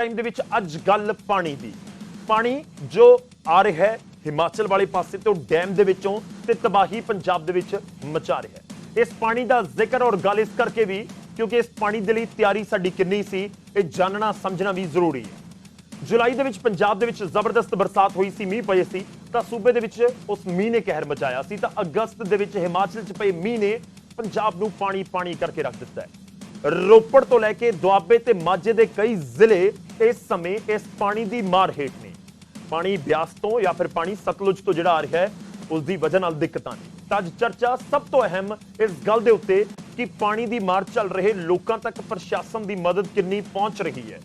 Time ਦੇ ਵਿੱਚ ਅੱਜ ਗੱਲ ਪਾਣੀ ਦੀ ਪਾਣੀ ਜੋ ਆ ਰਿਹਾ ਹੈ ਹਿਮਾਚਲ ਵਾਲੇ ਪਾਸੇ ਤੋਂ ਡੈਮ ਦੇ ਵਿੱਚੋਂ ਤੇ ਤਬਾਹੀ ਪੰਜਾਬ ਦੇ ਵਿੱਚ ਮਚਾ ਰਿਹਾ ਹੈ। ਇਸ ਪਾਣੀ ਦਾ ਜ਼ਿਕਰ ਔਰ ਗੱਲ ਇਸ ਕਰਕੇ ਵੀ ਕਿਉਂਕਿ ਇਸ ਪਾਣੀ ਦੇ ਲਈ ਤਿਆਰੀ ਸਾਡੀ ਕਿੰਨੀ ਸੀ ਇਹ ਜਾਣਨਾ ਸਮਝਣਾ ਵੀ ਜ਼ਰੂਰੀ ਹੈ। ਜੁਲਾਈ ਦੇ ਵਿੱਚ ਪੰਜਾਬ ਦੇ ਵਿੱਚ ਜ਼ਬਰਦਸਤ ਬਰਸਾਤ ਹੋਈ ਸੀ, ਮੀਂਹ ਪਏ ਸੀ ਤਾਂ ਸੂਬੇ ਦੇ ਵਿੱਚ ਉਸ ਮੀਂਹ ਨੇ ਕਹਿਰ ਮਚਾਇਆ ਸੀ ਤਾਂ ਅਗਸਤ ਦੇ ਵਿੱਚ ਹਿਮਾਚਲ 'ਚ ਪਏ ਮੀਂਹ ਨੇ ਪੰਜਾਬ ਨੂੰ ਪਾਣੀ ਕਰਕੇ ਰੱਖ ਦਿੱਤਾ ਹੈ। ਰੋਪੜ ਤੋਂ ਲੈ ਕੇ ਦੁਆਬੇ ਤੇ ਮਾਝੇ ਦੇ ਕਈ ਜ਼ਿਲ੍ਹੇ ਇਸ ਸਮੇਂ ਇਸ ਪਾਣੀ ਦੀ ਮਾਰ ਹੇਠ ਨੇ। ਪਾਣੀ ਬਿਆਸ ਤੋਂ ਜਾਂ ਫਿਰ ਪਾਣੀ ਸਤਲੁਜ ਤੋਂ ਜਿਹੜਾ ਆ ਰਿਹਾ ਹੈ ਉਸ ਦੀ ਵਜ੍ਹਾ ਨਾਲ ਦਿੱਕਤਾਂ ਨੇ। ਤਾਂ ਅੱਜ ਚਰਚਾ ਸਭ ਤੋਂ ਅਹਿਮ ਇਸ ਗੱਲ ਦੇ ਉੱਤੇ ਕਿ ਪਾਣੀ ਦੀ ਮਾਰ ਚੱਲ ਰਹੇ ਲੋਕਾਂ ਤੱਕ ਪ੍ਰਸ਼ਾਸਨ ਦੀ ਮਦਦ ਕਿੰਨੀ ਪਹੁੰਚ ਰਹੀ ਹੈ,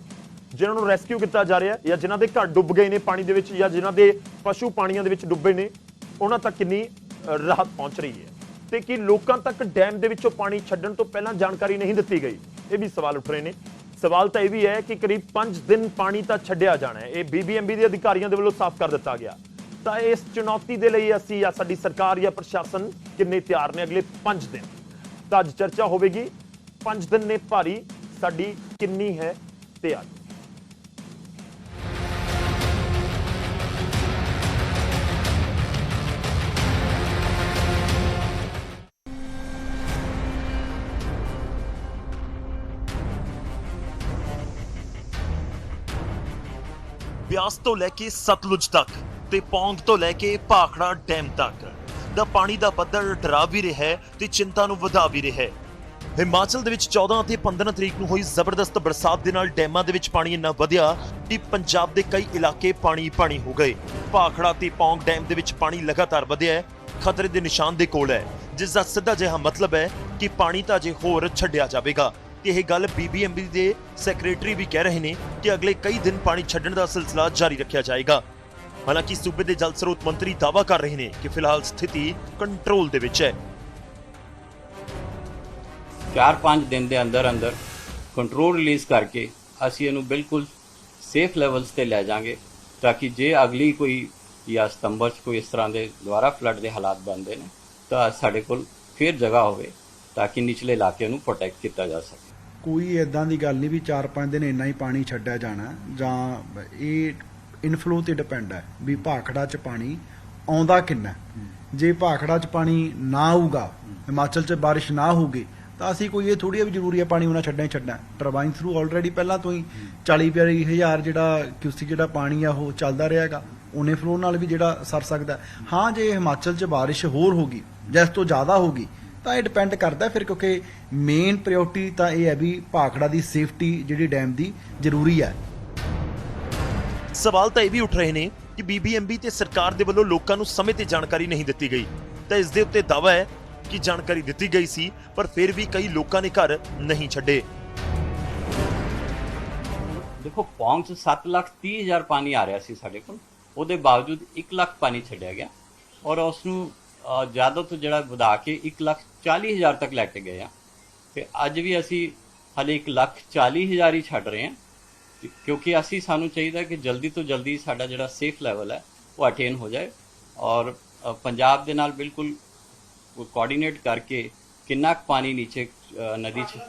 ਜਿਨ੍ਹਾਂ ਨੂੰ ਰੈਸਕਿਊ ਕੀਤਾ ਜਾ ਰਿਹਾ ਜਾਂ ਜਿਨ੍ਹਾਂ ਦੇ ਘਰ ਡੁੱਬ ਗਏ ਨੇ ਪਾਣੀ ਦੇ ਵਿੱਚ ਜਾਂ ਜਿਨ੍ਹਾਂ ਦੇ ਪਸ਼ੂ ਪਾਣੀਆਂ ਦੇ ਵਿੱਚ ਡੁੱਬੇ ਨੇ ਉਹਨਾਂ ਤੱਕ ਕਿੰਨੀ ਰਾਹਤ ਪਹੁੰਚ ਰਹੀ ਹੈ ਤੇ ਕਿ ਲੋਕਾਂ ਤੱਕ ਡੈਮ ਦੇ ਵਿੱਚੋਂ ਪਾਣੀ ਛੱਡਣ ਤੋਂ ਪਹਿਲਾਂ ਜਾਣਕਾਰੀ ਨਹੀਂ ਦਿੱਤੀ ਗਈ। ਇਹ ਵੀ ਸਵਾਲ ਉੱਠ ਰਹੇ ਨੇ। ਸਵਾਲ ਤਾਂ ਇਹ ਵੀ ਹੈ ਕਿ ਕਰੀਬ 5 ਦਿਨ ਪਾਣੀ ਤਾਂ ਛੱਡਿਆ ਜਾਣਾ ਹੈ, ਇਹ BBMB ਦੇ ਅਧਿਕਾਰੀਆਂ ਦੇ ਵੱਲੋਂ ਸਾਫ਼ ਕਰ ਦਿੱਤਾ ਗਿਆ। ਤਾਂ ਇਸ ਚੁਣੌਤੀ ਦੇ ਲਈ ਅਸੀਂ ਜਾਂ ਸਾਡੀ ਸਰਕਾਰ ਜਾਂ ਪ੍ਰਸ਼ਾਸਨ ਕਿੰਨੇ ਤਿਆਰ ਨੇ ਅਗਲੇ 5 ਦਿਨ। ਤਾਂ ਅੱਜ ਚਰਚਾ ਹੋਵੇਗੀ 5 ਦਿਨ ਨੇ ਭਾਰੀ, ਸਾਡੀ ਕਿੰਨੀ ਹੈ ਤਿਆਰੀ। ਬਿਆਸ ਤੋਂ ਲੈ ਕੇ ਸਤਲੁਜ ਤੱਕ ਤੇ ਪੌਂਗ ਤੋਂ ਲੈ ਕੇ ਭਾਖੜਾ ਡੈਮ ਤੱਕ ਦਾ ਪਾਣੀ ਦਾ ਪੱਧਰ ਡਰਾ ਵੀ ਰਿਹਾ ਹੈ ਤੇ ਚਿੰਤਾ ਨੂੰ ਵਧਾ ਵੀ ਰਿਹਾ ਹੈ। ਹਿਮਾਚਲ ਦੇ ਵਿੱਚ 14 ਅਤੇ 15 ਤਰੀਕ ਨੂੰ ਹੋਈ ਜ਼ਬਰਦਸਤ ਬਰਸਾਤ ਦੇ ਨਾਲ ਡੈਮਾਂ ਦੇ ਵਿੱਚ ਪਾਣੀ ਇੰਨਾ ਵਧਿਆ ਕਿ ਪੰਜਾਬ ਦੇ ਕਈ ਇਲਾਕੇ ਪਾਣੀ ਹੋ ਗਏ। ਭਾਖੜਾ ਤੇ ਪੌਂਗ ਡੈਮ ਦੇ ਵਿੱਚ ਪਾਣੀ ਲਗਾਤਾਰ ਵਧਿਆ ਹੈ, ਖਤਰੇ ਦੇ ਨਿਸ਼ਾਨ ਦੇ ਕੋਲ ਹੈ, ਜਿਸ ਦਾ ਸਿੱਧਾ ਜਿਹਾ ਮਤਲਬ ਹੈ ਕਿ ਪਾਣੀ ਤਾਂ ਜੇ ਹੋਰ ਛੱਡਿਆ ਜਾਵੇਗਾ। ਇਹ ਗੱਲ BBMB ਦੇ ਸੈਕਟਰੀ ਵੀ ਕਹਿ ਰਹੇ ਨੇ ਕਿ ਅਗਲੇ ਕਈ ਦਿਨ ਪਾਣੀ ਛੱਡਣ ਦਾ ਸਿਲਸਿਲਾ ਜਾਰੀ ਰੱਖਿਆ ਜਾਏਗਾ। ਹਾਲਾਂਕਿ ਸੂਬੇ ਦੇ ਜਲ ਸਰੋਤ ਮੰਤਰੀ ਦਾਅਵਾ ਕਰ ਰਹੇ ਨੇ ਕਿ ਫਿਲਹਾਲ ਸਥਿਤੀ ਕੰਟਰੋਲ ਦੇ ਵਿੱਚ ਹੈ। 4-5 ਦਿਨ ਦੇ ਅੰਦਰ ਕੰਟਰੋਲ ਰਿਲੀਜ਼ ਕਰਕੇ ਅਸੀਂ ਇਹਨੂੰ ਬਿਲਕੁਲ ਸੇਫ ਲੈਵਲਸ ਤੇ ਲੈ ਜਾਾਂਗੇ ਤਾਂ ਕਿ ਜੇ ਅਗਲੀ ਕੋਈ ਜਾਂ ਸਤੰਬਰ 'ਚ ਕੋਈ ਇਸ ਤਰ੍ਹਾਂ ਦੇ ਦੁਬਾਰਾ ਫਲੱਡ ਦੇ ਹਾਲਾਤ ਬਣਦੇ ਨੇ ਤਾਂ ਸਾਡੇ ਕੋਲ ਫਿਰ ਜਗ੍ਹਾ ਹੋਵੇ ਤਾਂ ਕਿ ਨਿਚਲੇ ਇਲਾਕੇ ਨੂੰ ਪ੍ਰੋਟੈਕਟ ਕੀਤਾ ਜਾ ਸਕੇ। ਕੋਈ ਇਦਾਂ ਦੀ ਗੱਲ ਨਹੀਂ ਵੀ 4-5 ਦਿਨ ਇੰਨਾ ਹੀ ਪਾਣੀ ਛੱਡਿਆ ਜਾਣਾ ਜਾਂ ਇਹ ਇਨਫਲੋ ਤੇ ਡਿਪੈਂਡ ਹੈ ਵੀ ਭਾਖੜਾ 'ਚ ਪਾਣੀ ਆਉਂਦਾ ਕਿੰਨਾ। ਜੇ ਭਾਖੜਾ 'ਚ ਪਾਣੀ ਨਾ ਆਊਗਾ, ਹਿਮਾਚਲ 'ਚ ਬਾਰਿਸ਼ ਨਾ ਹੋਊਗੀ ਤਾਂ ਅਸੀਂ ਕੋਈ ਇਹ ਥੋੜੀ ਵੀ ਜ਼ਰੂਰੀ ਹੈ ਪਾਣੀ ਉਹਨਾਂ ਛੱਡਣਾ। ਟਰਬਾਈਨ ਥਰੂ ਆਲਰੇਡੀ ਪਹਿਲਾਂ ਤੋਂ ਹੀ 40-42 ਹਜ਼ਾਰ ਜਿਹੜਾ ਕਿਊਸੀ ਜਿਹੜਾ ਪਾਣੀ ਆ ਉਹ ਚੱਲਦਾ ਰਿਹਾਗਾ, ਉਹਨੇ ਫਲੋ ਨਾਲ ਵੀ ਜਿਹੜਾ ਸਰ ਸਕਦਾ। ਹਾਂ ਜੇ ਹਿਮਾਚਲ 'ਚ ਬਾਰਿਸ਼ ਹੋਰ ਹੋਗੀ ਜਾਂ ਇਸ ਤੋਂ ਜ਼ਿਆਦਾ ਹੋਗੀ ਤਾਂ ਇਹ ਡਿਪੈਂਡ ਕਰਦਾ ਫਿਰ, ਕਿਉਂਕਿ ਮੇਨ ਪ੍ਰਾਇੋਰਟੀ ਤਾਂ ਇਹ ਹੈ ਵੀ ਭਾਖੜਾ ਦੀ ਸੇਫਟੀ ਜਿਹੜੀ ਡੈਮ ਦੀ ਜ਼ਰੂਰੀ ਹੈ। ਸਵਾਲ ਤਾਂ ਇਹ ਵੀ ਉੱਠ ਰਹੇ ਨੇ ਕਿ BBMB ਤੇ ਸਰਕਾਰ ਦੇ ਵੱਲੋਂ ਲੋਕਾਂ ਨੂੰ ਸਮੇਂ ਤੇ ਜਾਣਕਾਰੀ ਨਹੀਂ ਦਿੱਤੀ ਗਈ ਤਾਂ ਇਸ ਦੇ ਉੱਤੇ ਦਾਅਵਾ ਹੈ ਕਿ ਜਾਣਕਾਰੀ ਦਿੱਤੀ ਗਈ ਸੀ ਪਰ ਫਿਰ ਵੀ ਕਈ ਲੋਕਾਂ ਨੇ ਘਰ ਨਹੀਂ ਛੱਡੇ। ਦੇਖੋ ਪੌਂਗ 'ਚ 7,30,000 ਪਾਣੀ ਆ ਰਿਹਾ ਸੀ ਸਾਡੇ ਕੋਲ, ਉਹਦੇ ਬਾਵਜੂਦ 1 ਲੱਖ ਪਾਣੀ ਛੱਡਿਆ ਗਿਆ ਔਰ ਉਸ ਨੂੰ ਜ਼ਿਆਦਾ ਤੋਂ ਜਿਹੜਾ ਵਧਾ ਕੇ 1,40,000 ਤੱਕ ਲੈ ਕੇ ਗਏ ਆ ਤੇ ਅੱਜ ਵੀ ਅਸੀਂ ਹਾਲੇ 1,40,000 ਹੀ ਛੱਡ ਰਹੇ ਹਾਂ ਕਿਉਂਕਿ ਸਾਨੂੰ ਚਾਹੀਦਾ ਕਿ ਜਲਦੀ ਤੋਂ ਜਲਦੀ ਸਾਡਾ ਜਿਹੜਾ ਸੇਫ ਲੈਵਲ ਹੈ ਉਹ ਅਟੇਨ ਹੋ ਜਾਏ ਔਰ ਪੰਜਾਬ ਦੇ ਨਾਲ ਬਿਲਕੁਲ ਕੋਆਰਡੀਨੇਟ ਕਰਕੇ ਕਿੰਨਾ ਕੁ ਪਾਣੀ ਨੀਚੇ ਨਦੀ 'ਚ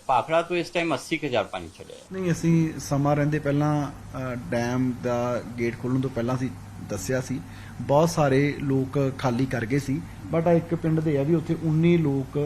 ਭਾਖੜਾ ਤੋਂ ਇਸ ਟਾਈਮ 80,000 ਪਾਣੀ ਛੱਡਿਆ ਨਹੀਂ। ਅਸੀਂ ਸਮਾਂ ਰਹਿੰਦੇ ਪਹਿਲਾਂ ਡੈਮ ਦਾ ਗੇਟ ਖੋਲ੍ਹਣ ਤੋਂ ਪਹਿਲਾਂ ਅਸੀਂ ਦੱਸਿਆ ਸੀ ਬਹੁਤ ਸਾਰੇ ਲੋਕ ਖਾਲੀ ਕਰ ਗਏ ਸੀ, ਬਟ ਇੱਕ ਪਿੰਡ ਦੇ ਆ ਵੀ ਉੱਥੇ 19 ਲੋਕ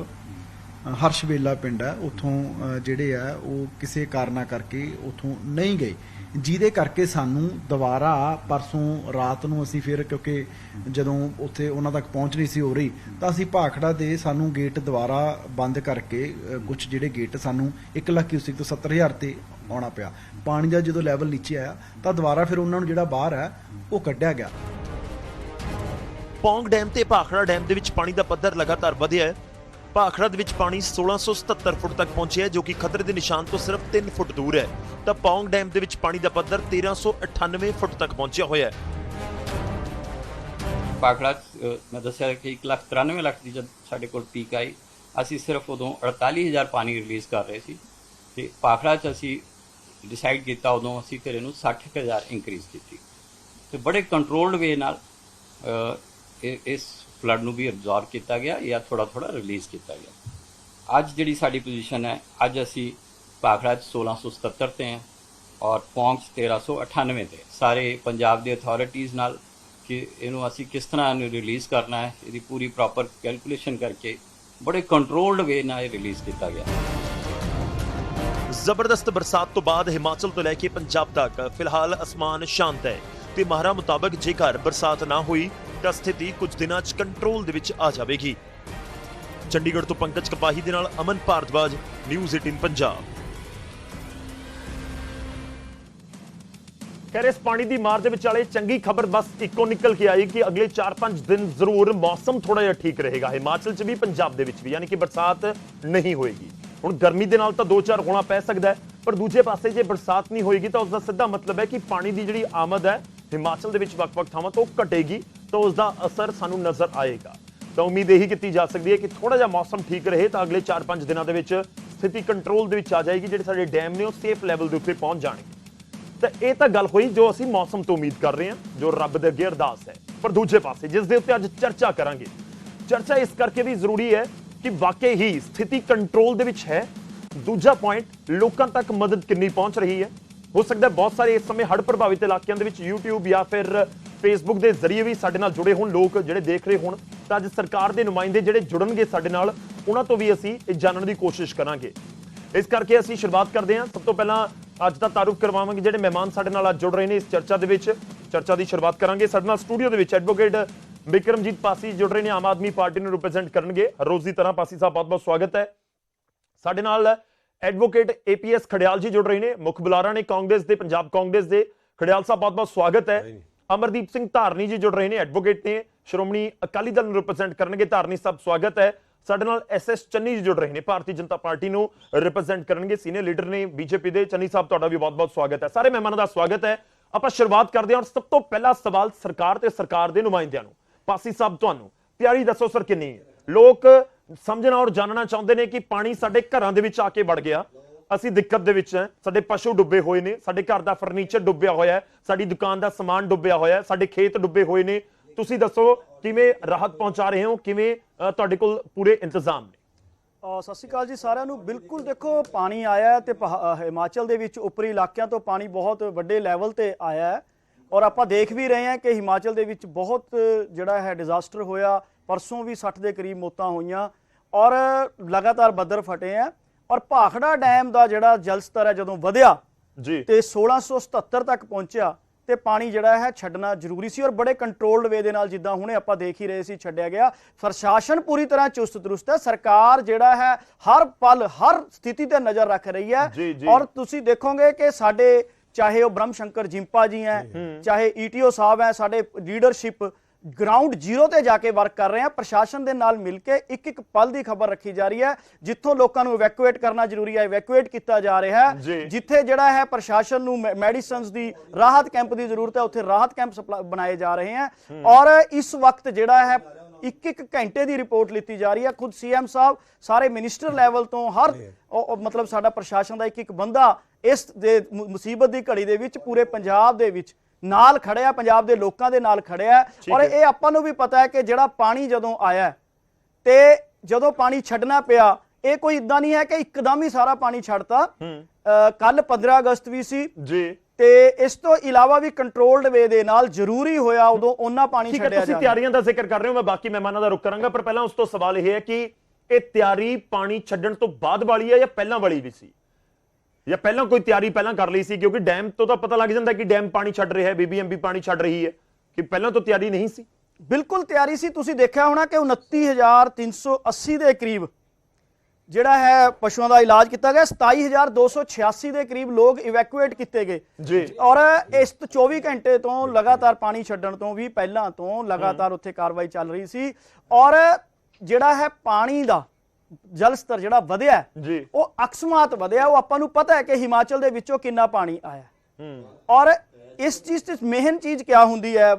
ਹਰਸ਼ਵੇਲਾ ਪਿੰਡ ਹੈ ਉੱਥੋਂ ਜਿਹੜੇ ਆ ਉਹ ਕਿਸੇ ਕਾਰਨਾਂ ਕਰਕੇ ਉੱਥੋਂ ਨਹੀਂ ਗਏ, ਜਿਹਦੇ ਕਰਕੇ ਸਾਨੂੰ ਦੁਬਾਰਾ ਪਰਸੋਂ ਰਾਤ ਨੂੰ ਅਸੀਂ ਫਿਰ ਕਿਉਂਕਿ ਜਦੋਂ ਉੱਥੇ ਉਹਨਾਂ ਤੱਕ ਪਹੁੰਚ ਨਹੀਂ ਸੀ ਹੋ ਰਹੀ ਤਾਂ ਅਸੀਂ ਭਾਖੜਾ ਦੇ ਸਾਨੂੰ ਗੇਟ ਦੁਬਾਰਾ ਬੰਦ ਕਰਕੇ ਕੁਝ ਜਿਹੜੇ ਗੇਟ ਸਾਨੂੰ 1 ਲੱਖ ਕਿਊਸਿਕ ਤੋਂ 70,000 ਤੇ ਆਉਣਾ ਪਿਆ। ਪਾਣੀ ਦਾ ਜਦੋਂ ਲੈਵਲ ਨੀਚੇ ਆਇਆ ਤਾਂ ਦੁਬਾਰਾ ਫਿਰ ਉਹਨਾਂ ਨੂੰ ਜਿਹੜਾ ਬਾਹਰ ਹੈ ਉਹ ਕੱਢਿਆ ਗਿਆ। ਪੌਂਗ ਡੈਮ ਤੇ ਭਾਖੜਾ ਡੈਮ ਦੇ ਵਿੱਚ ਪਾਣੀ ਦਾ ਪੱਧਰ ਲਗਾਤਾਰ ਵਧਿਆ ਹੈ। ਭਾਖੜਾ ਦੇ ਵਿੱਚ ਪਾਣੀ 1677 ਫੁੱਟ ਤੱਕ ਪਹੁੰਚਿਆ ਜੋ ਕਿ ਖਤਰੇ ਦੇ ਨਿਸ਼ਾਨ ਤੋਂ ਸਿਰਫ 3 ਫੁੱਟ ਦੂਰ ਹੈ ਤਾਂ ਪੌਂਗ ਡੈਮ ਦੇ ਵਿੱਚ ਪਾਣੀ ਦਾ ਪੱਧਰ 1398 ਫੁੱਟ ਤੱਕ ਪਹੁੰਚਿਆ ਹੋਇਆ ਹੈ। ਭਾਖੜਾ ਮੈਂ ਦੱਸਿਆ ਕਿ 1,93 ਲੱਖ ਦੀ ਜਦ ਸਾਡੇ ਕੋਲ ਪੀਕ ਆਈ ਅਸੀਂ ਸਿਰਫ ਉਦੋਂ 48,000 ਪਾਣੀ ਰਿਲੀਜ਼ ਕਰ ਰਹੇ ਸੀ ਤੇ ਭਾਖੜਾ 'ਚ ਅਸੀਂ ਡਿਸਾਈਡ ਕੀਤਾ ਉਦੋਂ ਅਸੀਂ ਫਿਰ ਇਹਨੂੰ 60,000 ਇੰਕਰੀਜ਼ ਕੀਤੀ ਤੇ ਬੜੇ ਕੰਟਰੋਲਡ ਵੇ ਨਾਲ ਇਸ ਫਲੱਡ ਨੂੰ ਵੀ ਅਬਜ਼ੌਰਬ ਕੀਤਾ ਗਿਆ ਜਾਂ ਥੋੜਾ ਰਿਲੀਜ਼ ਕੀਤਾ ਗਿਆ। ਅੱਜ ਜਿਹੜੀ ਸਾਡੀ ਪੋਜੀਸ਼ਨ ਹੈ, ਅੱਜ ਅਸੀਂ ਭਾਖੜਾ 'ਚ 1677 ਤੇ ਹੈ ਔਰ ਪੌਂਗ 'ਚ 1398 ਤੇ। ਸਾਰੇ ਪੰਜਾਬ ਦੇ ਅਥਾਰਟੀਜ਼ ਨਾਲ ਕਿ ਇਹਨੂੰ ਅਸੀਂ ਕਿਸ ਤਰ੍ਹਾਂ ਇਹਨੂੰ ਰਿਲੀਜ਼ ਕਰਨਾ ਹੈ, ਇਹਦੀ ਪੂਰੀ ਪ੍ਰੋਪਰ ਕੈਲਕੂਲੇਸ਼ਨ ਕਰਕੇ ਬੜੇ ਕੰਟਰੋਲਡ ਵੇ ਨਾਲ ਇਹ ਰਿਲੀਜ਼ ਕੀਤਾ ਗਿਆ। ਜ਼ਬਰਦਸਤ ਬਰਸਾਤ ਤੋਂ ਬਾਅਦ ਹਿਮਾਚਲ ਤੋਂ ਲੈ ਕੇ ਪੰਜਾਬ ਤੱਕ ਫਿਲਹਾਲ ਅਸਮਾਨ ਸ਼ਾਂਤ ਹੈ ਤੇ ਮਾਹਰਾਂ ਮੁਤਾਬਕ ਜੇਕਰ ਬਰਸਾਤ ਨਾ ਹੋਈ ਤਾਂ ਸਥਿਤੀ ਕੁਝ ਦਿਨਾਂ 'ਚ ਕੰਟਰੋਲ ਦੇ ਵਿੱਚ ਆ ਜਾਵੇਗੀ। ਚੰਡੀਗੜ੍ਹ ਤੋਂ ਪੰਕਜ ਕਪਾਹੀ ਦੇ ਨਾਲ ਅਮਨ ਭਾਰਦਵਾਜ, ਨਿਊਜ਼ 18 ਪੰਜਾਬ। ਕਹਿ ਰਹੇ ਇਸ ਪਾਣੀ ਦੀ ਮਾਰ ਦੇ ਵਿਚਾਲੇ ਚੰਗੀ ਖਬਰ ਬਸ ਇੱਕੋ ਨਿਕਲ ਕੇ ਆਈ ਕਿ ਅਗਲੇ 4-5 ਦਿਨ ਜ਼ਰੂਰ ਮੌਸਮ ਥੋੜਾ ਜਿਹਾ ਠੀਕ ਰਹੇਗਾ ਹਿਮਾਚਲ 'ਚ ਵੀ, ਪੰਜਾਬ ਦੇ ਵਿੱਚ ਵੀ, ਯਾਨੀ ਕਿ ਬਰਸਾਤ ਨਹੀਂ ਹੋਏਗੀ। ਹੁਣ ਗਰਮੀ ਦੇ ਨਾਲ ਤਾਂ 2-4 ਹੋਣਾ ਪੈ ਸਕਦਾ ਹੈ, ਪਰ ਦੂਜੇ ਪਾਸੇ ਜੇ ਬਰਸਾਤ ਨਹੀਂ ਹੋਏਗੀ ਤਾਂ ਉਸ ਦਾ ਸਿੱਧਾ ਮਤਲਬ ਹੈ ਕਿ ਪਾਣੀ ਦੀ ਜਿਹੜੀ ਆਮਦ ਹੈ ਹਿਮਾਚਲ ਦੇ ਵਿੱਚ ਵੱਖ-ਵੱਖ ਥਾਵਾਂ ਤੋਂ ਘਟੇਗੀ ਤਾਂ ਉਸ ਦਾ ਅਸਰ ਸਾਨੂੰ ਨਜ਼ਰ ਆਏਗਾ। ਤਾਂ ਉਮੀਦ ਇਹੀ ਕੀਤੀ ਜਾ ਸਕਦੀ ਹੈ ਕਿ ਥੋੜਾ ਜਿਹਾ ਮੌਸਮ ਠੀਕ ਰਹੇ ਤਾਂ ਅਗਲੇ 4-5 ਦਿਨਾਂ ਦੇ ਵਿੱਚ ਸਥਿਤੀ ਕੰਟਰੋਲ ਦੇ ਵਿੱਚ ਆ ਜਾਏਗੀ, ਜਿਹੜੇ ਸਾਡੇ ਡੈਮ ਨੇ ਉਹ ਸੇਫ ਲੈਵਲ ਦੇ ਉੱਤੇ ਪਹੁੰਚ ਜਾਣਗੇ। ਤਾਂ ਇਹ ਤਾਂ ਗੱਲ ਹੋਈ ਜੋ ਅਸੀਂ ਮੌਸਮ ਤੋਂ ਉਮੀਦ ਕਰ ਰਹੇ ਹਾਂ, ਜੋ ਰੱਬ ਦੇ ਅੱਗੇ ਅਰਦਾਸ ਹੈ। ਪਰ ਦੂਜੇ ਪਾਸੇ ਜਿਸ ਦੇ ਉੱਤੇ ਅੱਜ ਚਰਚਾ ਕਰਾਂਗੇ, ਚਰਚਾ ਇਸ ਕਰਕੇ ਵੀ ਜ਼ਰੂਰੀ ਹੈ ਕਿ ਵਾਕਈ ਹੀ ਸਥਿਤੀ ਕੰਟਰੋਲ ਦੇ ਵਿੱਚ ਹੈ। ਦੂਜਾ ਪੁਆਇੰਟ, ਲੋਕਾਂ ਤੱਕ ਮਦਦ ਕਿੰਨੀ ਪਹੁੰਚ ਰਹੀ ਹੈ। ਹੋ ਸਕਦਾ ਹੈ ਬਹੁਤ ਸਾਰੇ ਇਸ ਸਮੇਂ ਹੜ੍ਹ ਪ੍ਰਭਾਵਿਤ ਇਲਾਕਿਆਂ ਦੇ ਵਿੱਚ YouTube ਜਾਂ ਫਿਰ Facebook ਦੇ ਜ਼ਰੀਏ ਵੀ ਸਾਡੇ ਨਾਲ ਜੁੜੇ ਹੋਣ ਲੋਕ, ਜਿਹੜੇ ਦੇਖ ਰਹੇ ਹੋਣ, ਤਾਂ ਅੱਜ ਸਰਕਾਰ ਦੇ ਨੁਮਾਇੰਦੇ ਜਿਹੜੇ ਜੁੜਨਗੇ ਸਾਡੇ ਨਾਲ, ਉਹਨਾਂ ਤੋਂ ਵੀ ਅਸੀਂ ਇਹ ਜਾਣਨ ਦੀ ਕੋਸ਼ਿਸ਼ ਕਰਾਂਗੇ। ਇਸ ਕਰਕੇ ਅਸੀਂ ਸ਼ੁਰੂਆਤ ਕਰਦੇ ਹਾਂ। ਸਭ ਤੋਂ ਪਹਿਲਾਂ ਅੱਜ ਦਾ ਤਾਰੁਫ ਕਰਵਾਵਾਂਗੇ ਜਿਹੜੇ ਮਹਿਮਾਨ ਸਾਡੇ ਨਾਲ ਅੱਜ ਜੁੜ ਰਹੇ ਨੇ ਇਸ ਚਰਚਾ ਦੇ ਵਿੱਚ। ਚਰਚਾ ਦੀ ਸ਼ੁਰੂਆਤ ਕਰਾਂਗੇ। ਸਾਡੇ ਨਾਲ ਸਟੂਡੀਓ ਦੇ ਵਿੱਚ ਐਡਵੋਕੇਟ ਬਿਕਰਮਜੀਤ ਪਾਸੀ ਜੁੜ ਰਹੇ ਨੇ, ਆਮ ਆਦਮੀ ਪਾਰਟੀ ਨੂੰ ਰਿਪਰੈਜ਼ੈਂਟ ਕਰਨਗੇ। ਰੋਜ਼ ਦੀ ਤਰ੍ਹਾਂ ਪਾਸੀ ਸਾਹਿਬ, ਬਹੁਤ-ਬਹੁਤ ਸਵਾਗਤ ਹੈ। ਸਾਡੇ ਨਾਲ ਐਡਵੋਕੇਟ APS ਖੜਿਆਲ ਜੀ ਜੁੜ ਰਹੇ ਨੇ, ਮੁੱਖ ਬੁਲਾਰਾ ਨੇ ਕਾਂਗਰਸ ਦੇ, ਪੰਜਾਬ ਕਾਂਗਰਸ ਦੇ। ਖੜਿਆਲ ਸਾਹਿਬ, ਬਹੁਤ-ਬਹੁਤ ਸਵਾਗਤ ਹੈ। ਅਮਰਦੀਪ ਸਿੰਘ ਧਾਰਨੀ ਜੀ ਜੁੜ ਰਹੇ ਨੇ, ਐਡਵੋਕੇਟ ਨੇ, ਸ਼੍ਰੋਮਣੀ ਅਕਾਲੀ ਦਲ ਨੂੰ ਰਿਪਰੈਜ਼ੈਂਟ ਕਰਨਗੇ। ਧਾਰਨੀ ਸਾਹਿਬ, ਸਵਾਗਤ ਹੈ। ਸਾਡੇ ਨਾਲ SS ਚੰਨੀ ਜੀ ਜੁੜ ਰਹੇ ਨੇ, ਭਾਰਤੀ ਜਨਤਾ ਪਾਰਟੀ ਨੂੰ ਰਿਪਰੈਜ਼ੈਂਟ ਕਰਨਗੇ, ਸੀਨੀਅਰ ਲੀਡਰ ਨੇ BJP ਦੇ। ਚੰਨੀ ਸਾਹਿਬ, ਤੁਹਾਡਾ ਵੀ ਬਹੁਤ-ਬਹੁਤ ਸਵਾਗਤ ਹੈ। ਸਾਰੇ ਮਹਿਮਾਨਾਂ ਦਾ ਸਵਾਗਤ ਹੈ। ਆਪਾਂ ਸ਼ੁਰੂਆਤ ਕਰਦੇ ਹਾਂ। ਔਰ ਸਭ ਤੋਂ ਪਹਿਲਾ ਸਵਾਲ ਸਰਕਾਰ ਤੇ ਸਰਕਾਰ ਦੇ ਨੁਮਾਇੰਦਿਆਂ ਨੂੰ। ਪਾਸੀ ਸਾਹਿਬ, ਤੁਹਾਨੂੰ ਤਿਆਰੀ ਦੱਸੋ ਸਰ ਕਿੰਨੀ ਹੈ? ਲੋਕ ਸਮਝਣਾ ਔਰ ਜਾਣਨਾ ਚਾਹੁੰਦੇ ਨੇ ਕਿ ਪਾਣੀ ਸਾਡੇ ਘਰਾਂ ਦੇ ਵਿੱਚ ਆ ਕੇ ਵੜ ਗਿਆ, ਅਸੀਂ ਦਿੱਕਤ ਦੇ ਵਿੱਚ ਹਾਂ, ਸਾਡੇ ਪਸ਼ੂ ਡੁੱਬੇ ਹੋਏ ਨੇ, ਸਾਡੇ ਘਰ ਦਾ ਫਰਨੀਚਰ ਡੁੱਬਿਆ ਹੋਇਆ ਹੈ, ਸਾਡੀ ਦੁਕਾਨ ਦਾ ਸਮਾਨ ਡੁੱਬਿਆ ਹੋਇਆ ਹੈ, ਸਾਡੇ ਖੇਤ ਡੁੱਬੇ ਹੋਏ ਨੇ। ਤੁਸੀਂ ਦੱਸੋ ਕਿਵੇਂ ਰਾਹਤ ਪਹੁੰਚਾ ਰਹੇ ਹੋ, ਕਿਵੇਂ ਤੁਹਾਡੇ ਕੋਲ ਪੂਰੇ ਇੰਤਜ਼ਾਮ ਨੇ? ਸਤਿ ਸ਼੍ਰੀ ਅਕਾਲ ਜੀ ਸਾਰਿਆਂ ਨੂੰ। ਬਿਲਕੁਲ ਦੇਖੋ, ਪਾਣੀ ਆਇਆ ਤੇ ਹਿਮਾਚਲ ਦੇ ਵਿੱਚ ਉੱਪਰੀ ਇਲਾਕਿਆਂ ਤੋਂ ਪਾਣੀ ਬਹੁਤ ਵੱਡੇ ਲੈਵਲ ਤੇ ਆਇਆ ਹੈ ਔਰ ਆਪਾਂ ਦੇਖ ਵੀ ਰਹੇ ਹਾਂ ਕਿ ਹਿਮਾਚਲ ਦੇ ਵਿੱਚ ਬਹੁਤ ਜਿਹੜਾ ਹੈ ਡਿਜ਼ਾਸਟਰ ਹੋਇਆ। ਪਰਸੋਂ ਵੀ 60 ਦੇ ਕਰੀਬ ਮੌਤਾਂ ਹੋਈਆਂ ਔਰ ਲਗਾਤਾਰ ਬੱਦਲ ਫਟੇ ਆ। ਔਰ ਭਾਖੜਾ ਡੈਮ ਦਾ ਜਿਹੜਾ ਜਲ ਸਤਰ ਹੈ ਜਦੋਂ ਵਧਿਆ ਜੀ ਤੇ 1677 ਤੱਕ ਪਹੁੰਚਿਆ ਤੇ ਪਾਣੀ ਜਿਹੜਾ ਹੈ ਛੱਡਣਾ ਜ਼ਰੂਰੀ ਸੀ ਔਰ ਬੜੇ ਕੰਟਰੋਲਡ ਵੇ ਦੇ ਨਾਲ, ਜਿੱਦਾਂ ਹੁਣੇ ਆਪਾਂ ਦੇਖ ਹੀ ਰਹੇ ਸੀ, ਛੱਡਿਆ ਗਿਆ। ਪ੍ਰਸ਼ਾਸਨ ਪੂਰੀ ਤਰ੍ਹਾਂ ਚੁਸਤ ਦਰੁਸਤ ਹੈ। ਸਰਕਾਰ ਜਿਹੜਾ ਹੈ ਹਰ ਪਲ ਹਰ ਸਥਿਤੀ ਤੇ ਨਜ਼ਰ ਰੱਖ ਰਹੀ ਹੈ। ਔਰ ਤੁਸੀਂ ਦੇਖੋਗੇ ਕਿ ਸਾਡੇ ਚਾਹੇ ਉਹ ਬ੍ਰਹਮ ਸ਼ੰਕਰ ਜਿੰਪਾ ਜੀ ਹੈ, ਚਾਹੇ ETO ਸਾਹਿਬ ਹੈ, ਸਾਡੇ ਲੀਡਰਸ਼ਿਪ ਗਰਾਊਂਡ ਜ਼ੀਰੋ ਤੇ ਜਾ ਕੇ ਵਰਕ ਕਰ ਰਹੇ ਆ। ਪ੍ਰਸ਼ਾਸਨ ਦੇ ਨਾਲ ਮਿਲ ਕੇ ਇੱਕ ਇੱਕ ਪਲ ਦੀ ਖਬਰ ਰੱਖੀ ਜਾ ਰਹੀ ਹੈ। ਜਿੱਥੋਂ ਲੋਕਾਂ ਨੂੰ ਇਵੈਕੂਏਟ ਕਰਨਾ ਜ਼ਰੂਰੀ ਹੈ, ਇਵੈਕੂਏਟ ਕੀਤਾ ਜਾ ਰਿਹਾ ਹੈ। ਜਿੱਥੇ ਜਿਹੜਾ ਹੈ ਪ੍ਰਸ਼ਾਸਨ ਨੂੰ ਮੈਡੀਸਿਨਸ ਦੀ, ਰਾਹਤ ਕੈਂਪ ਦੀ ਜ਼ਰੂਰਤ ਹੈ, ਉੱਥੇ ਰਾਹਤ ਕੈਂਪ ਬਣਾਏ ਜਾ ਰਹੇ ਹੈ। ਔਰ ਇਸ ਵਕਤ ਜਿਹੜਾ ਹੈ ਇੱਕ ਘੰਟੇ ਦੀ ਰਿਪੋਰਟ ਲਿੱਤੀ ਜਾ ਰਹੀ ਹੈ। ਖੁਦ CM ਸਾਹਿਬ, ਸਾਰੇ ਮਿਨਿਸਟਰ ਲੈਵਲ ਤੋਂ, ਹਰ ਮਤਲਬ ਸਾਡਾ ਪ੍ਰਸ਼ਾਸਨ ਦਾ ਇੱਕ ਬੰਦਾ ਇਸ ਦੇ ਮੁਸੀਬਤ ਦੀ ਘੜੀ ਦੇ ਵਿੱਚ ਪੂਰੇ ਪੰਜਾਬ ਦੇ ਵਿੱਚ ਨਾਲ ਖੜਿਆ, ਪੰਜਾਬ ਦੇ ਲੋਕਾਂ ਦੇ ਨਾਲ ਖੜਿਆ। ਔਰ ਇਹ ਆਪਾਂ ਨੂੰ ਵੀ ਪਤਾ ਹੈ ਕਿ ਜਿਹੜਾ ਪਾਣੀ ਜਦੋਂ ਆਇਆ ਤੇ ਜਦੋਂ ਪਾਣੀ ਛੱਡਣਾ ਪਿਆ, ਇਹ ਕੋਈ ਇਦਾਂ ਨਹੀਂ ਹੈ ਕਿ ਇੱਕਦਮ ਹੀ ਸਾਰਾ ਪਾਣੀ ਛੱਡਤਾ। ਕੱਲ 15 ਅਗਸਤ ਵੀ ਸੀ ਜੀ, ਤੇ ਇਸ ਤੋਂ ਇਲਾਵਾ ਵੀ ਕੰਟਰੋਲਡ ਵੇ ਦੇ ਨਾਲ ਜ਼ਰੂਰੀ ਹੋਇਆ ਉਦੋਂ ਉਹਨਾਂ ਪਾਣੀ ਛੱਡਿਆ ਜਾਂਦਾ। ਤੁਸੀਂ ਤਿਆਰੀਆਂ ਦਾ ਜ਼ਿਕਰ ਕਰ ਰਹੇ ਹੋ, ਮੈਂ ਬਾਕੀ ਮਹਿਮਾਨਾਂ ਦਾ ਰੁਕ ਕਰਾਂਗਾ, ਪਰ ਪਹਿਲਾਂ ਉਸ ਤੋਂ ਸਵਾਲ ਇਹ ਹੈ ਕਿ ਇਹ ਤਿਆਰੀ ਪਾਣੀ ਛੱਡਣ ਤੋਂ ਬਾਅਦ ਵਾਲੀ ਹੈ ਜਾਂ ਪਹਿਲਾਂ ਵਾਲੀ ਵੀ ਸੀ, ਜਾਂ ਪਹਿਲਾਂ ਕੋਈ ਤਿਆਰੀ ਪਹਿਲਾਂ ਕਰ ਲਈ ਸੀ? ਕਿਉਂਕਿ ਡੈਮ ਤੋਂ ਤਾਂ ਪਤਾ ਲੱਗ ਜਾਂਦਾ ਕਿ ਡੈਮ ਪਾਣੀ ਛੱਡ ਰਿਹਾ ਹੈ, BBMP ਪਾਣੀ ਛੱਡ ਰਹੀ ਹੈ, ਕਿ ਪਹਿਲਾਂ ਤੋਂ ਤਿਆਰੀ ਨਹੀਂ ਸੀ? ਬਿਲਕੁਲ ਤਿਆਰੀ ਸੀ। ਤੁਸੀਂ ਦੇਖਿਆ ਹੋਣਾ ਕਿ 29,380 ਦੇ ਕਰੀਬ ਜਿਹੜਾ ਹੈ ਪਸ਼ੂਆਂ ਦਾ ਇਲਾਜ ਕੀਤਾ ਗਿਆ। 27,286 ਦੇ ਕਰੀਬ ਲੋਕ ਇਵੈਕੂਏਟ ਕੀਤੇ ਗਏ ਜੀ। ਔਰ ਇਸ 24 ਘੰਟੇ ਤੋਂ ਲਗਾਤਾਰ ਪਾਣੀ ਛੱਡਣ ਤੋਂ ਵੀ ਪਹਿਲਾਂ ਤੋਂ ਲਗਾਤਾਰ ਉੱਥੇ ਕਾਰਵਾਈ ਚੱਲ ਰਹੀ ਸੀ। ਔਰ ਜਿਹੜਾ ਹੈ ਪਾਣੀ ਦਾ ਜਲ ਸਤਰ ਜਿਹੜਾ ਵਧਿਆ ਜੀ, ਉਹ ਅਕਸਮਾਤ ਵਧਿਆ। ਉਹ ਆਪਾਂ ਨੂੰ ਪਤਾ ਹੈ ਕਿ ਹਿਮਾਚਲ ਦੇ ਵਿੱਚੋਂ ਕਿੰਨਾ ਪਾਣੀ ਆਇਆ। ਔਰ ਇਸ ਚੀਜ਼ ਤੇ ਮੇਨ ਚੀਜ਼ ਕਿਆ ਹੁੰਦੀ ਹੈ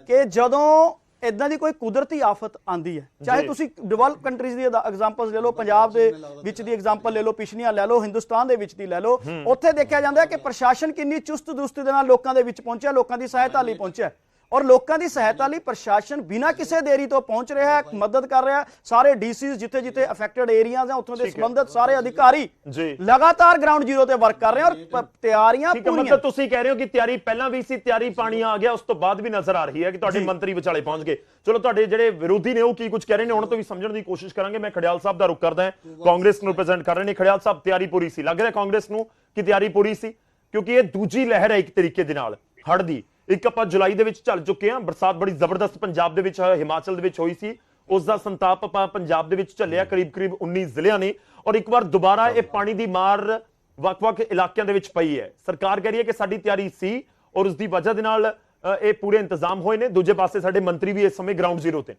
ਕਿ ਜਦੋਂ ਇਦਾਂ ਦੀ ਕੋਈ ਕੁਦਰਤੀ ਆਫਤ ਆਂਦੀ ਹੈ, ਚਾਹੇ ਤੁਸੀਂ ਡਿਵੈਲਪ ਕੰਟਰੀਜ਼ ਦੀ ਐਗਜ਼ਾਮਪਲਸ ਲੈ ਲਓ, ਪੰਜਾਬ ਦੇ ਵਿੱਚ ਦੀ ਐਗਜ਼ਾਮਪਲ ਲੈ ਲਓ, ਪਿਛਲੀਆਂ ਲੈ ਲਓ, ਹਿੰਦੁਸਤਾਨ ਦੇ ਵਿੱਚ ਦੀ ਲੈ ਲਓ, ਉੱਥੇ ਦੇਖਿਆ ਜਾਂਦਾ ਹੈ ਕਿ ਪ੍ਰਸ਼ਾਸਨ ਕਿੰਨੀ ਚੁਸਤ ਦਰੁਸਤੀ ਦੇ ਨਾਲ ਲੋਕਾਂ ਦੇ ਵਿੱਚ ਪਹੁੰਚਿਆ, ਲੋਕਾਂ ਦੀ ਸਹਾਇਤਾ ਲਈ ਪਹੁੰਚਿਆ। ਔਰ ਲੋਕਾਂ ਦੀ ਸਹਾਇਤਾ ਲਈ ਪ੍ਰਸ਼ਾਸਨ ਬਿਨਾਂ ਕਿਸੇ ਦੇਰੀ ਤੋਂ ਪਹੁੰਚ ਰਿਹਾ ਹੈ, ਮਦਦ ਕਰ ਰਿਹਾ ਹੈ। ਸਾਰੇ ਡੀਸੀਜ਼ ਜਿੱਥੇ ਜਿੱਥੇ ਅਫੈਕਟਡ ਏਰੀਆਜ਼ ਆ ਉੱਥੋਂ ਦੇ ਸੰਬੰਧਿਤ ਸਾਰੇ ਅਧਿਕਾਰੀ ਜੀ ਲਗਾਤਾਰ ਗਰਾਊਂਡ ਜ਼ੀਰੋ ਤੇ ਵਰਕ ਕਰ ਰਹੇ ਹਨ ਔਰ ਤਿਆਰੀਆਂ ਠੀਕ ਹੈ, ਪੂਰੀਆਂ। ਮਤਲਬ ਤੁਸੀਂ ਕਹਿ ਰਹੇ ਹੋ ਕਿ ਤਿਆਰੀ ਪਹਿਲਾਂ ਵੀ ਸੀ, ਤਿਆਰੀ ਪਾਣੀ ਆ ਗਿਆ, ਉਸ ਤੋਂ ਬਾਅਦ ਵੀ ਨਜ਼ਰ ਆ ਰਹੀ ਹੈ ਕਿ ਤੁਹਾਡੇ ਮੰਤਰੀ ਵਿਚਾਲੇ ਪਹੁੰਚ ਗਏ। ਚਲੋ ਤੁਹਾਡੇ ਜਿਹੜੇ ਵਿਰੋਧੀ ਨੇ ਉਹ ਕੀ ਕੁਝ ਕਹਿ ਰਹੇ ਨੇ ਉਹਨਾਂ ਤੋਂ ਵੀ ਸਮਝਣ ਦੀ ਕੋਸ਼ਿਸ਼ ਕਰਾਂਗੇ। ਮੈਂ ਖੜਿਆਲ ਸਾਹਿਬ ਦਾ ਰੁਖ ਕਰਦਾ ਹਾਂ, ਕਾਂਗਰਸ ਨੂੰ ਰਿਪਰੈਜ਼ੈਂਟ ਕਰ ਰਹੇ ਨੇ। ਖੜਿਆਲ ਸਾਹਿਬ, ਤਿਆਰੀ ਪੂਰੀ ਸੀ, ਲੱਗ ਰਿਹਾ ਕਾਂਗਰਸ ਨੂੰ ਕਿ ਤਿਆਰੀ ਪੂਰੀ ਸੀ, ਕਿਉਂਕਿ ਇਹ ਦੂਜੀ ਲਹਿਰ ਹੈ ਇੱਕ ਤਰੀਕੇ ਦੇ ਨਾਲ ਹੜ੍ਹ ਦੀ। ਇੱਕ ਆਪਾਂ ਜੁਲਾਈ ਦੇ ਵਿੱਚ ਚੱਲ ਚੁੱਕੇ ਹਾਂ, ਬਰਸਾਤ ਬੜੀ ਜ਼ਬਰਦਸਤ ਪੰਜਾਬ ਦੇ ਵਿੱਚ, ਹਿਮਾਚਲ ਦੇ ਵਿੱਚ ਹੋਈ ਸੀ, ਉਸ ਦਾ ਸੰਤਾਪ ਆਪਾਂ ਪੰਜਾਬ ਦੇ ਵਿੱਚ ਝੱਲਿਆ। ਕਰੀਬ 19 ਜ਼ਿਲ੍ਹਿਆਂ ਨੇ, ਔਰ ਇੱਕ ਵਾਰ ਦੁਬਾਰਾ ਇਹ ਪਾਣੀ ਦੀ ਮਾਰ ਵੱਖ-ਵੱਖ ਇਲਾਕਿਆਂ ਦੇ ਵਿੱਚ ਪਈ ਹੈ। ਸਰਕਾਰ ਕਹਿ ਰਹੀ ਹੈ ਕਿ ਸਾਡੀ ਤਿਆਰੀ ਸੀ ਔਰ ਉਸ ਦੀ ਵਜ੍ਹਾ ਦੇ ਨਾਲ ਇਹ ਪੂਰੇ ਇੰਤਜ਼ਾਮ ਹੋਏ ਨੇ। ਦੂਜੇ ਪਾਸੇ ਸਾਡੇ ਮੰਤਰੀ ਵੀ ਇਸ ਸਮੇਂ ਗਰਾਊਂਡ ਜ਼ੀਰੋ ਤੇ ਨੇ।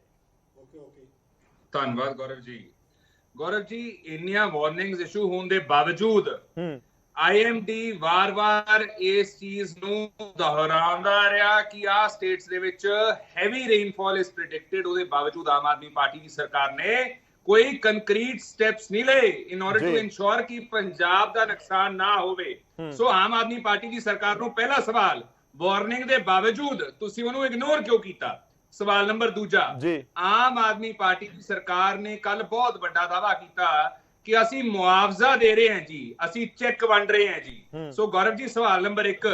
ਧੰਨਵਾਦ ਗੌਰਵ ਜੀ। ਗੌਰਵ ਜੀ, ਇੰਨੀਆਂ ਵਾਰਨਿੰਗਸ ਇਸ਼ੂ ਹੋਣ ਦੇ ਬਾਵਜੂਦ ਆਈਐਮਡੀ ਵਾਰ-ਵਾਰ ਇਸ ਚੀਜ਼ ਨੂੰ ਦੁਹਰਾਉਂਦਾ ਰਿਹਾ ਕਿ ਆ ਸਟੇਟਸ ਦੇ ਵਿੱਚ ਹੈਵੀ ਰੇਨਫਾਲ ਇਜ਼ ਪ੍ਰਿਡਿਕਟਡ। ਉਹਦੇ ਬਾਵਜੂਦ ਆਮ ਆਦਮੀ ਪਾਰਟੀ ਦੀ ਸਰਕਾਰ ਨੇ ਕੋਈ ਕੰਕਰੀਟ ਸਟੈਪਸ ਨਹੀਂ ਲਏ ਇਨ ਆਰਡਰ ਟੂ ਇਨਸ਼ੋਰ ਕਿ ਪੰਜਾਬ ਦਾ ਨੁਕਸਾਨ ਨਾ ਹੋਵੇ। ਸੋ ਆਮ ਆਦਮੀ ਪਾਰਟੀ ਦੀ ਸਰਕਾਰ ਨੂੰ ਪਹਿਲਾ ਸਵਾਲ, ਵਾਰਨਿੰਗ ਦੇ ਬਾਵਜੂਦ ਤੁਸੀਂ ਉਹਨੂੰ ਇਗਨੋਰ ਕਿਉਂ ਕੀਤਾ? ਸਵਾਲ ਨੰਬਰ ਦੂਜਾ, ਆਮ ਆਦਮੀ ਪਾਰਟੀ ਦੀ ਸਰਕਾਰ ਨੇ ਕੱਲ ਬਹੁਤ ਵੱਡਾ ਦਾਅਵਾ ਕੀਤਾ ਕਿ ਅਸੀਂ ਮੁਆਵਜ਼ਾ ਦੇ ਰਹੇ ਹਾਂ ਜੀ, ਅਸੀਂ ਚੈੱਕ ਵੰਡ ਰਹੇ ਹਾਂ ਜੀ। ਸੋ ਗੌਰਵ ਜੀ, ਸਵਾਲ ਨੰਬਰ 1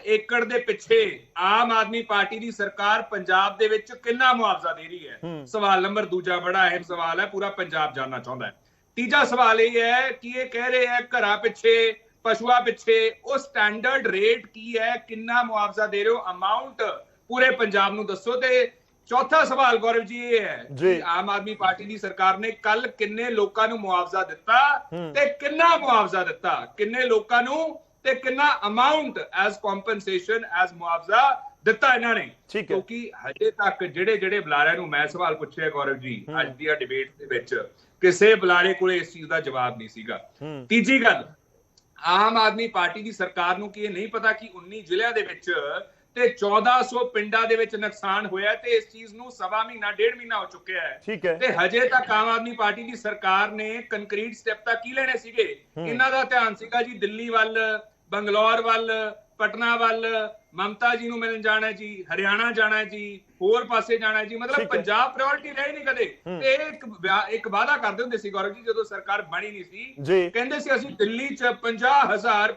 ਏਕੜ ਦੇ ਪਿੱਛੇ ਆਮ ਆਦਮੀ ਪਾਰਟੀ ਦੀ ਸਰਕਾਰ ਪੰਜਾਬ ਦੇ ਵਿੱਚ ਕਿੰਨਾ ਮੁਆਵਜ਼ਾ ਦੇ ਰਹੀ ਹੈ? ਸਵਾਲ ਨੰਬਰ ਦੂਜਾ ਬੜਾ ਅਹਿਮ ਸਵਾਲ ਹੈ, ਪੂਰਾ ਪੰਜਾਬ ਜਾਨਣਾ ਚਾਹੁੰਦਾ ਹੈ। ਤੀਜਾ ਸਵਾਲ ਇਹ ਹੈ ਕਿ ਇਹ ਕਹਿ ਰਹੇ ਹੈ ਘਰਾਂ ਪਿੱਛੇ, ਪਸ਼ੂਆਂ ਪਿੱਛੇ, ਉਹ ਸਟੈਂਡਰਡ ਰੇਟ ਕੀ ਹੈ, ਕਿੰਨਾ ਮੁਆਵਜ਼ਾ ਦੇ ਰਹੇ ਹੋ, ਅਮਾਉਂਟ ਪੂਰੇ ਪੰਜਾਬ ਨੂੰ ਦੱਸੋ। ਤੇ ਚੌਥਾ ਸਵਾਲ ਗੌਰਵ ਜੀ ਇਹ ਹੈ ਕਿ ਆਮ ਆਦਮੀ ਪਾਰਟੀ ਦੀ ਸਰਕਾਰ ਨੇ ਕੱਲ ਕਿੰਨੇ ਲੋਕਾਂ ਨੂੰ ਮੁਆਵਜ਼ਾ ਦਿੱਤਾ ਤੇ ਕਿੰਨਾ ਮੁਆਵਜ਼ਾ ਦਿੱਤਾ, ਕਿੰਨੇ ਲੋਕਾਂ ਨੂੰ ਤੇ ਕਿੰਨਾ ਅਮਾਉਂਟ ਐਜ਼ ਕੰਪਨਸੇਸ਼ਨ ਐਜ਼ ਮੁਆਵਜ਼ਾ ਦਿੱਤਾ ਇਹਨਾਂ ਨੇ? ਕਿਉਂਕਿ ਹਜੇ ਤੱਕ ਜਿਹੜੇ ਬੁਲਾਰਿਆਂ ਨੂੰ ਮੈਂ ਸਵਾਲ ਪੁੱਛਿਆ ਗੌਰਵ ਜੀ ਅੱਜ ਦੀ ਡਿਬੇਟ ਦੇ ਵਿੱਚ, ਕਿਸੇ ਬੁਲਾਰੇ ਕੋਲੇ ਇਸ ਚੀਜ਼ ਦਾ ਜਵਾਬ ਨਹੀਂ ਸੀਗਾ। ਤੀਜੀ ਗੱਲ, ਆਮ ਆਦਮੀ ਪਾਰਟੀ ਦੀ ਸਰਕਾਰ ਨੂੰ ਕੀ ਇਹ ਨਹੀਂ ਪਤਾ ਕਿ 19 ਜ਼ਿਲ੍ਹਿਆਂ ਦੇ ਵਿੱਚ ਤੇ 1400 ਪਿੰਡਾਂ ਦੇ ਵਿੱਚ ਨੁਕਸਾਨ ਹੋਇਆ ਤੇ ਇਸ ਚੀਜ਼ ਨੂੰ ਸਵਾ ਮਹੀਨਾ, ਡੇਢ ਮਹੀਨਾ ਹੋ ਚੁੱਕਿਆ ਹੈ ਤੇ ਹਜੇ ਤੱਕ ਆਮ ਆਦਮੀ ਪਾਰਟੀ ਦੀ ਸਰਕਾਰ ਨੇ ਕੰਕਰੀਟ ਸਟੈਪ ਤਾਂ ਕੀ ਲੈਣੇ ਸੀਗੇ? ਇਹਨਾਂ ਦਾ ਧਿਆਨ ਸੀਗਾ ਜੀ ਦਿੱਲੀ ਵੱਲ, ਬੰਗਲੌਰ ਵੱਲ, ਪਟਨਾ ਵੱਲ, ਮਮਤਾ ਜੀ ਨੂੰ ਮਿਲਣ ਜਾਣਾ ਜੀ, ਹਰਿਆਣਾ ਜਾਣਾ ਜੀ, ਹੋਰ ਪਾਸੇ ਜਾਣਾ ਜੀ। ਮਤਲਬ ਪੰਜਾਬ ਪ੍ਰਾਇੋਰਟੀ ਰਹੀ ਨਹੀਂ ਕਦੇ। ਤੇ ਇੱਕ ਵਾਅਦਾ ਕਰਦੇ ਹੁੰਦੇ ਸੀ ਗੌਰਵ ਜੀ, ਜਦੋਂ ਸਰਕਾਰ ਬਣੀ ਨਹੀਂ ਸੀ, ਕਹਿੰਦੇ ਸੀ ਅਸੀਂ ਦਿੱਲੀ 'ਚ 50,000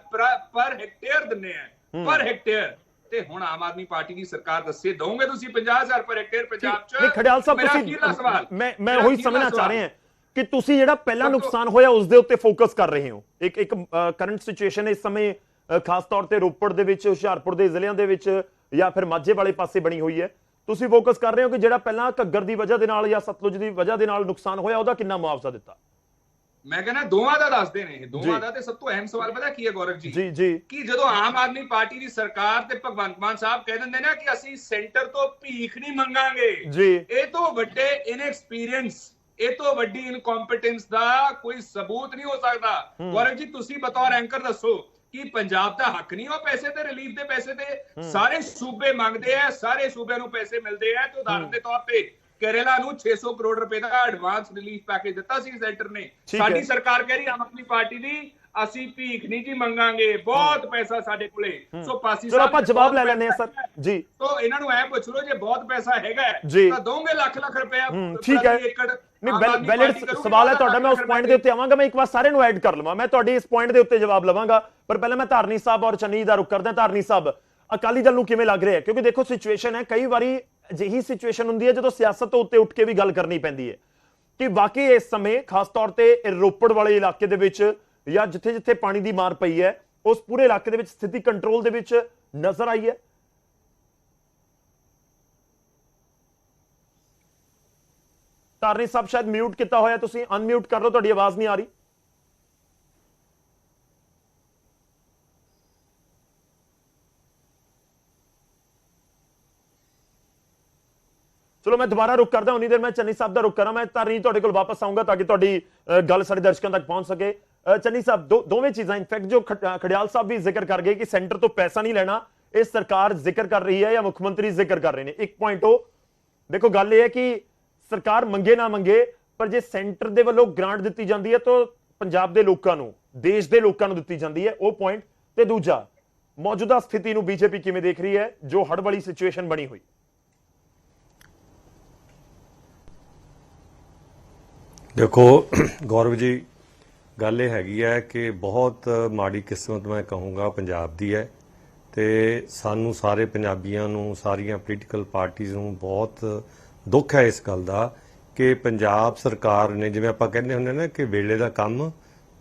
ਪਰ ਹੈਕਟੇਅਰ ਦਿੰਨੇ ਆ, ਪਰ ਹੈਕਟੇਅਰ। ਤੇ ਹੁਣ ਆਮ ਆਦਮੀ ਪਾਰਟੀ ਦੀ ਸਰਕਾਰ ਦੱਸੇ ਦੋਗੇ ਤੁਸੀਂ 50,000 ਪਰ ਹੈਕਟੇਅਰ ਪੰਜਾਬ 'ਚ? ਖੜਿਆਲ ਸਾਹਿਬ, ਤੁਸੀਂ ਮੈਂ ਉਹੀ ਸਮਝਣਾ ਚਾਹ ਰਿਹਾ ਕਿ ਤੁਸੀਂ ਜਿਹੜਾ ਪਹਿਲਾ ਨੁਕਸਾਨ ਹੋਇਆ ਉਸ ਦੇ ਉੱਤੇ ਫੋਕਸ ਕਰ ਰਹੇ ਹੋ। ਇੱਕ ਕਰੰਟ ਸਿਚੁਏਸ਼ਨ ਇਸ ਸਮੇਂ ਖਾਸ ਤੌਰ ਤੇ ਰੋਪੜ ਦੇ ਵਿੱਚ, ਹੁਸ਼ਿਆਰਪੁਰ ਦੇ ਜ਼ਿਲ੍ਹਿਆਂ ਦੇ ਵਿੱਚ ਜਾਂ ਫਿਰ ਮਾਝੇ ਵਾਲੇ ਪਾਸੇ ਬਣੀ ਹੋਈ ਹੈ। ਤੁਸੀਂ ਫੋਕਸ ਕਰ ਰਹੇ ਹੋ ਕਿ ਜਿਹੜਾ ਪਹਿਲਾਂ ਘੱਗਰ ਦੀ ਵਜ੍ਹਾ ਦੇ ਨਾਲ ਜਾਂ ਸਤਲੁਜ ਦੀ ਵਜ੍ਹਾ ਦੇ ਨਾਲ ਨੁਕਸਾਨ ਹੋਇਆ ਉਹਦਾ ਕਿੰਨਾ ਮੁਆਵਜ਼ਾ ਦਿੱਤਾ? ਮੈਂ ਕਹਿੰਦਾ ਦੋਵਾਂ ਦਾ ਦੱਸਦੇ ਨੇ, ਦੋਵਾਂ ਦਾ। ਤੇ ਸਭ ਤੋਂ ਅਹਿਮ ਸਵਾਲ ਪਤਾ ਕੀ ਹੈ ਗੌਰਵ ਜੀ? ਕਿ ਜਦੋਂ ਆਮ ਆਦਮੀ ਪਾਰਟੀ ਦੀ ਸਰਕਾਰ ਤੇ ਭਗਵੰਤ ਮਾਨ ਸਾਹਿਬ ਕਹਿ ਦਿੰਦੇ ਨਾ ਕਿ ਅਸੀਂ ਸੈਂਟਰ ਤੋਂ ਭੀਖ ਨਹੀਂ ਮੰਗਾਂਗੇ, ਇਹ ਤੋਂ ਵੱਡੇ ਇਨਐਕਸਪੀਰੀਅੰਸ, ਇਹ ਤੋਂ ਵੱਡੀ ਇਨਕੰਪੀਟੈਂਸ ਦਾ ਕੋਈ ਸਬੂਤ ਨਹੀਂ ਹੋ ਸਕਦਾ। ਗੌਰਵ ਜੀ, ਤੁਸੀਂ ਬਤੌਰ ਐਂਕਰ ਦੱਸੋ ਕਿ ਪੰਜਾਬ ਦਾ ਹੱਕ ਨਹੀਂ ਉਹ ਪੈਸੇ ਤੇ, ਰਿਲੀਫ ਦੇ ਪੈਸੇ ਤੇ? ਸਾਰੇ ਸੂਬੇ ਮੰਗਦੇ ਆ, ਸਾਰੇ ਸੂਬਿਆਂ ਨੂੰ ਪੈਸੇ ਮਿਲਦੇ ਆ। ਤੇ ਉਦਾਹਰਨ ਦੇ ਤੌਰ ਤੇ ਕੇਰਲਾ ਨੂੰ 600 ਕਰੋੜ ਰੁਪਏ ਦਾ ਐਡਵਾਂਸ ਰਿਲੀਫ ਪੈਕੇਜ ਦਿੱਤਾ ਸੀ ਸੈਂਟਰ ਨੇ। ਸਾਡੀ ਸਰਕਾਰ ਕਹਿ ਰਹੀ ਆਮ ਆਦਮੀ ਪਾਰਟੀ ਦੀ, ਅਸੀਂ ਭੀਖ ਨਹੀਂ ਜੀ ਮੰਗਾਂਗੇ, ਬਹੁਤ ਪੈਸਾ ਸਾਡੇ ਕੋਲੇ। ਸੋ ਪਾਸੀ ਸਾਹਿਬ, ਆਪਾਂ ਜਵਾਬ ਲੈ ਲੈਣੇ ਆ ਸਰ ਜੀ। ਸੋ ਇਹਨਾਂ ਨੂੰ ਐ ਪੁੱਛ ਲਓ ਜੇ ਬਹੁਤ ਪੈਸਾ ਹੈਗਾ ਤਾਂ ਦੋਗੇ ਲੱਖ ਰੁਪਇਆ ਪ੍ਰਤੀ ਏਕੜ? ਨਹੀਂ, ਵੈਲਿਡ ਸਵਾਲ ਹੈ ਤੁਹਾਡਾ, ਮੈਂ ਉਸ ਪੁਆਇੰਟ ਦੇ ਉੱਤੇ ਆਵਾਂਗਾ। ਮੈਂ ਇੱਕ ਵਾਰ ਸਾਰੇ ਨੂੰ ਐਡ ਕਰ ਲਵਾਂ, ਮੈਂ ਤੁਹਾਡੀ ਇਸ ਪੁਆਇੰਟ ਦੇ ਉੱਤੇ ਜਵਾਬ ਲਵਾਂਗਾ। ਪਰ ਪਹਿਲਾਂ ਮੈਂ ਧਾਰਨੀ ਸਾਹਿਬ ਔਰ ਚੰਨੀ ਦਾ ਰੁਖ ਕਰਦਾ। ਧਾਰਨੀ ਸਾਹਿਬ, ਅਕਾਲੀ ਦਲ ਨੂੰ ਕਿਵੇਂ ਲੱਗ ਰਿਹਾ? ਕਿਉਂਕਿ ਦੇਖੋ ਸਿਚੁਏਸ਼ਨ ਹੈ, ਕਈ ਵਾਰੀ ਅਜਿਹੀ ਸਿਚੁਏਸ਼ਨ ਹੁੰਦੀ ਹੈ ਜਦੋਂ ਸਿਆਸਤ ਤੋਂ ਉੱਤੇ ਉੱਠ ਕੇ ਵੀ ਗੱਲ ਕਰਨੀ ਪੈਂਦੀ ਹੈ ਕਿ ਵਾਕਈ ਇਸ ਸਮੇਂ ਖਾਸ ਤੌਰ ਤੇ ਰੋਪੜ ਵਾਲੇ ਇਲਾਕੇ ਦੇ ਵਿੱਚ ਜਾਂ ਜਿੱਥੇ ਜਿੱਥੇ ਪਾਣੀ ਦੀ ਮਾਰ ਪਈ ਹੈ ਉਸ ਪੂਰੇ ਇਲਾਕੇ ਦੇ ਵਿੱਚ ਸਥਿਤੀ ਕੰਟਰੋਲ ਦੇ ਵਿੱਚ ਨਜ਼ਰ ਆਈ ਹੈ। ਧਾਰਨੀ ਸਾਹਿਬ ਸ਼ਾਇਦ ਮਿਊਟ ਕੀਤਾ ਹੋਇਆ, ਤੁਸੀਂ ਅਨਮਿਊਟ ਕਰ ਲਓ, ਤੁਹਾਡੀ ਆਵਾਜ਼ ਨਹੀਂ ਆ ਰਹੀ। ਚਲੋ ਮੈਂ ਦੁਬਾਰਾ ਰੁਕ ਕਰਦਾ, ਉਨੀ ਦੇਰ ਮੈਂ ਚੰਨੀ ਸਾਹਿਬ ਦਾ ਰੁਕ ਕਰਾਂ। ਮੈਂ ਧਾਰਨੀ ਤੁਹਾਡੇ ਕੋਲ ਵਾਪਸ ਆਉਂਗਾ ਤਾਂ ਕਿ ਤੁਹਾਡੀ ਗੱਲ ਸਾਡੇ ਦਰਸ਼ਕਾਂ ਤੱਕ ਪਹੁੰਚ ਸਕੇ। ਚੰਨੀ ਸਾਹਿਬ, ਦੋਵੇਂ ਚੀਜ਼ਾਂ ਇਨਫੈਕਟ ਜੋ ਖੜਿਆਲ ਸਾਹਿਬ ਵੀ ਜ਼ਿਕਰ ਕਰ ਗਏ ਕਿ ਸੈਂਟਰ ਤੋਂ ਪੈਸਾ ਨਹੀਂ ਲੈਣਾ, ਇਹ ਸਰਕਾਰ ਜ਼ਿਕਰ ਕਰ ਰਹੀ ਹੈ ਜਾਂ ਮੁੱਖ ਮੰਤਰੀ ਜ਼ਿਕਰ ਕਰ ਰਹੇ ਨੇ। ਇੱਕ ਪੁਆਇੰਟ ਉਹ ਦੇਖੋ, ਗੱਲ ਇਹ ਹੈ ਕਿ ਸਰਕਾਰ ਮੰਗੇ ਨਾ ਮੰਗੇ, ਪਰ ਜੇ ਸੈਂਟਰ ਦੇ ਵੱਲੋਂ ਗ੍ਰਾਂਟ ਦਿੱਤੀ ਜਾਂਦੀ ਹੈ ਤਾਂ ਪੰਜਾਬ ਦੇ ਲੋਕਾਂ ਨੂੰ, ਦੇਸ਼ ਦੇ ਲੋਕਾਂ ਨੂੰ ਦਿੱਤੀ ਜਾਂਦੀ ਹੈ, ਉਹ ਪੁਆਇੰਟ। ਤੇ ਦੂਜਾ, ਮੌਜੂਦਾ ਸਥਿਤੀ ਨੂੰ ਬੀਜੇਪੀ ਕਿਵੇਂ ਦੇਖ ਰਹੀ ਹੈ ਜੋ ਹੜ੍ਹ ਵਾਲੀ ਸਿਚੁਏਸ਼ਨ ਬਣੀ ਹੋਈ? देखो गौरव जी, ਗੱਲ ਇਹ ਹੈਗੀ ਹੈ ਕਿ ਬਹੁਤ ਮਾੜੀ ਕਿਸਮਤ ਮੈਂ ਕਹੂੰਗਾ ਪੰਜਾਬ ਦੀ ਹੈ ਤੇ ਸਾਨੂੰ ਸਾਰੇ ਪੰਜਾਬੀਆਂ ਨੂੰ, ਸਾਰੀਆਂ ਪੋਲੀਟੀਕਲ ਪਾਰਟੀਆਂ ਨੂੰ ਬਹੁਤ ਦੁੱਖ ਹੈ ਇਸ ਗੱਲ ਦਾ ਕਿ ਪੰਜਾਬ ਸਰਕਾਰ ਨੇ, ਜਿਵੇਂ ਆਪਾਂ ਕਹਿੰਦੇ ਹੁੰਦੇ ਨਾ ਕਿ ਵੇਲੇ ਦਾ ਕੰਮ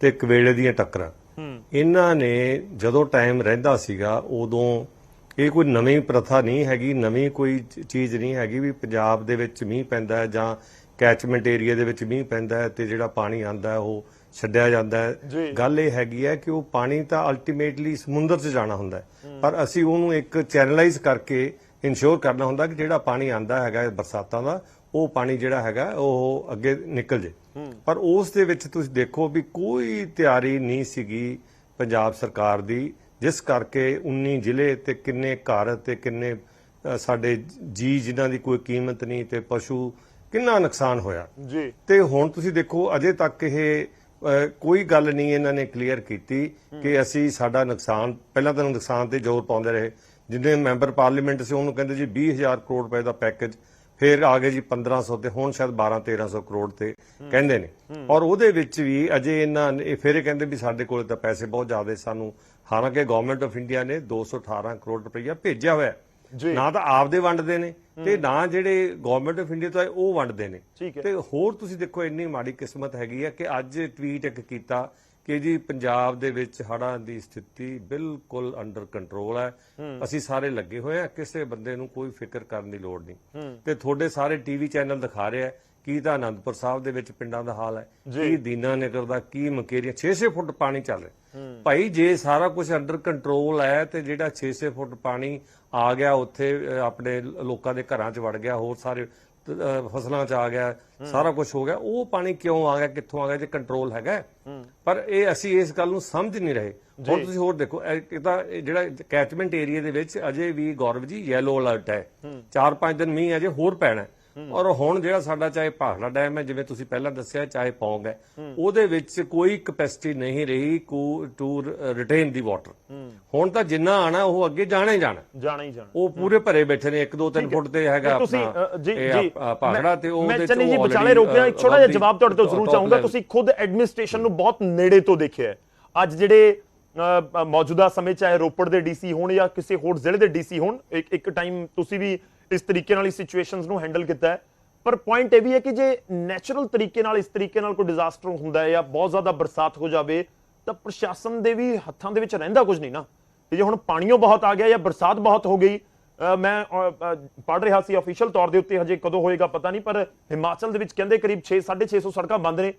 ਤੇ ਕਵੇਲੇ ਦੀਆਂ ਟੱਕਰਾਂ, ਇਹਨਾਂ ਨੇ ਜਦੋਂ ਟਾਈਮ ਰਹਿੰਦਾ ਸੀਗਾ ਉਦੋਂ ਇਹ ਕੋਈ ਨਵੀਂ ਪ੍ਰਥਾ ਨਹੀਂ ਹੈਗੀ, ਨਵੀਂ ਕੋਈ ਚੀਜ਼ ਨਹੀਂ ਹੈਗੀ ਵੀ ਪੰਜਾਬ ਦੇ ਵਿੱਚ ਮੀਂਹ ਪੈਂਦਾ ਹੈ ਜਾਂ ਕੈਚਮੈਂਟ ਏਰੀਆ ਦੇ ਵਿੱਚ ਮੀਂਹ ਪੈਂਦਾ ਹੈ ਤੇ ਜਿਹੜਾ ਪਾਣੀ ਆਂਦਾ ਉਹ ਛੱਡਿਆ ਜਾਂਦਾ ਹੈ। ਗੱਲ ਇਹ ਹੈਗੀ ਹੈ ਕਿ ਉਹ ਪਾਣੀ ਤਾਂ ਅਲਟੀਮੇਟਲੀ ਸਮੁੰਦਰ 'ਚ ਜਾਣਾ ਹੁੰਦਾ ਹੈ, ਪਰ ਅਸੀਂ ਉਹਨੂੰ ਇੱਕ ਚੈਨਲਾਈਜ਼ ਕਰਕੇ ਇਨਸ਼ੋਰ ਕਰਨਾ ਹੁੰਦਾ ਕਿ ਜਿਹੜਾ ਪਾਣੀ ਆਂਦਾ ਹੈਗਾ ਬਰਸਾਤਾਂ ਦਾ, ਉਹ ਪਾਣੀ ਜਿਹੜਾ ਹੈਗਾ ਉਹ ਅੱਗੇ ਨਿਕਲ ਜੇ। ਪਰ ਉਸ ਦੇ ਵਿੱਚ ਤੁਸੀਂ ਦੇਖੋ ਵੀ ਕੋਈ ਤਿਆਰੀ ਨਹੀਂ ਸੀਗੀ ਪੰਜਾਬ ਸਰਕਾਰ ਦੀ, ਜਿਸ ਕਰਕੇ 19 ਜ਼ਿਲ੍ਹੇ ਤੇ ਕਿੰਨੇ ਘਰ ਤੇ ਕਿੰਨੇ ਸਾਡੇ ਜੀ ਜਿਨ੍ਹਾਂ ਦੀ ਕੋਈ ਕੀਮਤ ਨਹੀਂ ਤੇ ਪਸ਼ੂ, ਕਿੰਨਾ ਨੁਕਸਾਨ ਹੋਇਆ ਜੀ। ਤੇ ਹੁਣ ਤੁਸੀਂ ਦੇਖੋ ਅਜੇ ਤੱਕ ਇਹ ਕੋਈ ਗੱਲ ਨਹੀਂ ਇਹਨਾਂ ਨੇ ਕਲੀਅਰ ਕੀਤੀ ਕਿ ਅਸੀਂ ਸਾਡਾ ਨੁਕਸਾਨ, ਪਹਿਲਾਂ ਤਾਂ ਨੁਕਸਾਨ ਤੇ ਜ਼ੋਰ ਪਾਉਂਦੇ ਰਹੇ, ਜਿੰਨੇ ਮੈਂਬਰ ਪਾਰਲੀਮੈਂਟ ਸੀ ਉਹਨੂੰ ਕਹਿੰਦੇ ਜੀ 20,000 ਕਰੋੜ ਰੁਪਏ ਦਾ ਪੈਕੇਜ, ਫਿਰ ਆ ਗਏ ਜੀ 1500 ਤੇ ਹੁਣ ਸ਼ਾਇਦ 12-1300 ਕਰੋੜ ਤੇ ਕਹਿੰਦੇ ਨੇ। ਔਰ ਉਹਦੇ ਵਿੱਚ ਵੀ ਅਜੇ ਇਹਨਾਂ ਨੇ ਫਿਰ ਇਹ ਕਹਿੰਦੇ ਵੀ ਸਾਡੇ ਕੋਲ ਤਾਂ ਪੈਸੇ ਬਹੁਤ ਜ਼ਿਆਦਾ ਸਾਨੂੰ, ਹਾਲਾਂਕਿ ਗਵਰਨਮੈਂਟ ਆਫ ਇੰਡੀਆ ਨੇ 218 ਕਰੋੜ ਰੁਪਈਆ ਭੇਜਿਆ ਹੋਇਆ, ਨਾ ਤਾਂ ਆਪਦੇ ਵੰਡਦੇ ਨੇ ਤੇ ਨਾ ਜਿਹੜੇ ਗਵਰਨਮੈਂਟ ਆਫ ਇੰਡੀਆ ਤੋਂ ਆਏ ਉਹ ਵੰਡਦੇ ਨੇ। ਤੇ ਹੋਰ ਤੁਸੀਂ ਦੇਖੋ ਇੰਨੀ ਮਾੜੀ ਕਿਸਮਤ ਹੈਗੀ ਹੈ ਕਿ ਅੱਜ ਟਵੀਟ ਇੱਕ ਕੀਤਾ ਕਿ ਜੀ ਪੰਜਾਬ ਦੇ ਵਿੱਚ ਹੜ੍ਹਾਂ ਦੀ ਸਥਿਤੀ ਬਿਲਕੁਲ ਅੰਡਰ ਕੰਟਰੋਲ ਹੈ, ਅਸੀਂ ਸਾਰੇ ਲੱਗੇ ਹੋਏ ਆ, ਕਿਸੇ ਬੰਦੇ ਨੂੰ ਕੋਈ ਫਿਕਰ ਕਰਨ ਦੀ ਲੋੜ ਨਹੀਂ। ਤੇ ਤੁਹਾਡੇ ਸਾਰੇ ਟੀਵੀ ਚੈਨਲ ਦਿਖਾ ਰਹੇ ਆ ਕੀ ਤਾਂ ਆਨੰਦਪੁਰ ਸਾਹਿਬ ਦੇ ਵਿੱਚ ਪਿੰਡਾਂ ਦਾ ਹਾਲ ਹੈ, ਕੀ ਦੀਨਾ ਨਗਰ ਦਾ, ਕੀ ਮਕੇਰੀਆਂ, 6-6 ਫੁੱਟ ਪਾਣੀ ਚੱਲ ਰਿਹਾ। ਭਾਈ ਜੇ ਸਾਰਾ ਕੁਝ ਅੰਡਰ ਕੰਟਰੋਲ ਹੈ ਤੇ ਜਿਹੜਾ 6-6 ਫੁੱਟ ਪਾਣੀ ਆ ਗਿਆ ਉੱਥੇ ਆਪਣੇ ਲੋਕਾਂ ਦੇ ਘਰਾਂ 'ਚ ਵੜ ਗਿਆ, ਹੋਰ ਸਾਰੇ ਫਸਲਾਂ 'ਚ ਆ ਗਿਆ, ਸਾਰਾ ਕੁਝ ਹੋ ਗਿਆ, ਉਹ ਪਾਣੀ ਕਿਉਂ ਆ ਗਿਆ, ਕਿੱਥੋਂ ਆ ਗਿਆ ਜੇ ਕੰਟਰੋਲ ਹੈਗਾ? ਪਰ ਇਹ ਅਸੀਂ ਇਸ ਗੱਲ ਨੂੰ ਸਮਝ ਨਹੀਂ ਰਹੇ। ਹੁਣ ਤੁਸੀਂ ਹੋਰ ਦੇਖੋ, ਇਹ ਤਾਂ ਜਿਹੜਾ ਕੈਚਮੈਂਟ ਏਰੀਆ ਦੇ ਵਿੱਚ ਅਜੇ ਵੀ ਗੌਰਵ ਜੀ ਯੈਲੋ ਅਲਰਟ ਹੈ, 4-5 ਦਿਨ ਮੀਂਹ ਅਜੇ ਹੋਰ ਪੈਣਾ। ਔਰ ਹੁਣ ਜਿਹੜਾ ਸਾਡਾ ਚਾਹੇ ਭਾਖੜਾ ਡੈਮ ਹੈ, ਜਿਵੇਂ ਤੁਸੀਂ ਪਹਿਲਾਂ ਦੱਸਿਆ, ਚਾਹੇ ਪੌਂਗ ਹੈ, ਉਹਦੇ ਵਿੱਚ ਕੋਈ ਕੈਪੈਸਿਟੀ ਨਹੀਂ ਰਹੀ ਟੂ ਰਿਟੇਨ ਦੀ ਵਾਟਰ। ਹੁਣ ਤਾਂ ਜਿੰਨਾ ਆਣਾ ਉਹ ਅੱਗੇ ਜਾਣਾ ਹੀ ਜਾਣਾ, ਉਹ ਪੂਰੇ ਭਰੇ ਬੈਠੇ ਨੇ, 1-2-3 ਫੁੱਟ ਤੇ ਹੈਗਾ ਆਪਣਾ ਭਾਖੜਾ ਤੇ ਉਹ। ਮੈਂ ਚੰਨੀ ਜੀ ਵਿਚਾਲੇ ਰੋਕਿਆ, ਇੱਕ ਛੋਟਾ ਜਿਹਾ ਜਵਾਬ ਤੁਹਾਡੇ ਤੋਂ ਜ਼ਰੂਰ ਚਾਹੂੰਗਾ। ਤੁਸੀਂ ਖੁਦ ਐਡਮਿਨਿਸਟ੍ਰੇਸ਼ਨ ਨੂੰ ਬਹੁਤ ਨੇੜੇ ਤੋਂ ਦੇਖਿਆ, ਅੱਜ ਜਿਹੜੇ ਮੌਜੂਦਾ ਸਮੇਂ ਚਾਹੇ ਰੋਪੜ ਦੇ ਡੀਸੀ ਹੋਣ ਜਾਂ ਕਿਸੇ ਹੋਰ ਜ਼ਿਲ੍ਹੇ ਦੇ ਡੀਸੀ ਹੋਣ, ਇੱਕ ਟਾਈਮ ਤੁਸੀਂ ਵੀ ਇਸ ਤਰੀਕੇ ਨਾਲ ਸਿਚੁਏਸ਼ਨਸ ਨੂੰ ਹੈਂਡਲ ਕੀਤਾ ਹੈ। ਪਰ ਪੁਆਇੰਟ ਇਹ ਵੀ ਹੈ ਕਿ ਜੇ ਨੈਚੁਰਲ ਤਰੀਕੇ ਨਾਲ ਇਸ ਤਰੀਕੇ ਨਾਲ ਕੋਈ ਡਿਜ਼ਾਸਟਰ ਹੁੰਦਾ ਹੈ ਜਾਂ ਬਹੁਤ ਜ਼ਿਆਦਾ ਬਰਸਾਤ ਹੋ ਜਾਵੇ ਤਾਂ ਪ੍ਰਸ਼ਾਸਨ ਦੇ ਵੀ ਹੱਥਾਂ ਦੇ ਵਿੱਚ ਰਹਿੰਦਾ ਕੁਝ ਨਹੀਂ ਨਾ। ਤੇ ਜੇ ਹੁਣ ਪਾਣੀਓ ਬਹੁਤ ਆ ਗਿਆ ਜਾਂ ਬਰਸਾਤ ਬਹੁਤ ਹੋ ਗਈ, ਮੈਂ ਪੜ੍ਹ ਰਿਹਾ ਸੀ ਅਫੀਸ਼ੀਅਲ ਤੌਰ ਦੇ ਉੱਤੇ, ਹਜੇ ਕਦੋਂ ਹੋਏਗਾ ਪਤਾ ਨਹੀਂ, ਪਰ ਹਿਮਾਚਲ ਦੇ ਵਿੱਚ ਕਹਿੰਦੇ ਕਰੀਬ 600-650 ਸੜਕਾਂ ਬੰਦ ਨੇ,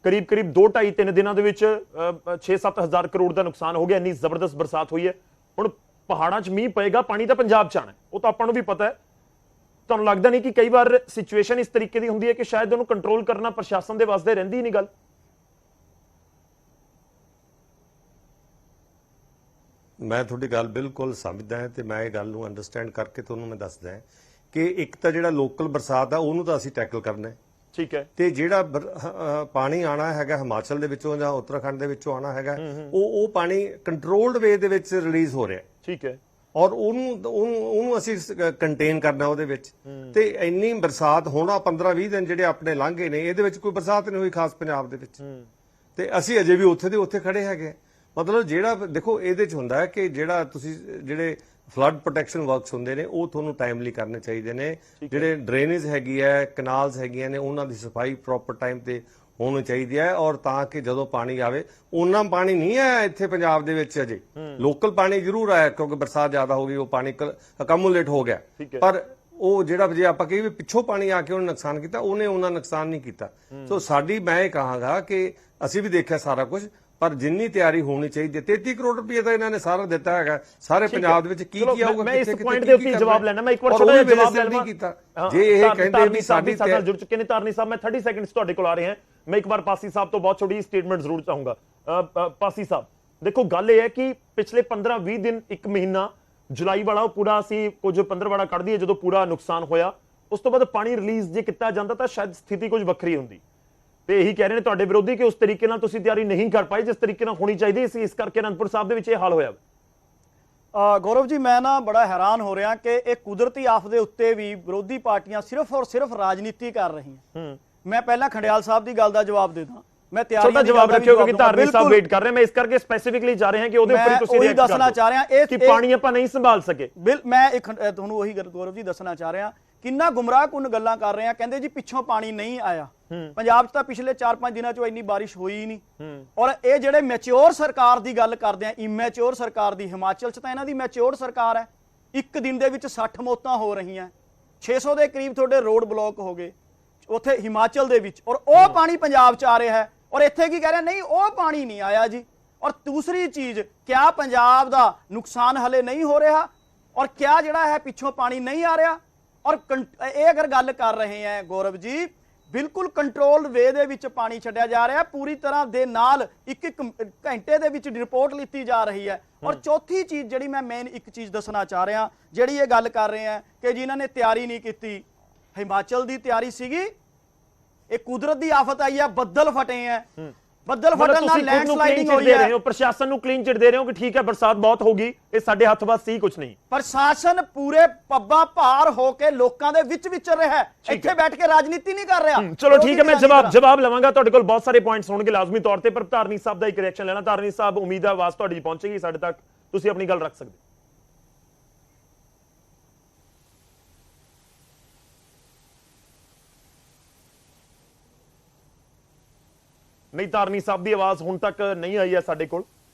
ਕਰੀਬ 2-2.5-3 ਦਿਨਾਂ ਦੇ ਵਿੱਚ 6-7 ਹਜ਼ਾਰ ਕਰੋੜ ਦਾ ਨੁਕਸਾਨ ਹੋ ਗਿਆ, ਇੰਨੀ ਜ਼ਬਰਦਸਤ ਬਰਸਾਤ ਹੋਈ ਹੈ। ਹੁਣ ਪਹਾੜਾਂ 'ਚ ਮੀਂਹ ਪਏਗਾ, ਪਾਣੀ ਤਾਂ ਪੰਜਾਬ 'ਚ ਆਣਾ, ਉਹ ਤਾਂ ਆਪਾਂ ਨੂੰ ਵੀ ਪਤਾ ਹੈ। ਤੁਹਾਨੂੰ ਲੱਗਦਾ ਨਹੀਂ ਕਿ ਕਈ ਵਾਰ ਸਿਚੁਏਸ਼ਨ ਇਸ ਤਰੀਕੇ ਦੀ ਹੁੰਦੀ ਹੈ ਕਿ ਸ਼ਾਇਦ ਉਹਨੂੰ ਕੰਟਰੋਲ ਕਰਨਾ ਪ੍ਰਸ਼ਾਸਨ ਦੇ ਵਾਸਤੇ ਰਹਿੰਦੀ ਹੀ ਨਹੀਂ ਗੱਲ? ਮੈਂ ਤੁਹਾਡੀ ਗੱਲ ਬਿਲਕੁਲ ਸਮਝਦਾ ਹਾਂ ਤੇ ਮੈਂ ਇਹ ਗੱਲ ਨੂੰ ਅੰਡਰਸਟੈਂਡ ਕਰਕੇ ਤੁਹਾਨੂੰ ਮੈਂ ਦੱਸਦਾ ਕਿ ਇੱਕ ਤਾਂ ਜਿਹੜਾ ਲੋਕਲ ਬਰਸਾਤ ਆ ਉਹਨੂੰ ਤਾਂ ਅਸੀਂ ਟੈਕਲ ਕਰਨਾ ਹੈ, ਠੀਕ ਹੈ, ਤੇ ਜਿਹੜਾ ਪਾਣੀ ਆਣਾ ਹੈਗਾ ਹਿਮਾਚਲ ਦੇ ਵਿੱਚੋਂ ਜਾਂ ਉੱਤਰਾਖੰਡ ਦੇ ਵਿੱਚੋਂ ਆਣਾ ਹੈਗਾ, ਉਹ ਪਾਣੀ ਕੰਟਰੋਲਡ ਵੇ ਦੇ ਵਿੱਚ ਰਿਲੀਜ਼ ਹੋ ਰਿਹਾ, ਠੀਕ ਹੈ, ਔਰ ਉਹਨੂੰ ਅਸੀਂ ਕੰਟੇਨ ਕਰਨਾ ਉਹਦੇ ਵਿੱਚ। ਤੇ ਇੰਨੀ ਬਰਸਾਤ ਹੋਣਾ 15-20 ਦਿਨ ਜਿਹੜੇ ਆਪਣੇ ਲੰਘੇ ਨੇ, ਇਹਦੇ ਵਿੱਚ ਕੋਈ ਬਰਸਾਤ ਨਹੀਂ ਹੋਈ ਖਾਸ ਪੰਜਾਬ ਦੇ ਵਿੱਚ, ਤੇ ਅਸੀਂ ਅਜੇ ਵੀ ਉੱਥੇ ਦੇ ਉੱਥੇ ਖੜੇ ਹੈਗੇ। ਮਤਲਬ ਜਿਹੜਾ ਦੇਖੋ ਇਹਦੇ ਚ ਹੁੰਦਾ ਹੈ ਕਿ ਜਿਹੜੇ ਫਲੱਡ ਪ੍ਰੋਟੈਕਸ਼ਨ ਵਰਕਸ ਹੁੰਦੇ ਨੇ ਉਹ ਤੁਹਾਨੂੰ ਟਾਈਮਲੀ ਕਰਨੇ ਚਾਹੀਦੇ ਨੇ, ਜਿਹੜੇ ਡਰੇਨੇਜ ਹੈਗੀ ਹੈ, ਕਨਾਲਸ ਹੈਗੀਆਂ ਨੇ, ਉਹਨਾਂ ਦੀ ਸਫਾਈ ਪ੍ਰੋਪਰ ਟਾਈਮ ਤੇ ਹੋਣੀ ਚਾਹੀਦੀ ਹੈ, ਔਰ ਤਾਂ ਕਿ ਜਦੋਂ ਪਾਣੀ ਆਵੇ, ਉਹਨਾਂ ਪਾਣੀ ਨਹੀਂ ਆਇਆ ਇੱਥੇ ਪੰਜਾਬ ਦੇ ਵਿੱਚ ਅਜੇ, ਲੋਕਲ ਪਾਣੀ ਜ਼ਰੂਰ ਆਇਆ ਕਿਉਂਕਿ ਬਰਸਾਤ ਜ਼ਿਆਦਾ ਹੋ ਗਈ, ਉਹ ਪਾਣੀ ਅਕਮੂਲੇਟ ਹੋ ਗਿਆ, ਪਰ ਉਹ ਜਿਹੜਾ ਜੇ ਆਪਾਂ ਕਹੀਏ ਵੀ ਪਿੱਛੋਂ ਪਾਣੀ ਆ ਕੇ ਉਹਨੇ ਨੁਕਸਾਨ ਕੀਤਾ, ਉਹਨੇ ਉਹਨਾਂ ਨੁਕਸਾਨ ਨਹੀਂ ਕੀਤਾ। ਸੋ ਸਾਡੀ ਮੈਂ ਇਹ ਕਹਾਂਗਾ ਕਿ ਅਸੀਂ ਵੀ ਦੇਖਿਆ ਸਾਰਾ ਕੁਝ, ਪਰ ਜਿੰਨੀ ਤਿਆਰੀ ਹੋਣੀ ਚਾਹੀਦੀ ਹੈ। 33 ਕਰੋੜ ਰੁਪਏ ਤਾਂ ਇਹਨਾਂ ਨੇ ਸਾਰਾ ਦਿੱਤਾ ਹੈਗਾ ਸਾਰੇ ਪੰਜਾਬ ਦੇ ਵਿੱਚ, ਕੀ ਆਊਗਾ? ਮੈਂ ਇਸ ਪੁਆਇੰਟ ਦੇ ਉੱਤੇ ਜਵਾਬ ਲੈਣਾ, ਮੈਂ ਇੱਕ ਵਾਰ ਛੋਟਾ ਜਿਹਾ ਜਵਾਬ ਲੈਣਾ ਕੀਤਾ। ਜੇ ਇਹ ਕਹਿੰਦੇ ਵੀ ਸਾਡੀ ਸਾਡੇ ਨਾਲ ਜੁੜ ਚੁੱਕੇ ਨੇ ਧਾਰਨੀ ਸਾਹਿਬ, ਮੈਂ 30 ਸੈਕਿੰਡਸ ਤੁਹਾਡੇ ਕੋਲ ਆ ਰਹੇ ਹਾਂ, ਮੈਂ ਇੱਕ ਵਾਰ ਪਾਸੀ ਸਾਹਿਬ ਤੋਂ ਬਹੁਤ ਛੋਟੀ ਸਟੇਟਮੈਂਟ ਜ਼ਰੂਰ ਚਾਹੂੰਗਾ। ਪਾਸੀ ਸਾਹਿਬ ਦੇਖੋ, ਗੱਲ ਇਹ ਹੈ ਕਿ ਪਿਛਲੇ 15-20 ਦਿਨ, ਇੱਕ ਮਹੀਨਾ ਜੁਲਾਈ ਵਾਲਾ ਉਹ ਪੂਰਾ ਅਸੀਂ ਕੁਝ 15 ਵਾੜਾ ਕੱਢ ਦਈਏ ਜਦੋਂ ਪੂਰਾ ਨੁਕਸਾਨ ਹੋਇਆ, ਉਸ ਤੋਂ ਬਾਅਦ ਪਾਣੀ ਰਿਲੀਜ਼ ਜੇ ਕੀਤਾ ਜਾਂਦਾ ਤਾਂ ਸ਼ਾਇਦ ਸਥਿਤੀ ਕੁਝ ਵੱਖਰੀ ਹੁੰਦੀ। ਤੇ ਇਹੀ ਕਹਿ ਰਹੇ ਨੇ ਤੁਹਾਡੇ ਵਿਰੋਧੀ ਕਿ ਉਸ ਤਰੀਕੇ ਨਾਲ ਤੁਸੀਂ ਤਿਆਰੀ ਨਹੀਂ ਕਰ ਪਾਏ ਜਿਸ ਤਰੀਕੇ ਨਾਲ ਹੋਣੀ ਚਾਹੀਦੀ ਸੀ, ਇਸ ਕਰਕੇ ਅਨੰਦਪੁਰ ਸਾਹਿਬ ਦੇ ਵਿੱਚ ਇਹ ਹਾਲ ਹੋਇਆ। ਗੌਰਵ ਜੀ ਮੈਂ ਨਾ ਬੜਾ ਹੈਰਾਨ ਹੋ ਰਿਹਾ ਕਿ ਇਹ ਕੁਦਰਤੀ ਆਫਤ ਦੇ ਉੱਤੇ ਵੀ ਵਿਰੋਧੀ ਪਾਰਟੀਆਂ ਸਿਰਫ ਔਰ ਸਿਰਫ ਰਾਜਨੀਤੀ ਕਰ ਰਹੀਆਂ। ਮੈਂ ਪਹਿਲਾਂ ਖੰਡਿਆਲ ਸਾਹਿਬ ਦੀ ਗੱਲ ਦਾ ਜਵਾਬ ਦੇ ਦਾਂ, ਮੈਂ ਛੋਟਾ ਜਵਾਬ ਰੱਖਿਓ ਕਿਉਂਕਿ ਧਾਰਮਿਕ ਸਾਹਿਬ ਵੇਟ ਕਰ ਰਹੇ, ਮੈਂ ਇਸ ਕਰਕੇ ਸਪੈਸੀਫਿਕਲੀ ਜਾ ਰਹੇ ਹਾਂ ਕਿ ਉਹਦੇ ਉੱਪਰ ਤੁਸੀਂ ਉਹੀ ਦੱਸਣਾ ਚਾਹ ਰਿਹਾ ਕਿ ਪਾਣੀ ਆਪਾਂ ਨਹੀਂ ਸੰਭਾਲ ਸਕੇ। ਮੈਂ ਤੁਹਾਨੂੰ ਉਹੀ ਗੌਰਵ ਜੀ ਦੱਸਣਾ ਚਾਹ ਰਿਹਾ ਕਿੰਨਾ ਗੁੰਮਰਾਹਕੁੰਨ ਗੱਲਾਂ ਕਰ ਰਹੇ ਆ। ਕਹਿੰਦੇ ਜੀ ਪਿੱਛੋਂ ਪਾਣੀ ਨਹੀਂ ਆਇਆ, ਪੰਜਾਬ 'ਚ ਤਾਂ ਪਿਛਲੇ 4-5 ਦਿਨਾਂ 'ਚੋਂ ਇੰਨੀ ਬਾਰਿਸ਼ ਹੋਈ ਨਹੀਂ। ਔਰ ਇਹ ਜਿਹੜੇ ਮੈਚਿਓਰ ਸਰਕਾਰ ਦੀ ਗੱਲ ਕਰਦੇ ਆ, ਇਮੈਚਿਓਰ ਸਰਕਾਰ ਦੀ, ਹਿਮਾਚਲ 'ਚ ਤਾਂ ਇਹਨਾਂ ਦੀ ਮੈਚਿਓਰ ਸਰਕਾਰ ਹੈ। ਇੱਕ ਦਿਨ ਦੇ ਵਿੱਚ 60 ਮੌਤਾਂ ਹੋ ਰਹੀਆਂ, 600 ਦੇ ਕਰੀਬ ਤੁਹਾਡੇ ਰੋਡ ਬਲੌਕ ਹੋ ਗਏ ਉੱਥੇ ਹਿਮਾਚਲ ਦੇ ਵਿੱਚ, ਔਰ ਉਹ ਪਾਣੀ ਪੰਜਾਬ 'ਚ ਆ ਰਿਹਾ ਹੈ। ਔਰ ਇੱਥੇ ਕੀ ਕਹਿ ਰਿਹਾ, ਨਹੀਂ ਉਹ ਪਾਣੀ ਨਹੀਂ ਆਇਆ ਜੀ। ਔਰ ਦੂਸਰੀ ਚੀਜ਼, ਕਿਆ ਪੰਜਾਬ ਦਾ ਨੁਕਸਾਨ ਹਲੇ ਨਹੀਂ ਹੋ ਰਿਹਾ, ਔਰ ਕਿਆ ਜਿਹੜਾ ਹੈ ਪਿੱਛੋਂ ਪਾਣੀ ਨਹੀਂ ਆ ਰਿਹਾ। ਔਰ ਇਹ ਅਗਰ ਗੱਲ ਕਰ ਰਹੇ ਹੈ ਗੌਰਵ ਜੀ, ਬਿਲਕੁਲ ਕੰਟਰੋਲਡ ਵੇ ਦੇ ਵਿੱਚ ਪਾਣੀ ਛੱਡਿਆ ਜਾ ਰਿਹਾ, ਪੂਰੀ ਤਰ੍ਹਾਂ ਦੇ ਨਾਲ ਇੱਕ ਘੰਟੇ ਦੇ ਵਿੱਚ ਰਿਪੋਰਟ ਲਿੱਤੀ ਜਾ ਰਹੀ ਹੈ। ਔਰ ਚੌਥੀ ਚੀਜ਼ ਜਿਹੜੀ ਮੈਂ ਮੇਨ ਇੱਕ ਚੀਜ਼ ਦੱਸਣਾ ਚਾਹ ਰਿਹਾ, ਜਿਹੜੀ ਇਹ ਗੱਲ ਕਰ ਰਹੇ ਆ ਕਿ ਜਿਨ੍ਹਾਂ ਨੇ ਤਿਆਰੀ ਨਹੀਂ ਕੀਤੀ, ਹਿਮਾਚਲ ਦੀ ਤਿਆਰੀ ਸੀਗੀ, ਇਹ ਕੁਦਰਤ ਦੀ ਆਫਤ ਆਈ ਹੈ, ਬੱਦਲ ਫਟੇ ਹੈ, ਬੱਦਲ ਫਟਣ ਨਾਲ ਲੈਂਡਸਲਾਈਡਿੰਗ ਹੋਈ ਹੈ। ਪ੍ਰਸ਼ਾਸਨ ਨੂੰ ਕਲੀਨ ਚਿਟ ਦੇ ਰਹੇ ਹੋ ਕਿ ਠੀਕ ਹੈ ਬਰਸਾਤ ਬਹੁਤ ਹੋਗੀ, ਇਹ ਸਾਡੇ ਹੱਥ ਵੱਸ ਸੀ ਕੁਝ ਨਹੀਂ। ਪ੍ਰਸ਼ਾਸਨ ਪੂਰੇ ਪੱਬਾਂ ਭਾਰ ਹੋ ਕੇ ਲੋਕਾਂ ਦੇ ਵਿੱਚ ਵਿਚਰ ਰਿਹਾ ਹੈ, ਇੱਥੇ ਬੈਠ ਕੇ ਰਾਜਨੀਤੀ ਨਹੀਂ ਕਰ ਰਿਹਾ। ਚਲੋ ਠੀਕ ਹੈ, ਮੈਂ ਜਵਾਬ ਲਵਾਂਗਾ, ਤੁਹਾਡੇ ਕੋਲ ਬਹੁਤ ਸਾਰੇ ਪੁਆਇੰਟਸ ਹੋਣਗੇ ਲਾਜ਼ਮੀ ਤੌਰ ਤੇ, ਪਰ ਧਾਰਨੀ ਸਾਹਿਬ ਦਾ ਇੱਕ ਰਿਐਕਸ਼ਨ ਲੈਣਾ। ਧਾਰਨੀ ਸਾਹਿਬ, ਉਮੀਦ ਹੈ ਆਵਾਜ਼ ਤੁਹਾਡੀ ਪਹੁੰਚੇਗੀ ਸਾਡੇ ਤੱਕ, ਤੁਸੀਂ ਆਪਣੀ ਗੱਲ ਰੱਖ ਸਕਦੇ। ਨਹੀਂ, ਧਾਰਨੀ ਸਾਹਿਬ ਦੀ ਆਵਾਜ਼ ਹੁਣ ਤੱਕ ਨਹੀਂ ਆਈ ਹੈ ਸਾਡੇ ਕੋਲ।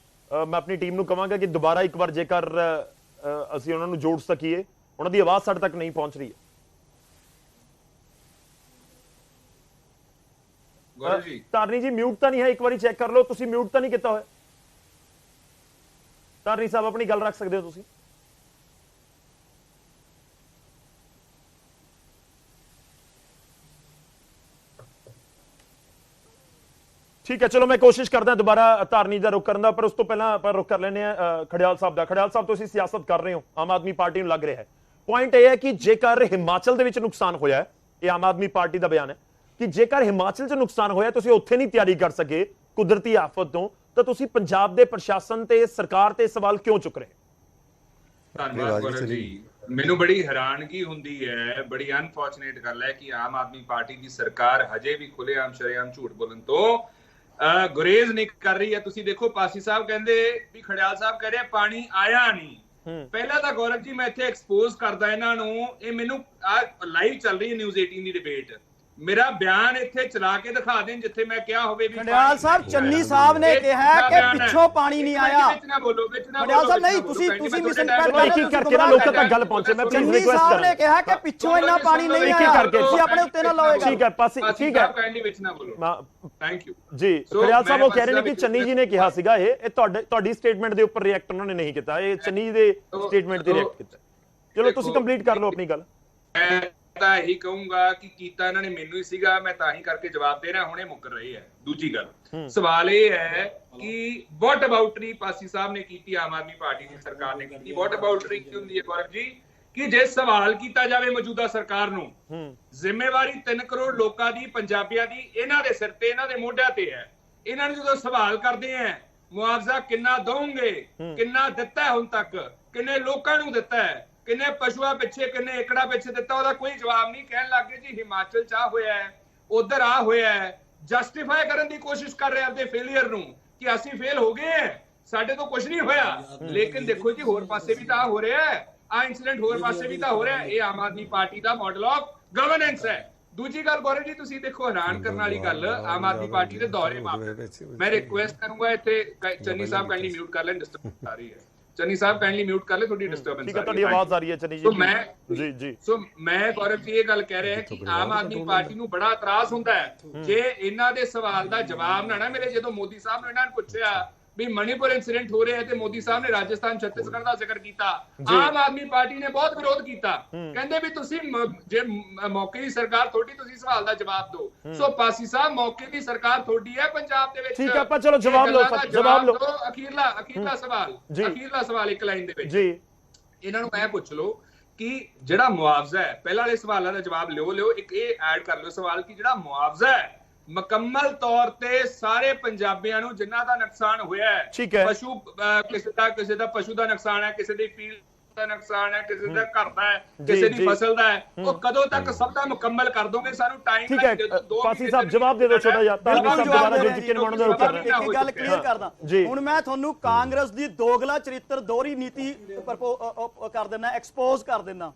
ਮੈਂ ਆਪਣੀ ਟੀਮ ਨੂੰ ਕਹਾਂਗਾ ਕਿ ਦੁਬਾਰਾ ਇੱਕ ਵਾਰ ਜੇਕਰ ਅਸੀਂ ਉਹਨਾਂ ਨੂੰ ਜੋੜ ਸਕੀਏ, ਉਹਨਾਂ ਦੀ ਆਵਾਜ਼ ਸਾਡੇ ਤੱਕ ਨਹੀਂ ਪਹੁੰਚ ਰਹੀ ਹੈ। ਗੌਰਵ ਜੀ, ਧਾਰਨੀ ਜੀ ਮਿਊਟ ਤਾਂ ਨਹੀਂ ਹੈ, ਇੱਕ ਵਾਰੀ ਚੈੱਕ ਕਰ ਲਓ, ਤੁਸੀਂ ਮਿਊਟ ਤਾਂ ਨਹੀਂ ਕੀਤਾ ਹੋਇਆ। ਧਾਰਨੀ ਸਾਹਿਬ ਆਪਣੀ ਗੱਲ ਰੱਖ ਸਕਦੇ ਹੋ ਤੁਸੀਂ। ਠੀਕ ਹੈ, ਚਲੋ ਮੈਂ ਕੋਸ਼ਿਸ਼ ਕਰਦਾ ਦੁਬਾਰਾ ਧਾਰਨੀ ਦਾ ਰੁਖ ਕਰਨ ਦਾ, ਪਰ ਉਸ ਤੋਂ ਪਹਿਲਾਂ ਆਪਾਂ ਰੁਖ ਕਰ ਲੈਂਦੇ ਆ ਖੜਿਆਲ ਸਾਹਿਬ ਦਾ। ਖੜਿਆਲ ਸਾਹਿਬ, ਤੁਸੀਂ ਸਿਆਸਤ ਕਰ ਰਹੇ ਹੋ, ਆਮ ਆਦਮੀ ਪਾਰਟੀ ਨੂੰ ਲੱਗ ਰਿਹਾ ਹੈ, ਪੁਆਇੰਟ ਇਹ ਹੈ ਕਿ ਜੇਕਰ ਹਿਮਾਚਲ ਦੇ ਵਿੱਚ ਨੁਕਸਾਨ ਹੋਇਆ ਹੈ, ਇਹ ਆਮ ਆਦਮੀ ਪਾਰਟੀ ਦਾ ਬਿਆਨ ਹੈ ਕਿ ਜੇਕਰ ਹਿਮਾਚਲ 'ਚ ਨੁਕਸਾਨ ਹੋਇਆ, ਤੁਸੀਂ ਉੱਥੇ ਨਹੀਂ ਤਿਆਰੀ ਕਰ ਸਕੇ ਕੁਦਰਤੀ ਆਫਤ ਤੋਂ, ਤਾਂ ਤੁਸੀਂ ਪੰਜਾਬ ਦੇ ਪ੍ਰਸ਼ਾਸਨ ਤੇ ਸਰਕਾਰ ਤੇ ਸਵਾਲ ਕਿਉਂ ਚੁੱਕ ਰਹੇ? ਧੰਨਵਾਦ ਗੌਰਵ ਜੀ। ਮੈਨੂੰ ਬੜੀ ਹੈਰਾਨਗੀ ਹੁੰਦੀ ਹੈ, ਬੜੀ ਅਨਫੋਰਚੂਨੇਟ ਗੱਲ ਹੈ ਕਿ ਆਮ ਆਦਮੀ ਪਾਰਟੀ ਦੀ ਸਰਕਾਰ ਹਜੇ ਵੀ ਖੁੱਲੇਆਮ ਸ਼ਰੇਆਮ ਝੂਠ ਬੋਲਣ ਤੋਂ ਗੁਰੇਜ਼ ਨਹੀਂ ਕਰ ਰਹੀ ਹੈ। ਤੁਸੀਂ ਦੇਖੋ, ਪਾਸੀ ਸਾਹਿਬ ਕਹਿੰਦੇ ਵੀ ਖੜਿਆਲ ਸਾਹਿਬ ਕਹਿ ਰਹੇ ਪਾਣੀ ਆਇਆ ਨਹੀਂ। ਪਹਿਲਾਂ ਤਾਂ ਗੌਰਵ ਜੀ ਮੈਂ ਇੱਥੇ ਐਕਸਪੋਜ਼ ਕਰਦਾ ਇਹਨਾਂ ਨੂੰ, ਇਹ ਮੈਨੂੰ ਲਾਈਵ ਚੱਲ ਰਹੀ ਹੈ ਨਿਊਜ਼ 18 ਦੀ ਡਿਬੇਟ, ਮੇਰਾ ਬਿਆਨ ਇੱਥੇ ਚਲਾ ਕੇ ਦਿਖਾ ਦੇਣ ਜਿੱਥੇ ਮੈਂ ਕਿਹਾ ਹੋਵੇ ਵੀ ਖੰਡਿਆਲ ਸਾਹਿਬ, ਚੰਨੀ ਸਾਹਿਬ ਨੇ ਕਿਹਾ ਕਿ ਪਿੱਛੋਂ ਪਾਣੀ ਨਹੀਂ ਆਇਆ। ਵਿੱਚ ਨਾ ਬੋਲੋ, ਵਿੱਚ ਨਾ ਖੰਡਿਆਲ ਸਾਹਿਬ ਨਹੀਂ, ਤੁਸੀਂ ਮਿਸਇੰਟਰਪ੍ਰੀਟ ਕਰ ਰਹੇ ਹੋ ਕਰਕੇ ਨਾ ਲੋਕਾਂ ਤੱਕ ਗੱਲ ਪਹੁੰਚੇ। ਮੈਂ ਪਲੀਜ਼ ਰਿਕੁਐਸਟ ਸਾਹਿਬ ਨੇ ਕਿਹਾ ਕਿ ਪਿੱਛੋਂ ਇੰਨਾ ਪਾਣੀ ਨਹੀਂ ਆਇਆ, ਤੁਸੀਂ ਆਪਣੇ ਉੱਤੇ ਨਾ ਲਾਓਗੇ। ਠੀਕ ਹੈ, ਪਾਸੇ ਠੀਕ ਹੈ, ਕਾਈਂਡਲੀ ਵਿੱਚ ਨਾ ਬੋਲੋ, ਥੈਂਕ ਯੂ ਜੀ। ਖੜਿਆਲ ਸਾਹਿਬ ਉਹ ਕਹਿ ਰਹੇ ਨੇ ਕਿ ਚੰਨੀ ਜੀ ਨੇ ਕਿਹਾ ਸੀਗਾ, ਇਹ ਤੁਹਾਡੀ ਸਟੇਟਮੈਂਟ ਦੇ ਉੱਪਰ ਰਿਐਕਟ ਉਹਨਾਂ ਨੇ ਨਹੀਂ ਕੀਤਾ, ਇਹ ਚੰਨੀ ਦੇ ਸਟੇਟਮੈਂਟ ਤੇ ਰਿਐਕਟ ਕੀਤਾ। ਚਲੋ ਤੁਸੀਂ ਕੰਪਲੀਟ ਕਰ ਲਓ ਆਪਣੀ ਗੱਲ। ਤਾਂ ਇਹੀ ਕਹੂੰਗਾ ਕਿ ਕੀਤਾ ਇਹਨਾਂ ਨੇ ਮੈਨੂੰ ਹੀ ਸੀਗਾ, ਮੈਂ ਤਾਂ ਹੀ ਕਰਕੇ ਜਵਾਬ ਦੇ ਰਿਹਾ, ਹੁਣੇ ਮੁੱਕਰ ਰਹੇ ਹੈ। ਦੂਜੀ ਗੱਲ, ਸਵਾਲ ਇਹ ਹੈ ਕਿ ਵਾਟ ਅਬਾਊਟਰੀ ਪਾਸੀ ਸਾਹਿਬ ਨੇ ਕੀਤੀ, ਆਮ ਆਦਮੀ ਪਾਰਟੀ ਦੀ ਸਰਕਾਰ ਨੇ ਕੀਤੀ। ਵਾਟ ਅਬਾਊਟਰੀ ਕੀ ਹੁੰਦੀ ਹੈ ਗੌਰਵ ਜੀ? ਕਿ ਜੇ ਸਵਾਲ ਕੀਤਾ ਜਾਵੇ ਮੌਜੂਦਾ ਸਰਕਾਰ ਨੂੰ, ਜ਼ਿੰਮੇਵਾਰੀ 3 ਕਰੋੜ ਲੋਕਾਂ ਦੀ, ਪੰਜਾਬੀਆਂ ਦੀ, ਇਹਨਾਂ ਦੇ ਸਿਰ ਤੇ, ਇਹਨਾਂ ਦੇ ਮੋਢਿਆਂ ਤੇ ਹੈ। ਇਹਨਾਂ ਨੂੰ ਜਦੋਂ ਸਵਾਲ ਕਰਦੇ ਆ ਮੁਆਵਜ਼ਾ ਕਿੰਨਾ ਦਵੋਗੇ, ਕਿੰਨਾ ਦਿੱਤਾ ਹੁਣ ਤੱਕ, ਕਿੰਨੇ ਲੋਕਾਂ ਨੂੰ ਦਿੱਤਾ ਹੈ, ਕਿੰਨੇ ਪਸ਼ੂਆਂ ਪਿੱਛੇ, ਕਿੰਨੇ ਏਕੜਾ ਪਿੱਛੇ ਦਿੱਤਾ, ਉਹਦਾ ਕੋਈ ਜਵਾਬ ਨਹੀਂ। ਕਹਿਣ ਲੱਗੇ ਜੀ ਹਿਮਾਚਲ ਚ ਆ ਹੋਇਆ ਹੈ, ਉਧਰ ਆ ਹੋਇਆ ਹੈ, ਜਸਟੀਫਾਈ ਕਰਨ ਦੀ ਕੋਸ਼ਿਸ਼ ਕਰ ਰਹੇ ਆਪਣੇ ਫੇਲਿਅਰ ਨੂੰ ਕਿ ਅਸੀਂ ਫੇਲ ਹੋ ਗਏ ਹਾਂ, ਸਾਡੇ ਤੋਂ ਕੁਝ ਨਹੀਂ ਹੋਇਆ। ਲੇਕਿਨ ਦੇਖੋ ਜੀ, ਹੋਰ ਪਾਸੇ ਵੀ ਤਾਂ ਹੋ ਰਿਹਾ ਹੈ, ਆ ਇਨਸੀਡੈਂਟ ਹੋਰ ਪਾਸੇ ਵੀ ਤਾਂ ਹੋ ਰਿਹਾ ਹੈ। ਇਹ ਆਮ ਆਦਮੀ ਪਾਰਟੀ ਦਾ ਮਾਡਲ ਆਫ ਗਵਰਨੈਂਸ ਹੈ। ਦੂਜੀ ਗੱਲ ਗੌਰਵ ਜੀ, ਤੁਸੀਂ ਦੇਖੋ ਹੈਰਾਨ ਕਰਨ ਵਾਲੀ ਗੱਲ, ਆਮ ਆਦਮੀ ਪਾਰਟੀ ਦੇ ਦੌਰੇ ਮਾਪੇ, ਮੈਂ ਰਿਕੁਐਸਟ ਕਰੂੰਗਾ ਇੱਥੇ ਚੰਨੀ ਸਾਹਿਬ ਕਾਈਂਡਲੀ ਮਿਊਟ ਕਰ ਲੈਣ, ਡਿਸਟਰਬੈਂਸ ਆ ਰਹੀ ਹੈ। ਚੰਨੀ ਸਾਹਿਬ ਕਾਈਂਡਲੀ ਮਿਊਟ ਕਰ ਲੈ, ਤੁਹਾਡੀ ਡਿਸਟਰਬੈਂਸ ਠੀਕ ਹੈ, ਤੁਹਾਡੀ ਆਵਾਜ਼ ਆ ਰਹੀ ਹੈ ਚੰਨੀ ਜੀ। ਸੋ ਮੈਂ ਗੌਰਵ ਜੀ ਇਹ ਗੱਲ ਕਹਿ ਰਿਹਾ ਕਿ ਆਮ ਆਦਮੀ ਪਾਰਟੀ ਨੂੰ ਬੜਾ ਇਤਰਾਜ਼ ਹੁੰਦਾ ਹੈ ਜੇ ਇਹਨਾਂ ਦੇ ਸਵਾਲ ਦਾ ਜਵਾਬ ਨਾ ਮਿਲੇ। ਜਦੋਂ ਮੋਦੀ ਸਾਹਿਬ ਨੇ ਇਹਨਾਂ ਨੂੰ ਪੁੱਛਿਆ ਵੀ ਮਣੀਪੁਰ ਇਨਸੀਡੈਂਟ ਹੋ ਰਿਹਾ ਹੈ ਤੇ ਮੋਦੀ ਸਾਹਿਬ ਨੇ ਰਾਜਸਥਾਨ, ਛੱਤੀਸਗੜ੍ਹ ਦਾ ਜ਼ਿਕਰ ਕੀਤਾ, ਆਮ ਆਦਮੀ ਪਾਰਟੀ ਨੇ ਬਹੁਤ ਵਿਰੋਧ ਕੀਤਾ। ਕਹਿੰਦੇ ਵੀ ਤੁਸੀਂ ਜੇ ਮੌਕੇ ਦੀ ਸਰਕਾਰ ਤੁਹਾਡੀ, ਤੁਸੀਂ ਸਵਾਲ ਦਾ ਜਵਾਬ ਦਿਓ। ਸੋ ਪਾਸੀ ਸਾਹਿਬ, ਮੌਕੇ ਦੀ ਸਰਕਾਰ ਤੁਹਾਡੀ ਹੈ ਪੰਜਾਬ ਦੇ ਵਿੱਚ। ਠੀਕ ਹੈ, ਆਪਾਂ ਚਲੋ ਜਵਾਬ ਲਓ। ਅਖੀਰਲਾ ਸਵਾਲ ਇੱਕ ਲਾਈਨ ਦੇ ਵਿੱਚ ਜੀ ਇਹਨਾਂ ਨੂੰ ਮੈਂ ਪੁੱਛ ਲਓ ਕਿ ਜਿਹੜਾ ਮੁਆਵਜ਼ਾ ਹੈ, ਪਹਿਲਾਂ ਵਾਲੇ ਸਵਾਲਾਂ ਦਾ ਜਵਾਬ ਲਿਓ। ਇੱਕ ਇਹ ਐਡ ਕਰ ਲਿਓ ਸਵਾਲ ਕਿ ਜਿਹੜਾ ਮੁਆਵਜ਼ਾ ਹੈ ਮੁਕੰਮਲ ਤੌਰ ਤੇ ਸਾਰੇ ਪੰਜਾਬੀਆਂ ਨੂੰ ਜਿਨ੍ਹਾਂ ਦਾ ਨੁਕਸਾਨ ਹੋਇਆ ਹੈ, ਠੀਕ ਹੈ। ਪਸ਼ੂ ਕਿਸੇ ਦਾ ਪਸ਼ੂ ਦਾ ਨੁਕਸਾਨ ਹੈ, ਕਿਸੇ ਦੀ ਫੀਲਡ ਦਾ ਨੁਕਸਾਨ ਹੈ, ਕਿਸੇ ਦਾ ਘਰ ਦਾ ਹੈ, ਕਿਸੇ ਦੀ ਫਸਲ ਦਾ ਹੈ, ਉਹ ਕਦੋਂ ਤੱਕ ਸਭ ਦਾ ਮੁਕੰਮਲ ਕਰ ਦੋਗੇ? ਸਾਨੂੰ ਟਾਈਮ ਠੀਕ ਹੈ ਪਾਸੀ ਸਾਹਿਬ ਜਵਾਬ ਦੇ ਦਿਓ ਛੋਟਾ ਜਿਹਾ ਤਾਂ ਸਾਹਿਬ ਦੁਬਾਰਾ ਜੋ ਯਕੀਨ ਬਣਾਉਣ ਦਾ ਉੱਤਰ ਇੱਕ ਗੱਲ ਕਲੀਅਰ ਕਰਦਾ ਹੁਣ ਮੈਂ ਤੁਹਾਨੂੰ ਕਾਂਗਰਸ ਦੀ ਦੋਗਲਾ ਚਰਿੱਤਰ ਦੋਹਰੀ ਨੀਤੀ ਕਰ ਦਿੰਦਾ ਐਕਸਪੋਜ਼ ਕਰ ਦਿੰਦਾ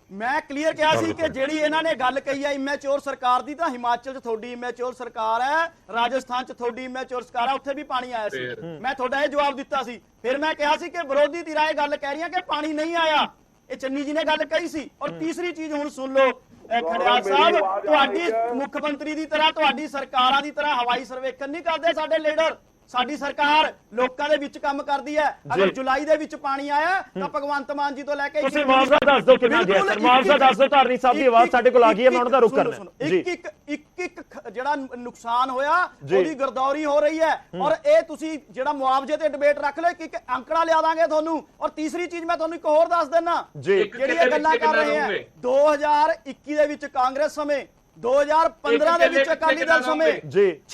ਮੈਂ ਕਲੀਅਰ ਕਿਹਾ ਸੀ ਕਿ ਜਿਹੜੀ ਇਹਨਾਂ ਨੇ ਗੱਲ ਕਹੀ ਹੈ ਇਮੈਚੋਰ ਸਰਕਾਰ ਦੀ ਤਾਂ ਹਿਮਾਚਲ 'ਚ ਤੁਹਾਡੀ ਇਮੈਚੋਰ ਸਰਕਾਰ ਹੈ ਰਾਜਸਥਾਨ 'ਚ ਤੁਹਾਡੀ ਇਮੈਚੋਰ ਸਰਕਾਰ ਹੈ ਉੱਥੇ ਵੀ ਪਾਣੀ ਆਇਆ ਸੀ ਮੈਂ ਤੁਹਾਡਾ ਇਹ ਜਵਾਬ ਦਿੱਤਾ ਸੀ ਫਿਰ ਮੈਂ ਕਿਹਾ ਸੀ ਕਿ ਵਿਰੋਧੀ ਧਿਰਾਂ ਇਹ ਗੱਲ ਕਹਿ ਰਹੀਆਂ ਕਿ ਪਾਣੀ ਨਹੀਂ ਆਇਆ ਇਹ ਚੰਨੀ ਜੀ ਨੇ ਗੱਲ ਕਹੀ ਸੀ ਔਰ ਤੀਸਰੀ ਚੀਜ਼ ਹੁਣ ਸੁਣ ਲਓ ਖੜਿਆਲ ਸਾਹਿਬ ਤੁਹਾਡੀ ਮੁੱਖ ਮੰਤਰੀ ਦੀ ਤਰ੍ਹਾਂ ਤੁਹਾਡੀ ਸਰਕਾਰਾਂ ਦੀ ਤਰ੍ਹਾਂ ਹਵਾਈ ਸਰਵੇਖਣ ਨਹੀਂ ਕਰਦੇ ਸਾਡੇ ਲੀਡਰ ਸਾਡੀ ਸਰਕਾਰ ਲੋਕਾਂ ਦੇ ਵਿੱਚ ਕੰਮ ਕਰਦੀ ਹੈ ਅਗਰ ਜੁਲਾਈ ਦੇ ਵਿੱਚ ਪਾਣੀ ਆਇਆ ਤਾਂ ਭਗਵੰਤ ਮਾਨ ਜੀ ਤੋਂ ਲੈ ਕੇ ਤੁਸੀਂ ਮੁਆਵਜ਼ਾ ਦੱਸ ਦਿਓ ਕਿੰਨਾ ਗਿਆ ਸਰ ਮੁਆਵਜ਼ਾ ਦੱਸ ਦਿਓ ਧਾਰਨੀ ਸਾਹਿਬ ਦੀ ਆਵਾਜ਼ ਸਾਡੇ ਕੋਲ ਆ ਗਈ ਹੈ ਮੈਂ ਉਹਨਾਂ ਦਾ ਰੁਕ ਕਰਨਾ ਜੀ ਇੱਕ ਜਿਹੜਾ ਨੁਕਸਾਨ ਹੋਇਆ ਉਹਦੀ ਗਰਦੌਰੀ ਹੋ ਰਹੀ ਹੈ ਔਰ ਇਹ ਤੁਸੀਂ ਜਿਹੜਾ ਮੁਆਵਜ਼ੇ ਤੇ ਡਿਬੇਟ ਰੱਖ ਲਓ ਇੱਕ ਅੰਕੜਾ ਲਿਆ ਦਾਂਗੇ ਤੁਹਾਨੂੰ ਔਰ ਤੀਸਰੀ ਚੀਜ਼ ਮੈਂ ਤੁਹਾਨੂੰ ਇੱਕ ਹੋਰ ਦੱਸ ਦਿੰਨਾ ਜਿਹੜੀ ਇਹ ਗੱਲਾਂ ਕਰ ਰਹੇ ਆ 2021 ਦੇ ਵਿੱਚ ਕਾਂਗਰਸ ਸਮੇਂ 2015 ਦੇ ਵਿੱਚ ਅਕਾਲੀ ਦਲ ਸਮੇਂ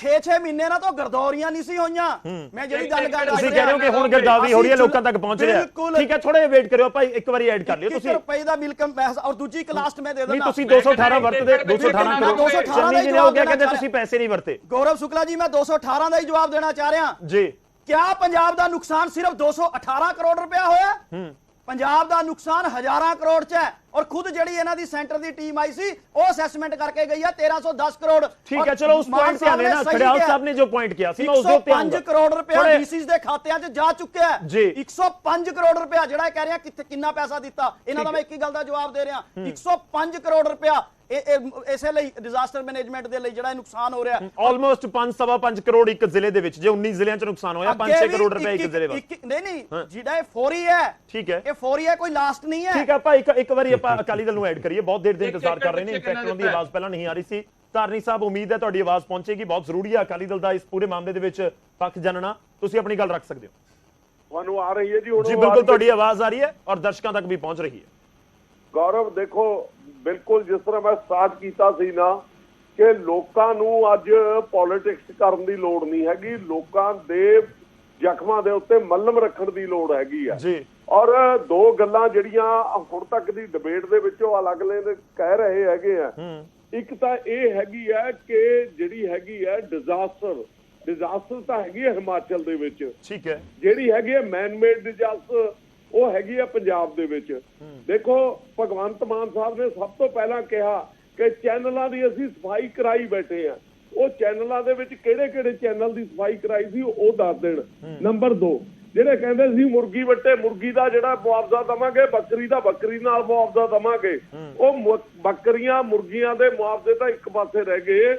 6-6 ਮਹੀਨੇ ਨਾਲ ਤਾਂ ਗਰਦੌਰੀਆਂ ਨਹੀਂ ਸੀ ਹੋਈਆਂ ਮੈਂ ਜਿਹੜੀ ਗੱਲ ਕਰ ਰਿਹਾ ਤੁਸੀਂ ਕਹਿ ਰਹੇ ਹੋ ਕਿ ਹੁਣ ਗਰਦਾਵਰੀ ਹੋ ਰਹੀ ਹੈ ਲੋਕਾਂ ਤੱਕ ਪਹੁੰਚ ਰਿਹਾ ਠੀਕ ਹੈ ਥੋੜਾ ਜਿਹਾ ਵੇਟ ਕਰਿਓ ਭਾਈ ਇੱਕ ਵਾਰੀ ਐਡ ਕਰ ਲਿਓ ਤੁਸੀਂ ਰੁਪਏ ਦਾ ਬਿੱਲ ਕਮ ਔਰ ਦੂਜੀ ਇੱਕ ਲਾਸਟ ਮੈਂ ਦੇ ਦਿੰਦਾ ਨਹੀਂ ਤੁਸੀਂ 218 ਵਰਤਦੇ 218 ਕਰੋ ਚੰਨੀ ਜੀ ਨੇ ਹੋ ਗਿਆ ਕਹਿੰਦੇ ਤੁਸੀਂ ਪੈਸੇ ਨਹੀਂ ਵਰਤੇ ਗੌਰਵ ਸ਼ੁਕਲਾ ਜੀ ਮੈਂ 218 ਦਾ ਹੀ ਜਵਾਬ ਦੇਣਾ ਚਾਹ ਰਿਹਾ ਜੀ ਕਿਆ ਪੰਜਾਬ ਦਾ ਨੁਕਸਾਨ ਸਿਰਫ 218 ਕਰੋੜ ਰੁਪਇਆ ਹੋਇਆ ਪੰਜਾਬ ਦਾ ਨੁਕਸਾਨ ਹਜ਼ਾਰਾਂ ਕਰੋੜ ਚ ਹੈ ਔਰ ਖੁਦ ਜਿਹੜੀ ਇਹਨਾਂ ਦੀ ਸੈਂਟਰ ਦੀ ਟੀਮ ਆਈ ਸੀ ਉਹ ਅਸੈਸਮੈਂਟ ਕਰਕੇ ਗਈ ਹੈ 1310 ਕਰੋੜ ਠੀਕ ਹੈ ਚਲੋ ਉਸ ਪੁਆਇੰਟ ਤੇ ਆਨੇ ਨਾ ਖੜਿਆਲ ਸਾਹਿਬ ਨੇ ਜੋ ਪੁਆਇੰਟ ਕਿਹਾ ਸੀ ਮੈਂ ਉਸ ਦੇ ਉੱਤੇ 105 ਕਰੋੜ ਰੁਪਇਆ ਡੀਸੀਜ਼ ਦੇ ਖਾਤਿਆਂ 'ਚ ਜਾ ਚੁੱਕਿਆ ਹੈ 105 ਕਰੋੜ ਰੁਪਇਆ ਜਿਹੜਾ ਕਹਿ ਰਿਹਾ ਕਿੱਥੇ ਕਿੰਨਾ ਪੈਸਾ ਦਿੱਤਾ ਇਹਨਾਂ ਦਾ ਮੈਂ ਇੱਕ ਹੀ ਗੱਲ ਦਾ ਜਵਾਬ ਦੇ ਰਿਹਾ 105 ਕਰੋੜ ਰੁਪਇਆ ਇਸੇ ਲਈ ਡਿਜ਼ਾਸਟਰ ਮੈਨੇਜਮੈਂਟ ਦੇ ਲਈ ਜਿਹੜਾ ਨੁਕਸਾਨ ਹੋ ਰਿਹਾ ਆਲਮੋਸਟ 5.5 ਕਰੋੜ ਇੱਕ ਜ਼ਿਲ੍ਹੇ ਦੇ ਵਿੱਚ ਜੇ 19 ਜ਼ਿਲ੍ਹਿਆਂ 'ਚ ਨੁਕਸਾਨ ਹੋਇਆ 5-6 ਕਰੋੜ ਰੁਪਏ ਇੱਕ ਜ਼ਿਲ੍ਹੇ ਵਾਸਤੇ ਨਹੀਂ ਜਿਹੜਾ ਇਹ ਫੌਰੀ ਹੈ ਠੀਕ ਹੈ ਇਹ ਫੌਰੀ ਹੈ ਕੋਈ ਲਾਸਟ ਨਹੀਂ ਹੈ ਠੀਕ ਹੈ ਭਾਈ ਇੱਕ ਵਾਰੀ ਆਪਾਂ ਅਕਾਲੀ ਦਲ ਨੂੰ ਐਡ ਕਰੀਏ ਬਹੁਤ ਦੇਰ ਦੇ ਇੰਤਜ਼ਾਰ ਕਰ ਰਹੇ ਨੇ ਇਨਫੈਕਟ ਉਹਨਾਂ ਦੀ ਆਵਾਜ਼ ਪਹਿਲਾਂ ਨਹੀਂ ਆ ਰਹੀ ਸੀ ਧਾਰਨੀ ਸਾਹਿਬ ਉਮੀਦ ਹੈ ਤੁਹਾਡੀ ਆਵਾਜ਼ ਪਹੁੰਚੇਗੀ ਬਹੁਤ ਜ਼ਰੂਰੀ ਹੈ ਅਕਾਲੀ ਦਲ ਦਾ ਇਸ ਪੂਰੇ ਮਾਮਲੇ ਦੇ ਵਿੱਚ ਪੱਖ ਜਾਣਨਾ ਤੁਸੀਂ ਆਪਣੀ ਗੱਲ ਰੱਖ ਸਕਦੇ ਹੋ ਤੁਹਾਨੂੰ ਆ ਰਹੀ ਹੈ ਜੀ ਹੁਣ ਜੀ ਬਿਲਕੁਲ ਤੁਹਾਡੀ ਆਵਾਜ਼ ਆ ਰਹੀ ਹੈ ਔਰ ਦਰਸ਼ਕਾਂ ਤੱਕ ਵੀ ਪਹੁੰਚ ਰਹੀ ਹੈ ਗੌਰਵ ਦੇਖੋ ਬਿਲਕੁਲ ਜਿਸ ਤਰ੍ਹਾਂ ਮੈਂ ਸਟਾਰਟ ਕੀਤਾ ਸੀ ਨਾ ਕਿ ਲੋਕਾਂ ਨੂੰ ਅੱਜ ਪੋਲਿਟਿਕਸ ਕਰਨ ਦੀ ਲੋੜ ਨਹੀਂ ਹੈਗੀ ਲੋਕਾਂ ਦੇ ਜ਼ਖਮਾਂ ਦੇ ਉੱਤੇ ਮੱਲਮ ਰੱਖਣ ਦੀ ਲੋੜ ਹੈਗੀ ਆ ਜੀ ਔਰ ਦੋ ਗੱਲਾਂ ਜਿਹੜੀਆਂ ਹੁਣ ਤੱਕ ਦੀ ਡਿਬੇਟ ਦੇ ਵਿੱਚੋਂ ਅਲੱਗ-ਅਲੱਗ ਕਹਿ ਰਹੇ ਹੈਗੇ ਆ ਇੱਕ ਤਾਂ ਇਹ ਹੈਗੀ ਹੈ ਕਿ ਜਿਹੜੀ ਹੈਗੀ ਹੈ ਡਿਜ਼ਾਸਟਰ ਤਾਂ ਹੈਗੀ ਹੈ ਹਿਮਾਚਲ ਦੇ ਵਿੱਚ ਠੀਕ ਹੈ ਜਿਹੜੀ ਹੈਗੀ ਹੈ ਮੈਨ ਮੇਡ ਡਿਜ਼ਾਸਟਰ ਉਹ ਹੈਗੀ ਹੈ ਪੰਜਾਬ ਦੇ ਵਿੱਚ ਦੇਖੋ ਭਗਵੰਤ ਮਾਨ ਸਾਹਿਬ ਨੇ ਸਭ ਤੋਂ ਪਹਿਲਾਂ ਕਿਹਾ ਕਿ ਚੈਨਲਾਂ ਦੀ ਅਸੀਂ ਸਫਾਈ ਕਰਾਈ ਬੈਠੇ ਆ ਉਹ ਚੈਨਲਾਂ ਦੇ ਵਿੱਚ ਕਿਹੜੇ ਚੈਨਲ ਦੀ ਸਫਾਈ ਕਰਾਈ ਸੀ ਉਹ ਦੱਸ ਦੇਣ ਨੰਬਰ 2 ਜਿਹੜੇ ਕਹਿੰਦੇ ਸੀ ਮੁਰਗੀ ਵੱਟੇ ਮੁਰਗੀ ਦਾ ਜਿਹੜਾ ਮੁਆਵਜ਼ਾ ਦਵਾਂਗੇ ਬੱਕਰੀ ਦਾ ਬੱਕਰੀ ਨਾਲ ਮੁਆਵਜ਼ਾ ਦਵਾਂਗੇ ਉਹ ਬੱਕਰੀਆਂ ਮੁਰਗੀਆਂ ਦੇ ਮੁਆਵਜ਼ੇ ਤਾਂ ਇੱਕ ਪਾਸੇ ਰਹਿ ਗਏ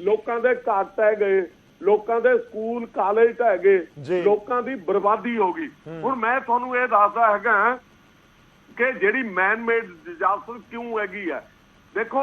ਲੋਕਾਂ ਦੇ ਘਰ ਟਹਿ ਗਏ ਲੋਕਾਂ ਦੇ ਸਕੂਲ ਕਾਲਜ ਢਹਿ ਗਏ ਲੋਕਾਂ ਦੀ ਬਰਬਾਦੀ ਹੋ ਗਈ ਹੁਣ ਮੈਂ ਤੁਹਾਨੂੰ ਇਹ ਦੱਸਦਾ ਹੈਗਾ ਕਿ ਜਿਹੜੀ ਮੈਨ ਮੇਡ ਡਿਜ਼ਾਸਟਰ ਕਿਉਂ ਹੈਗੀ ਹੈ ਦੇਖੋ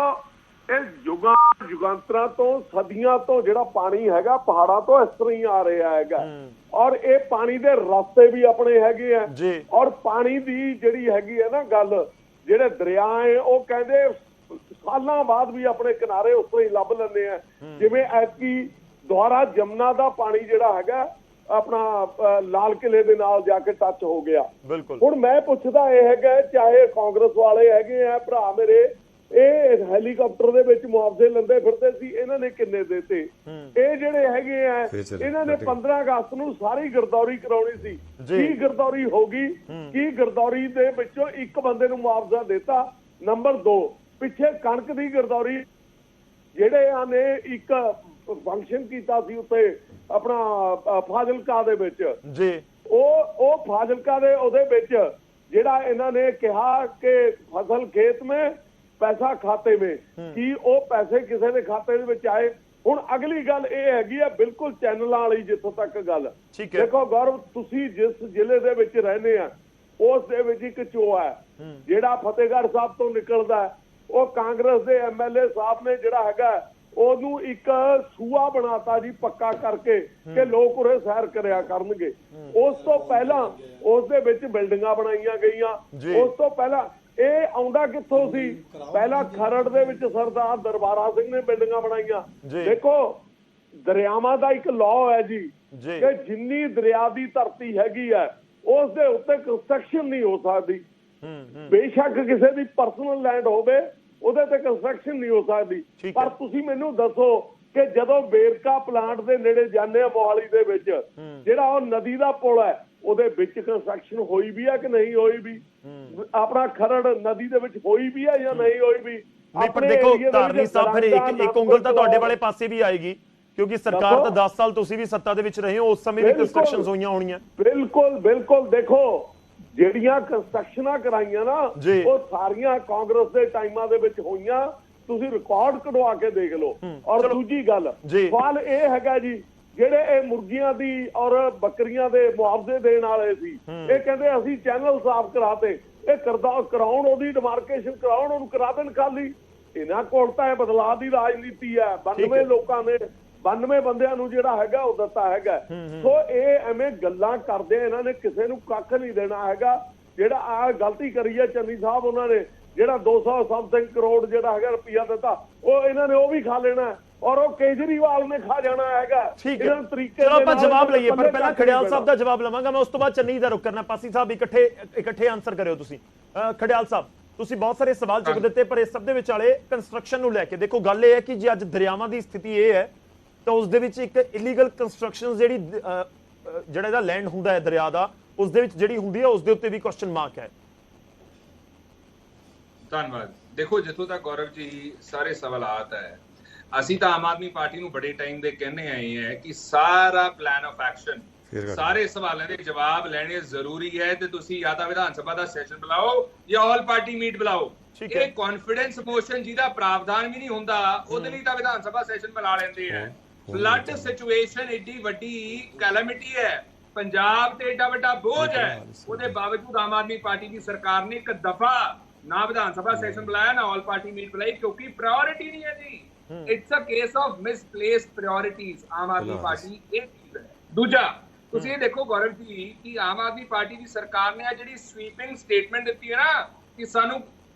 ਇਹ ਯੁਗਾਂਤਰਾਂ ਤੋਂ ਸਦੀਆਂ ਤੋਂ ਜਿਹੜਾ ਪਾਣੀ ਹੈਗਾ ਪਹਾੜਾਂ ਤੋਂ ਇਸ ਤਰ੍ਹਾਂ ਹੀ ਆ ਰਿਹਾ ਹੈਗਾ ਔਰ ਇਹ ਪਾਣੀ ਦੇ ਰਸਤੇ ਵੀ ਆਪਣੇ ਹੈਗੇ ਆ ਔਰ ਪਾਣੀ ਦੀ ਜਿਹੜੀ ਹੈਗੀ ਹੈ ਨਾ ਗੱਲ ਜਿਹੜੇ ਦਰਿਆ ਹੈ ਉਹ ਕਹਿੰਦੇ ਸਾਲਾਂ ਬਾਅਦ ਵੀ ਆਪਣੇ ਕਿਨਾਰੇ ਉਸ ਤਰ੍ਹਾਂ ਹੀ ਲੱਭ ਲੈਂਦੇ ਆ ਜਿਵੇਂ ਐਤਕੀ ਦੁਆਰਾ ਜਮਨਾ ਦਾ ਪਾਣੀ ਜਿਹੜਾ ਹੈਗਾ ਆਪਣਾ ਲਾਲ ਕਿਲੇ ਦੇ ਨਾਲ ਜਾ ਕੇ ਟੱਚ ਹੋ ਗਿਆ ਹੁਣ ਮੈਂ ਪੁੱਛਦਾ ਇਹ ਹੈਗਾ ਚਾਹੇ ਕਾਂਗਰਸ ਵਾਲੇ ਹੈਗੇ ਆ ਭਰਾ ਮੇਰੇ ਇਹ ਹੈਲੀਕਾਪਟਰ ਦੇ ਵਿੱਚ ਮੁਆਵਜ਼ੇ ਲੈਂਦੇ ਫਿਰਦੇ ਸੀ ਇਹਨਾਂ ਨੇ ਕਿੰਨੇ ਦੇਤੇ ਇਹ ਜਿਹੜੇ ਹੈਗੇ ਆ ਇਹਨਾਂ ਨੇ 15 ਅਗਸਤ ਨੂੰ ਸਾਰੀ ਗਰਦੌਰੀ ਕਰਾਉਣੀ ਸੀ ਕੀ ਗਰਦੌਰੀ ਹੋ ਗਈ ਕੀ ਗਰਦੌਰੀ ਦੇ ਵਿੱਚੋਂ ਇੱਕ ਬੰਦੇ ਨੂੰ ਮੁਆਵਜ਼ਾ ਦਿੱਤਾ ਨੰਬਰ 2 ਪਿੱਛੇ ਕਣਕ ਦੀ ਗਰਦੌਰੀ ਜਿਹੜੇ ਨੇ ਇੱਕ ਫੰਕਸ਼ਨ ਕੀਤਾ ਸੀ ਉੱਤੇ ਆਪਣਾ ਫਾਜ਼ਿਲਕਾ ਦੇ ਵਿੱਚ ਉਹ ਫਾਜ਼ਿਲਕਾ ਦੇ ਉਹਦੇ ਵਿੱਚ ਜਿਹੜਾ ਇਹਨਾਂ ਨੇ ਕਿਹਾ ਕਿ ਫਸਲ ਖੇਤ ਮੇਂ ਪੈਸਾ ਖਾਤੇ ਮੇਂ ਕੀ ਉਹ ਪੈਸੇ ਕਿਸੇ ਦੇ ਖਾਤੇ ਦੇ ਵਿੱਚ ਆਏ ਹੁਣ ਅਗਲੀ ਗੱਲ ਇਹ ਹੈਗੀ ਆ ਬਿਲਕੁਲ ਚੈਨਲਾਂ ਵਾਲੀ ਜਿੱਥੋਂ ਤੱਕ ਗੱਲ ਦੇਖੋ ਗੌਰਵ ਤੁਸੀਂ ਜਿਸ ਜ਼ਿਲ੍ਹੇ ਦੇ ਵਿੱਚ ਰਹਿੰਦੇ ਆ ਉਸ ਦੇ ਵਿੱਚ ਇੱਕ ਚੋਆ ਹੈ ਜਿਹੜਾ ਫਤਿਹਗੜ੍ਹ ਸਾਹਿਬ ਤੋਂ ਨਿਕਲਦਾ ਉਹ ਕਾਂਗਰਸ ਦੇ ਐਮਐਲਏ ਸਾਹਿਬ ਨੇ ਜਿਹੜਾ ਹੈਗਾ ਉਹਨੂੰ ਇੱਕ ਸੂਆ ਬਣਾਤਾ ਜੀ ਪੱਕਾ ਕਰਕੇ ਕਿ ਲੋਕ ਉਰੇ ਸੈਰ ਕਰਿਆ ਕਰਨਗੇ ਉਸ ਤੋਂ ਪਹਿਲਾਂ ਉਸ ਦੇ ਵਿੱਚ ਬਿਲਡਿੰਗਾਂ ਬਣਾਈਆਂ ਗਈਆਂ ਉਸ ਤੋਂ ਪਹਿਲਾਂ ਇਹ ਆਉਂਦਾ ਕਿੱਥੋਂ ਸੀ? ਪਹਿਲਾਂ ਖਰੜ ਦੇ ਵਿੱਚ ਸਰਦਾਰ ਦਰਬਾਰਾ ਸਿੰਘ ਨੇ ਬਿਲਡਿੰਗਾਂ ਬਣਾਈਆਂ। ਜੀ। ਦੇਖੋ ਦਰਿਆਵਾਂ ਦਾ ਇੱਕ ਲਾਅ ਹੈ ਜੀ ਜੀ। ਕਿ ਜਿੰਨੀ ਦਰਿਆ ਦੀ ਧਰਤੀ ਹੈਗੀ ਹੈ ਉਸ ਦੇ ਉੱਤੇ ਕੰਸਟਰਕਸ਼ਨ ਨਹੀਂ ਹੋ ਸਕਦੀ। ਬੇਸ਼ੱਕ ਕਿਸੇ ਦੀ ਪਰਸਨਲ ਲੈਂਡ ਹੋਵੇ ਉਹਦੇ ਤੇ ਕੰਸਟਰਕਸ਼ਨ ਨਹੀਂ ਹੋ ਸਕਦੀ। ਠੀਕ ਪਰ ਹੈ। ਤੁਸੀਂ ਮੈਨੂੰ ਦੱਸੋ ਕਿ ਜਦੋਂ ਵੇਰਕਾ ਪਲਾਂਟ ਦੇ ਨੇੜੇ ਜਾਂਦੇ ਆ ਮੋਹਾਲੀ ਦੇ ਵਿੱਚ, ਜਿਹੜਾ ਉਹ ਨਦੀ ਦਾ ਪੁਲ ਹੈ ਉਹਦੇ ਵਿੱਚ ਕੰਸਟਰਕਸ਼ਨ ਹੋਈ ਵੀ ਹੈ ਕਿ ਨਹੀਂ ਹੋਈ ਵੀ? ਆਪਣਾ ਖਰੜ ਨਦੀ ਦੇ ਵਿੱਚ ਹੋਈ ਵੀ ਹੈ ਜਾਂ ਨਹੀਂ ਹੋਈ ਵੀ? ਨਹੀਂ, ਪਰ ਦੇਖੋ ਧਾਰਨੀ ਸਾਹਿਬ ਫਿਰ ਇੱਕ ਉਂਗਲ ਤਾਂ ਤੁਹਾਡੇ ਵਾਲੇ ਪਾਸੇ ਵੀ ਆਏਗੀ, ਕਿਉਂਕਿ ਸਰਕਾਰ ਤਾਂ 10 ਸਾਲ ਤੁਸੀਂ ਵੀ ਸੱਤਾ ਦੇ ਵਿੱਚ ਰਹੇ ਹੋ, ਉਸ ਸਮੇਂ ਵੀ ਕੰਸਟਰਕਸ਼ਨਸ ਹੋਈਆਂ ਹੋਣੀਆਂ। ਬਿਲਕੁਲ ਬਿਲਕੁਲ। ਦੇਖੋ ਜਿਹੜੀਆਂ ਕੰਸਟਰਕਸ਼ਨਾਂ ਕਰਾਈਆਂ ਨਾ ਉਹ ਸਾਰੀਆਂ ਕਾਂਗਰਸ ਦੇ ਟਾਈਮਾਂ ਦੇ ਵਿੱਚ ਹੋਈਆਂ। ਤੁਸੀਂ ਰਿਕਾਰਡ ਕਢਵਾ ਕੇ ਦੇਖ ਲਓ। ਔਰ ਦੂਜੀ ਗੱਲ ਸਵਾਲ ਇਹ ਹੈਗਾ ਜੀ, ਜਿਹੜੇ ਇਹ ਮੁਰਗੀਆਂ ਦੀ ਔਰ ਬੱਕਰੀਆਂ ਦੇ ਮੁਆਵਜ਼ੇ ਦੇਣ ਵਾਲੇ ਸੀ, ਇਹ ਕਹਿੰਦੇ ਅਸੀਂ ਚੈਨਲ ਸਾਫ਼ ਕਰਾਤੇ। ਇਹ ਕਰਾਉਣ, ਉਹਦੀ ਡਿਮਾਰਕੇਸ਼ਨ ਕਰਾਉਣ, ਉਹਨੂੰ ਕਰਾ ਦੇਣ ਖਾਲੀ। ਇਹਨਾਂ ਕੋਲ ਤਾਂ ਇਹ ਬਦਲਾਅ ਦੀ ਰਾਜਨੀਤੀ ਹੈ। 92 ਲੋਕਾਂ ਨੇ 92 ਬੰਦਿਆਂ ਨੂੰ ਜਿਹੜਾ ਹੈਗਾ ਉਹ ਦਿੱਤਾ ਹੈਗਾ। ਸੋ ਇਹ ਐਵੇਂ ਗੱਲਾਂ ਕਰਦੇ, ਇਹਨਾਂ ਨੇ ਕਿਸੇ ਨੂੰ ਕੱਖ ਨਹੀਂ ਦੇਣਾ ਹੈਗਾ। ਜਿਹੜਾ ਆ ਗਲਤੀ ਕਰੀ ਹੈ ਚੰਨੀ ਸਾਹਿਬ, ਉਹਨਾਂ ਨੇ ਜਿਹੜਾ 200 ਸਮਥਿੰਗ ਕਰੋੜ ਜਿਹੜਾ ਹੈਗਾ ਰੁਪਈਆ ਦਿੱਤਾ, ਉਹ ਇਹਨਾਂ ਨੇ ਉਹ ਵੀ ਖਾ ਲੈਣਾ ਔਰ ਉਹ ਕੇਜਰੀਵਾਲ ਨੇ ਖਾ ਜਾਣਾ ਹੈਗਾ। ਇਹਨਾਂ ਤਰੀਕੇ ਚਲੋ ਆਪਾਂ ਜਵਾਬ ਲਈਏ, ਪਰ ਪਹਿਲਾਂ ਖੜਿਆਲ ਸਾਹਿਬ ਦਾ ਜਵਾਬ ਲਵਾਂਗਾ ਮੈਂ, ਉਸ ਤੋਂ ਬਾਅਦ ਚੰਨੀ ਦਾ ਰੁਕ ਕਰਨਾ। ਪਾਸੀ ਸਾਹਿਬ ਇਕੱਠੇ ਆਨਸਰ ਕਰਿਓ ਤੁਸੀਂ। ਖੜਿਆਲ ਸਾਹਿਬ, ਤੁਸੀਂ ਬਹੁਤ ਸਾਰੇ ਸਵਾਲ ਚੁੱਕ ਦਿੱਤੇ, ਪਰ ਇਸ ਸਭ ਦੇ ਵਿਚਾਲੇ ਕੰਸਟਰਕਸ਼ਨ ਨੂੰ ਲੈ ਕੇ ਦੇਖੋ ਗੱਲ ਇਹ ਹੈ ਕਿ ਜੇ ਅੱਜ ਦਰਿਆਵਾਂ ਦੀ ਸਥਿਤੀ ਇਹ ਹੈ ਤਾਂ ਉਸ ਦੇ ਵਿੱਚ ਇੱਕ ਇਲੀਗਲ ਕੰਸਟਰਕਸ਼ਨ ਜਿਹੜੀ ਜਿਹੜਾ ਇਹਦਾ ਲੈਂਡ ਹੁੰਦਾ ਹੈ ਦਰਿਆ ਦਾ, ਉਸ ਦੇ ਵਿੱਚ ਜਿਹੜੀ ਹੁੰਦੀ ਹੈ ਉਸ ਦੇ ਉੱਤੇ ਵੀ ਕੁਐਸਚਨ ਮਾਰਕ ਹੈ। ਧੰਨਵਾਦ। ਦੇਖੋ ਜਿੱਥੋਂ ਤੱਕ ਗੌਰਵ ਜੀ ਸਾਰੇ ਸਵਾਲਾਤ ਹੈ, ਅਸੀਂ ਤਾਂ ਆਮ ਆਦਮੀ ਪਾਰਟੀ ਨੂੰ ਬੜੇ ਟਾਈਮ ਦੇ ਕਹਿੰਦੇ ਆਏ ਹੈ ਕਿ ਸਾਰਾ ਪਲਾਨ ਆਫ ਐਕਸ਼ਨ, ਸਾਰੇ ਸਵਾਲਾਂ ਦੇ ਜਵਾਬ ਲੈਣੇ ਜ਼ਰੂਰੀ ਹੈ ਤੇ ਤੁਸੀਂ ਜਾਂ ਤਾਂ ਵਿਧਾਨ ਸਭਾ ਦਾ ਸੈਸ਼ਨ ਬੁਲਾਓ ਜਾਂ ਆਲ ਪਾਰਟੀ ਮੀਟ ਬੁਲਾਓ। ਇਹ ਕੌਨਫੀਡੈਂਸ ਮੋਸ਼ਨ ਜਿਹਦਾ ਪ੍ਰਾਵਧਾਨ ਵੀ ਨਹੀਂ ਹੁੰਦਾ, ਉਹਦੇ ਲਈ ਤਾਂ ਵਿਧਾਨ ਸਭਾ ਸੈਸ਼ਨ ਬੁਲਾ ਲੈਂਦੇ ਆ। ਫਲੱਡ ਸਿਚੁਏਸ਼ਨ ਏਡੀ ਵੱਡੀ ਕੈਲੈਮਿਟੀ ਹੈ, ਪੰਜਾਬ ਤੇ ਏਡਾ ਵੱਡਾ ਬੋਝ ਹੈ, ਉਹਦੇ ਬਾਵਜੂਦ ਆਮ ਆਦਮੀ ਪਾਰਟੀ ਦੀ ਸਰਕਾਰ ਨੇ ਇੱਕ ਦਫਾ ਨਾ ਵਿਧਾਨ ਸਭਾ ਸੈਸ਼ਨ ਬੁਲਾਇਆ ਨਾ ਆਲ ਪਾਰਟੀ ਮੀਟ ਬੁਲਾਈ, ਕਿਉਂਕਿ ਪ੍ਰਾਇੋਰਿਟੀ ਨਹੀਂ ਹੈ ਜੀ। It's a case of misplaced priorities. Aam Aadmi Party ਇਹ ਚੀਜ਼ ਹੈ। ਦੂਜਾ ਤੁਸੀਂ ਇਹ ਦੇਖੋ ਗੌਰਵ ਜੀ ਕਿ ਆਮ ਆਦਮੀ ਪਾਰਟੀ ਦੀ ਸਰਕਾਰ ਨੇ ਆ ਜਿਹੜੀ ਸਵੀਪਿੰਗ ਸਟੇਟਮੈਂਟ ਦਿੱਤੀ ਹੈ ਨਾ ਕਿ ਸਾਨੂੰ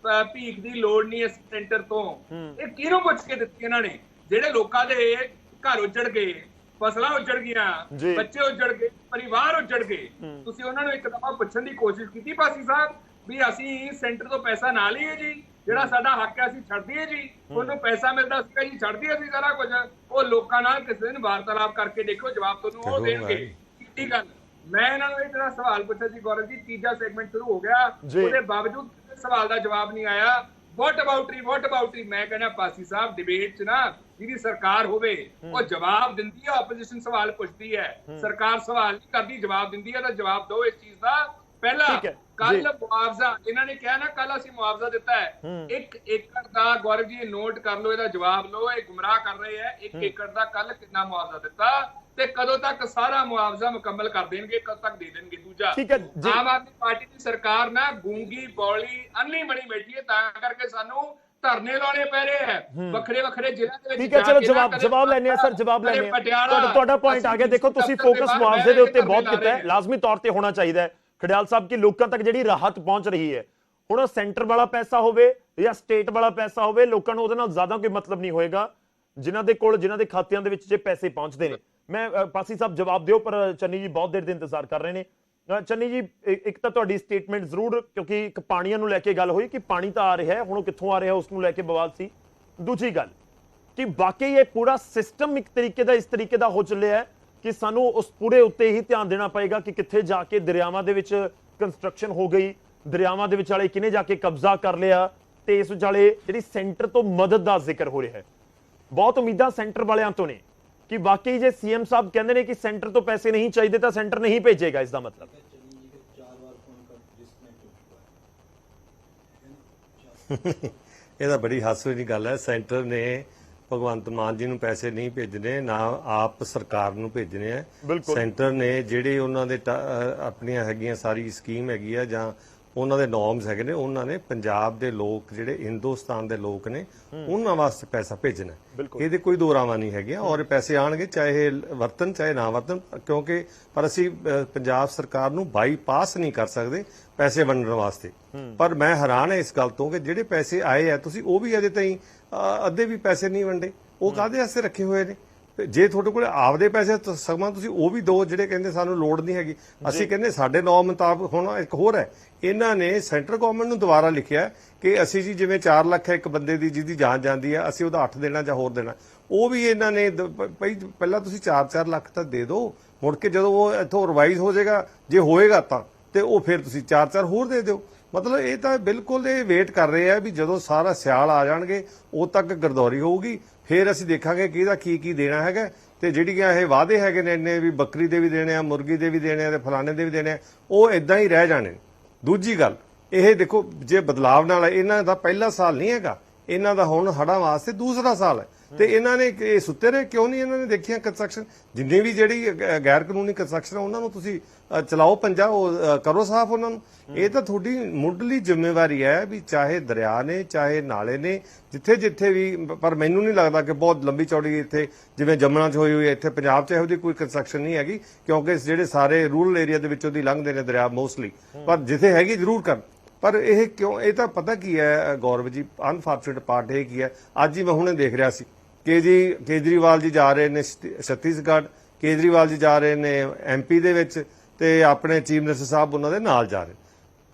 ਭੀਖ ਦੀ ਲੋੜ ਨਹੀਂ ਹੈ ਸੈਂਟਰ ਤੋਂ, ਇਹ ਕਿਹਨੂੰ ਪੁੱਛ ਕੇ ਦਿੱਤੀ ਇਹਨਾਂ ਨੇ? ਜਿਹੜੇ ਲੋਕਾਂ ਦੇ ਘਰ ਉੱਜੜ ਗਏ, ਫਸਲਾਂ ਉੱਜੜ ਗਈਆਂ, ਬੱਚੇ ਉੱਜੜ ਗਏ, ਪਰਿਵਾਰ ਉੱਜੜ ਗਏ, ਤੁਸੀਂ ਉਹਨਾਂ ਨੂੰ ਇੱਕ ਦਫਾ ਪੁੱਛਣ ਦੀ ਕੋਸ਼ਿਸ਼ ਕੀਤੀ ਪਾਸੀ ਸਾਹਿਬ ਵੀ ਅਸੀਂ ਸੈਂਟਰ ਤੋਂ ਪੈਸਾ ਨਾ ਲਈਏ ਜੀ, ਜਿਹੜਾ ਸਾਡਾ ਹੱਕ ਹੈ ਅਸੀਂ ਛੱਡ ਦਈਏ ਜੀ, ਉਹਨੂੰ ਪੈਸਾ ਮਿਲਦਾ ਸੀਗਾ ਜੀ ਛੱਡ ਦਈਏ ਅਸੀਂ ਸਾਰਾ ਕੁਝ? ਉਹ ਲੋਕਾਂ ਨਾਲ ਕਿਸੇ ਦਿਨ ਵਾਰਤਾਲਾਪ ਕਰਕੇ ਦੇਖੋ, ਜਵਾਬ ਤੁਹਾਨੂੰ ਉਹ ਦੇਣਗੇ। ਕੀ ਗੱਲ ਮੈਂ ਇਹਨਾਂ ਨੂੰ ਇਹ ਜਿਹੜਾ ਸਵਾਲ ਪੁੱਛਿਆ ਸੀ ਗੌਰਵ ਜੀ, ਤੀਜਾ ਸੈਗਮੈਂਟ ਸ਼ੁਰੂ ਹੋ ਗਿਆ, ਉਹਦੇ ਬਾਵਜੂਦ ਸਵਾਲ ਦਾ ਜਵਾਬ ਨਹੀਂ ਆਇਆ। ਵਾਟ ਅਬਾਊਟ ਰੀ ਮੈਂ ਕਹਿੰਦਾ ਪਾਸੀ ਸਾਹਿਬ ਡਿਬੇਟ 'ਚ ਨਾ ਜਿਹਦੀ ਸਰਕਾਰ ਹੋਵੇ ਉਹ ਜਵਾਬ ਦਿੰਦੀ ਹੈ, ਆਪੋਜੀਸ਼ਨ ਸਵਾਲ ਪੁੱਛਦੀ ਹੈ, ਸਰਕਾਰ ਸਵਾਲ ਨਹੀਂ ਕਰਦੀ, ਜਵਾਬ ਦਿੰਦੀ ਹੈ। ਤਾਂ ਜਵਾਬ ਦਿਓ ਇਸ ਚੀਜ਼ ਦਾ। ਪਹਿਲਾ ਕੱਲ ਮੁਆਵਜ਼ਾ ਇਹਨਾਂ ਨੇ ਕਿਹਾ ਨਾ, ਕੱਲ ਅਸੀਂ ਮੁਆਵਜ਼ਾ ਦਿੱਤਾ ਹੈ 1 ਏਕੜ ਦਾ। ਗੌਰਵ ਜੀ ਨੋਟ ਕਰ ਲਓ, ਇਹਦਾ ਜਵਾਬ ਲਓ, ਇਹ ਗੁੰਮਰਾਹ ਕਰ ਰਹੇ ਹੈ। 1 ਏਕੜ ਦਾ ਕੱਲ ਕਿੰਨਾ ਮੁਆਵਜ਼ਾ ਦਿੱਤਾ ਤੇ ਕਦੋਂ ਤੱਕ ਸਾਰਾ ਮੁਆਵਜ਼ਾ ਮੁਕੰਮਲ ਕਰ ਦੇਣਗੇ, ਕਦੋਂ ਤੱਕ ਦੇ ਦੇਣਗੇ? ਦੂਜਾ ਆਮ ਆਦਮੀ ਪਾਰਟੀ ਦੀ ਸਰਕਾਰ ਨਾ ਗੂੰਗੀ ਬੌਲੀ ਅੰਨੀ ਬਣੀ ਬੈਠੀ ਹੈ, ਤਾਂ ਕਰਕੇ ਸਾਨੂੰ ਧਰਨੇ ਲਾਉਣੇ ਪੈ ਰਹੇ ਹੈ ਵੱਖਰੇ ਵੱਖਰੇ ਜ਼ਿਲ੍ਹਿਆਂ ਦੇ ਵਿੱਚ। ਠੀਕ ਹੈ, ਚਲੋ ਜਵਾਬ ਲੈਣੇ ਆ ਸਰ, ਜਵਾਬ ਲੈਣੇ ਆ। ਤੁਹਾਡਾ ਪੁਆਇੰਟ ਆ ਗਿਆ। ਦੇਖੋ ਤੁਸੀਂ ਫੋਕਸ ਮੁਆਵਜ਼ੇ ਦੇ ਉੱਤੇ ਬਹੁਤ ਕੀਤਾ ਹੈ, ਲਾਜ਼ਮੀ ਤੌਰ ਤੇ ਹੋਣਾ ਚਾਹੀਦਾ ਹੈ ਖੜਿਆਲ ਸਾਹਿਬ ਕਿ ਲੋਕਾਂ ਤੱਕ ਜਿਹੜੀ ਰਾਹਤ ਪਹੁੰਚ ਰਹੀ ਹੈ। ਹੁਣ ਸੈਂਟਰ ਵਾਲਾ ਪੈਸਾ ਹੋਵੇ ਜਾਂ ਸਟੇਟ ਵਾਲਾ ਪੈਸਾ ਹੋਵੇ, ਲੋਕਾਂ ਨੂੰ ਉਹਦੇ ਨਾਲ ਜ਼ਿਆਦਾ ਕੋਈ ਮਤਲਬ ਨਹੀਂ ਹੋਏਗਾ। ਜਿਨ੍ਹਾਂ ਦੇ ਕੋਲ, ਜਿਨ੍ਹਾਂ ਦੇ ਖਾਤਿਆਂ ਦੇ ਵਿੱਚ ਜੇ ਪੈਸੇ ਪਹੁੰਚਦੇ ਨੇ, ਮੈਂ ਪਾਸੀ ਸਾਹਿਬ ਜਵਾਬ ਦਿਓ, ਪਰ ਚੰਨੀ ਜੀ ਬਹੁਤ ਦੇਰ ਦੇ ਇੰਤਜ਼ਾਰ ਕਰ ਰਹੇ ਨੇ। ਚੰਨੀ ਜੀ, ਇੱਕ ਤਾਂ ਤੁਹਾਡੀ ਸਟੇਟਮੈਂਟ ਜ਼ਰੂਰ, ਕਿਉਂਕਿ ਇੱਕ ਪਾਣੀਆਂ ਨੂੰ ਲੈ ਕੇ ਗੱਲ ਹੋਈ ਕਿ ਪਾਣੀ ਤਾਂ ਆ ਰਿਹਾ ਹੈ, ਹੁਣ ਉਹ ਕਿੱਥੋਂ ਆ ਰਿਹਾ ਉਸ ਨੂੰ ਲੈ ਕੇ ਬਵਾਲ ਸੀ। ਦੂਜੀ ਗੱਲ ਕਿ ਵਾਕਈ ਇਹ ਪੂਰਾ ਸਿਸਟਮ ਇੱਕ ਤਰੀਕੇ ਦਾ ਇਸ ਤਰੀਕੇ ਦਾ ਹੋ ਚੱਲਿਆ ਹੈ ਕਿ ਸਾਨੂੰ ਉਸ ਪੂਰੇ ਉੱਤੇ ਹੀ ਧਿਆਨ ਦੇਣਾ ਪਏਗਾ ਕਿ ਕਿੱਥੇ ਜਾ ਕੇ ਦਰਿਆਵਾਂ ਦੇ ਵਿੱਚ ਕੰਸਟਰਕਸ਼ਨ ਹੋ ਗਈ, ਦਰਿਆਵਾਂ ਦੇ ਵਿਚਾਲੇ ਕਿਹਨੇ ਜਾ ਕੇ ਕਬਜ਼ਾ ਕਰ ਲਿਆ, ਤੇ ਇਸ ਵਿਚਾਲੇ ਜਿਹੜੀ ਸੈਂਟਰ ਤੋਂ ਮਦਦ ਦਾ ਜ਼ਿਕਰ ਹੋ ਰਿਹਾ ਹੈ। ਬਹੁਤ ਉਮੀਦਾਂ ਸੈਂਟਰ ਵਾਲਿਆਂ ਤੋਂ ਨੇ ਕਿ ਵਾਕਈ ਜੇ ਸੀਐਮ ਸਾਹਿਬ ਕਹਿੰਦੇ ਨੇ ਕਿ ਸੈਂਟਰ ਤੋਂ ਪੈਸੇ ਨਹੀਂ ਚਾਹੀਦੇ ਤਾਂ ਸੈਂਟਰ ਨਹੀਂ ਭੇਜੇਗਾ, ਇਸ ਦਾ ਮਤਲਬ ਇਹ ਤਾਂ ਬੜੀ ਹਾਸੇ ਦੀ ਗੱਲ ਹੈ। ਸੈਂਟਰ ਨੇ ਭਗਵੰਤ ਮਾਨ ਜੀ ਨੂੰ ਪੈਸੇ ਨਹੀਂ ਭੇਜਣੇ, ਨਾ ਆਪ ਸਰਕਾਰ ਨੂੰ ਭੇਜਣੇ ਆ। ਸੈਂਟਰ ਨੇ ਜਿਹੜੇ ਉਹਨਾਂ ਦੇ ਆਪਣੀਆਂ ਹੈਗੀਆਂ ਸਾਰੀ ਸਕੀਮ ਹੈਗੀ ਆ ਜਾਂ ਉਹਨਾਂ ਦੇ ਨੋਰਮਸ ਹੈਗੇ ਨੇ, ਉਹਨਾਂ ਨੇ ਪੰਜਾਬ ਦੇ ਲੋਕ ਜਿਹੜੇ ਹਿੰਦੁਸਤਾਨ ਦੇ ਲੋਕ ਨੇ ਉਹਨਾਂ ਵਾਸਤੇ ਪੈਸਾ ਭੇਜਣਾ। ਇਹਦੇ ਕੋਈ ਦੋ ਰਾਵਾਂ ਨਹੀਂ ਹੈਗੀਆਂ, ਔਰ ਪੈਸੇ ਆਣਗੇ ਚਾਹੇ ਵਰਤਨ ਚਾਹੇ ਨਾ ਵਰਤਨ, ਕਿਉਂਕਿ ਪਰ ਅਸੀਂ ਪੰਜਾਬ ਸਰਕਾਰ ਨੂੰ ਬਾਈਪਾਸ ਨਹੀਂ ਕਰ ਸਕਦੇ ਪੈਸੇ ਵੰਡਣ ਵਾਸਤੇ। ਪਰ ਮੈਂ ਹੈਰਾਨ ਹੈ ਇਸ ਗੱਲ ਤੋਂ ਕਿ ਜਿਹੜੇ ਪੈਸੇ ਆਏ ਆ ਤੁਸੀਂ ਉਹ ਵੀ ਅਜੇ ਤਾਈਂ ਅੱਧੇ ਵੀ ਪੈਸੇ ਨਹੀਂ ਵੰਡੇ। ਉਹ ਕਾਹਦੇ ਵਾਸਤੇ ਰੱਖੇ ਹੋਏ ਨੇ? ਜੇ ਤੁਹਾਡੇ ਕੋਲ ਆਪਦੇ ਪੈਸੇ ਸਗੋਂ ਤੁਸੀਂ ਉਹ ਵੀ ਦੋ, ਜਿਹੜੇ ਕਹਿੰਦੇ ਸਾਨੂੰ ਲੋੜ ਨਹੀਂ ਹੈਗੀ। ਅਸੀਂ ਕਹਿੰਦੇ ਸਾਡੇ ਨੌ ਮੁਤਾਬਕ। ਹੁਣ ਇੱਕ ਹੋਰ ਹੈ, ਇਹਨਾਂ ਨੇ ਸੈਂਟਰ ਗਵਰਨਮੈਂਟ ਨੂੰ ਦੁਬਾਰਾ ਲਿਖਿਆ ਕਿ ਅਸੀਂ ਜੀ ਜਿਵੇਂ 4 ਲੱਖ ਹੈ ਇੱਕ ਬੰਦੇ ਦੀ ਜਿਹਦੀ ਜਾਨ ਜਾਂਦੀ ਹੈ, ਅਸੀਂ ਉਹਦਾ 8 ਦੇਣਾ ਜਾਂ ਹੋਰ ਦੇਣਾ। ਉਹ ਵੀ ਇਹਨਾਂ ਨੇ ਪਹਿਲਾਂ ਤੁਸੀਂ 4-4 ਲੱਖ ਤਾਂ ਦੇ ਦਿਓ, ਮੁੜ ਕੇ ਜਦੋਂ ਉਹ ਇੱਥੋਂ ਰਿਵਾਈਜ਼ ਹੋ ਜਾਏਗਾ ਜੇ ਹੋਏਗਾ ਤਾਂ, ਤੇ ਉਹ ਫਿਰ ਤੁਸੀਂ 4-4 ਹੋਰ ਦੇ ਦਿਓ। ਮਤਲਬ ਇਹ ਤਾਂ ਬਿਲਕੁਲ ਇਹ ਵੇਟ ਕਰ ਰਹੇ ਆ ਵੀ ਜਦੋਂ ਸਾਰਾ ਸਿਆਲ ਆ ਜਾਣਗੇ ਉਦੋਂ ਤੱਕ ਗਰਦੌਰੀ ਹੋਊਗੀ, ਫਿਰ ਅਸੀਂ ਦੇਖਾਂਗੇ ਕਿ ਇਹਦਾ ਕੀ ਦੇਣਾ ਹੈਗਾ। ਤੇ ਜਿਹੜੀਆਂ ਇਹ ਵਾਅਦੇ ਹੈਗੇ ਨੇ ਇੰਨੇ ਵੀ ਬੱਕਰੀ ਦੇ ਵੀ ਦੇਣੇ ਆ, ਮੁਰਗੀ ਦੇ ਵੀ ਦੇਣੇ ਆ ਤੇ ਫਲਾਣੇ ਦੇ ਵੀ ਦੇਣੇ ਆ, ਉਹ ਇਦਾਂ ਹੀ ਰਹਿ ਜਾਣੇ। ਦੂਜੀ ਗੱਲ ਇਹ ਦੇਖੋ, ਜੇ ਬਦਲਾਵ ਨਾਲ ਇਹਨਾਂ ਦਾ ਪਹਿਲਾ ਸਾਲ ਨਹੀਂ ਹੈਗਾ, ਇਹਨਾਂ ਦਾ ਹੁਣ ਹੜ੍ਹਾਂ ਵਾਸਤੇ ਦੂਸਰਾ ਸਾਲ ਹੈ, ਤੇ ਇਹਨਾਂ ਨੇ ਇਹ ਸੁੱਤੇ ਰਹੇ ਕਿਉਂ ਨਹੀਂ? ਇਹਨਾਂ ਨੇ ਦੇਖਿਆ ਕੰਸਟਰਕਸ਼ਨ, ਜਿੰਨੀ ਵੀ ਜਿਹੜੀ ਗੈਰ ਕਾਨੂੰਨੀ ਕੰਸਟਰਕਸ਼ਨ ਉਹਨਾਂ ਨੂੰ ਤੁਸੀਂ ਚਲਾਓ ਪੰਜਾ, ਉਹ ਕਰੋ ਸਾਫ਼ ਉਹਨਾਂ ਨੂੰ। ਇਹ ਤਾਂ ਤੁਹਾਡੀ ਮੁੱਢਲੀ ਜ਼ਿੰਮੇਵਾਰੀ ਹੈ ਵੀ ਚਾਹੇ ਦਰਿਆ ਨੇ ਚਾਹੇ ਨਾਲੇ ਨੇ, ਜਿੱਥੇ ਜਿੱਥੇ ਵੀ। ਪਰ ਮੈਨੂੰ ਨਹੀਂ ਲੱਗਦਾ ਕਿ ਬਹੁਤ ਲੰਬੀ ਚੌੜੀ ਇੱਥੇ ਜਿਵੇਂ ਜਮਨਾ 'ਚ ਹੋਈ ਹੋਈ ਹੈ, ਇੱਥੇ ਪੰਜਾਬ 'ਚ ਇਹੋ ਜਿਹੀ ਕੋਈ ਕੰਸਟਰਕਸ਼ਨ ਨਹੀਂ ਹੈਗੀ, ਕਿਉਂਕਿ ਜਿਹੜੇ ਸਾਰੇ ਰੂਰਲ ਏਰੀਆ ਦੇ ਵਿੱਚੋਂ ਦੀ ਲੰਘਦੇ ਨੇ ਦਰਿਆ ਮੋਸਟਲੀ। ਪਰ ਜਿੱਥੇ ਹੈਗੀ ਜ਼ਰੂਰ ਕਰਨ। ਪਰ ਇਹ ਕਿਉਂ? ਇਹ ਤਾਂ ਪਤਾ ਕੀ ਹੈ ਗੌਰਵ ਜੀ, ਅਨਫੋਰਚੂਨੇਟ ਪਾਰਟ ਇਹ ਕੀ ਹੈ, ਅੱਜ ਹੀ ਮੈਂ ਹੁਣੇ ਦੇਖ ਰਿਹਾ ਸੀ ਕਿ ਜੀ ਕੇਜਰੀਵਾਲ ਜੀ ਜਾ ਰਹੇ ਨੇ ਛੱਤੀਸਗੜ੍ਹ, ਕੇਜਰੀਵਾਲ ਜੀ ਜਾ ਰਹੇ ਨੇ MP ਦੇ ਵਿੱਚ, ਤੇ ਆਪਣੇ ਚੀਫ ਮਿਨਿਸਟਰ ਸਾਹਿਬ ਉਹਨਾਂ ਦੇ ਨਾਲ ਜਾ ਰਹੇ।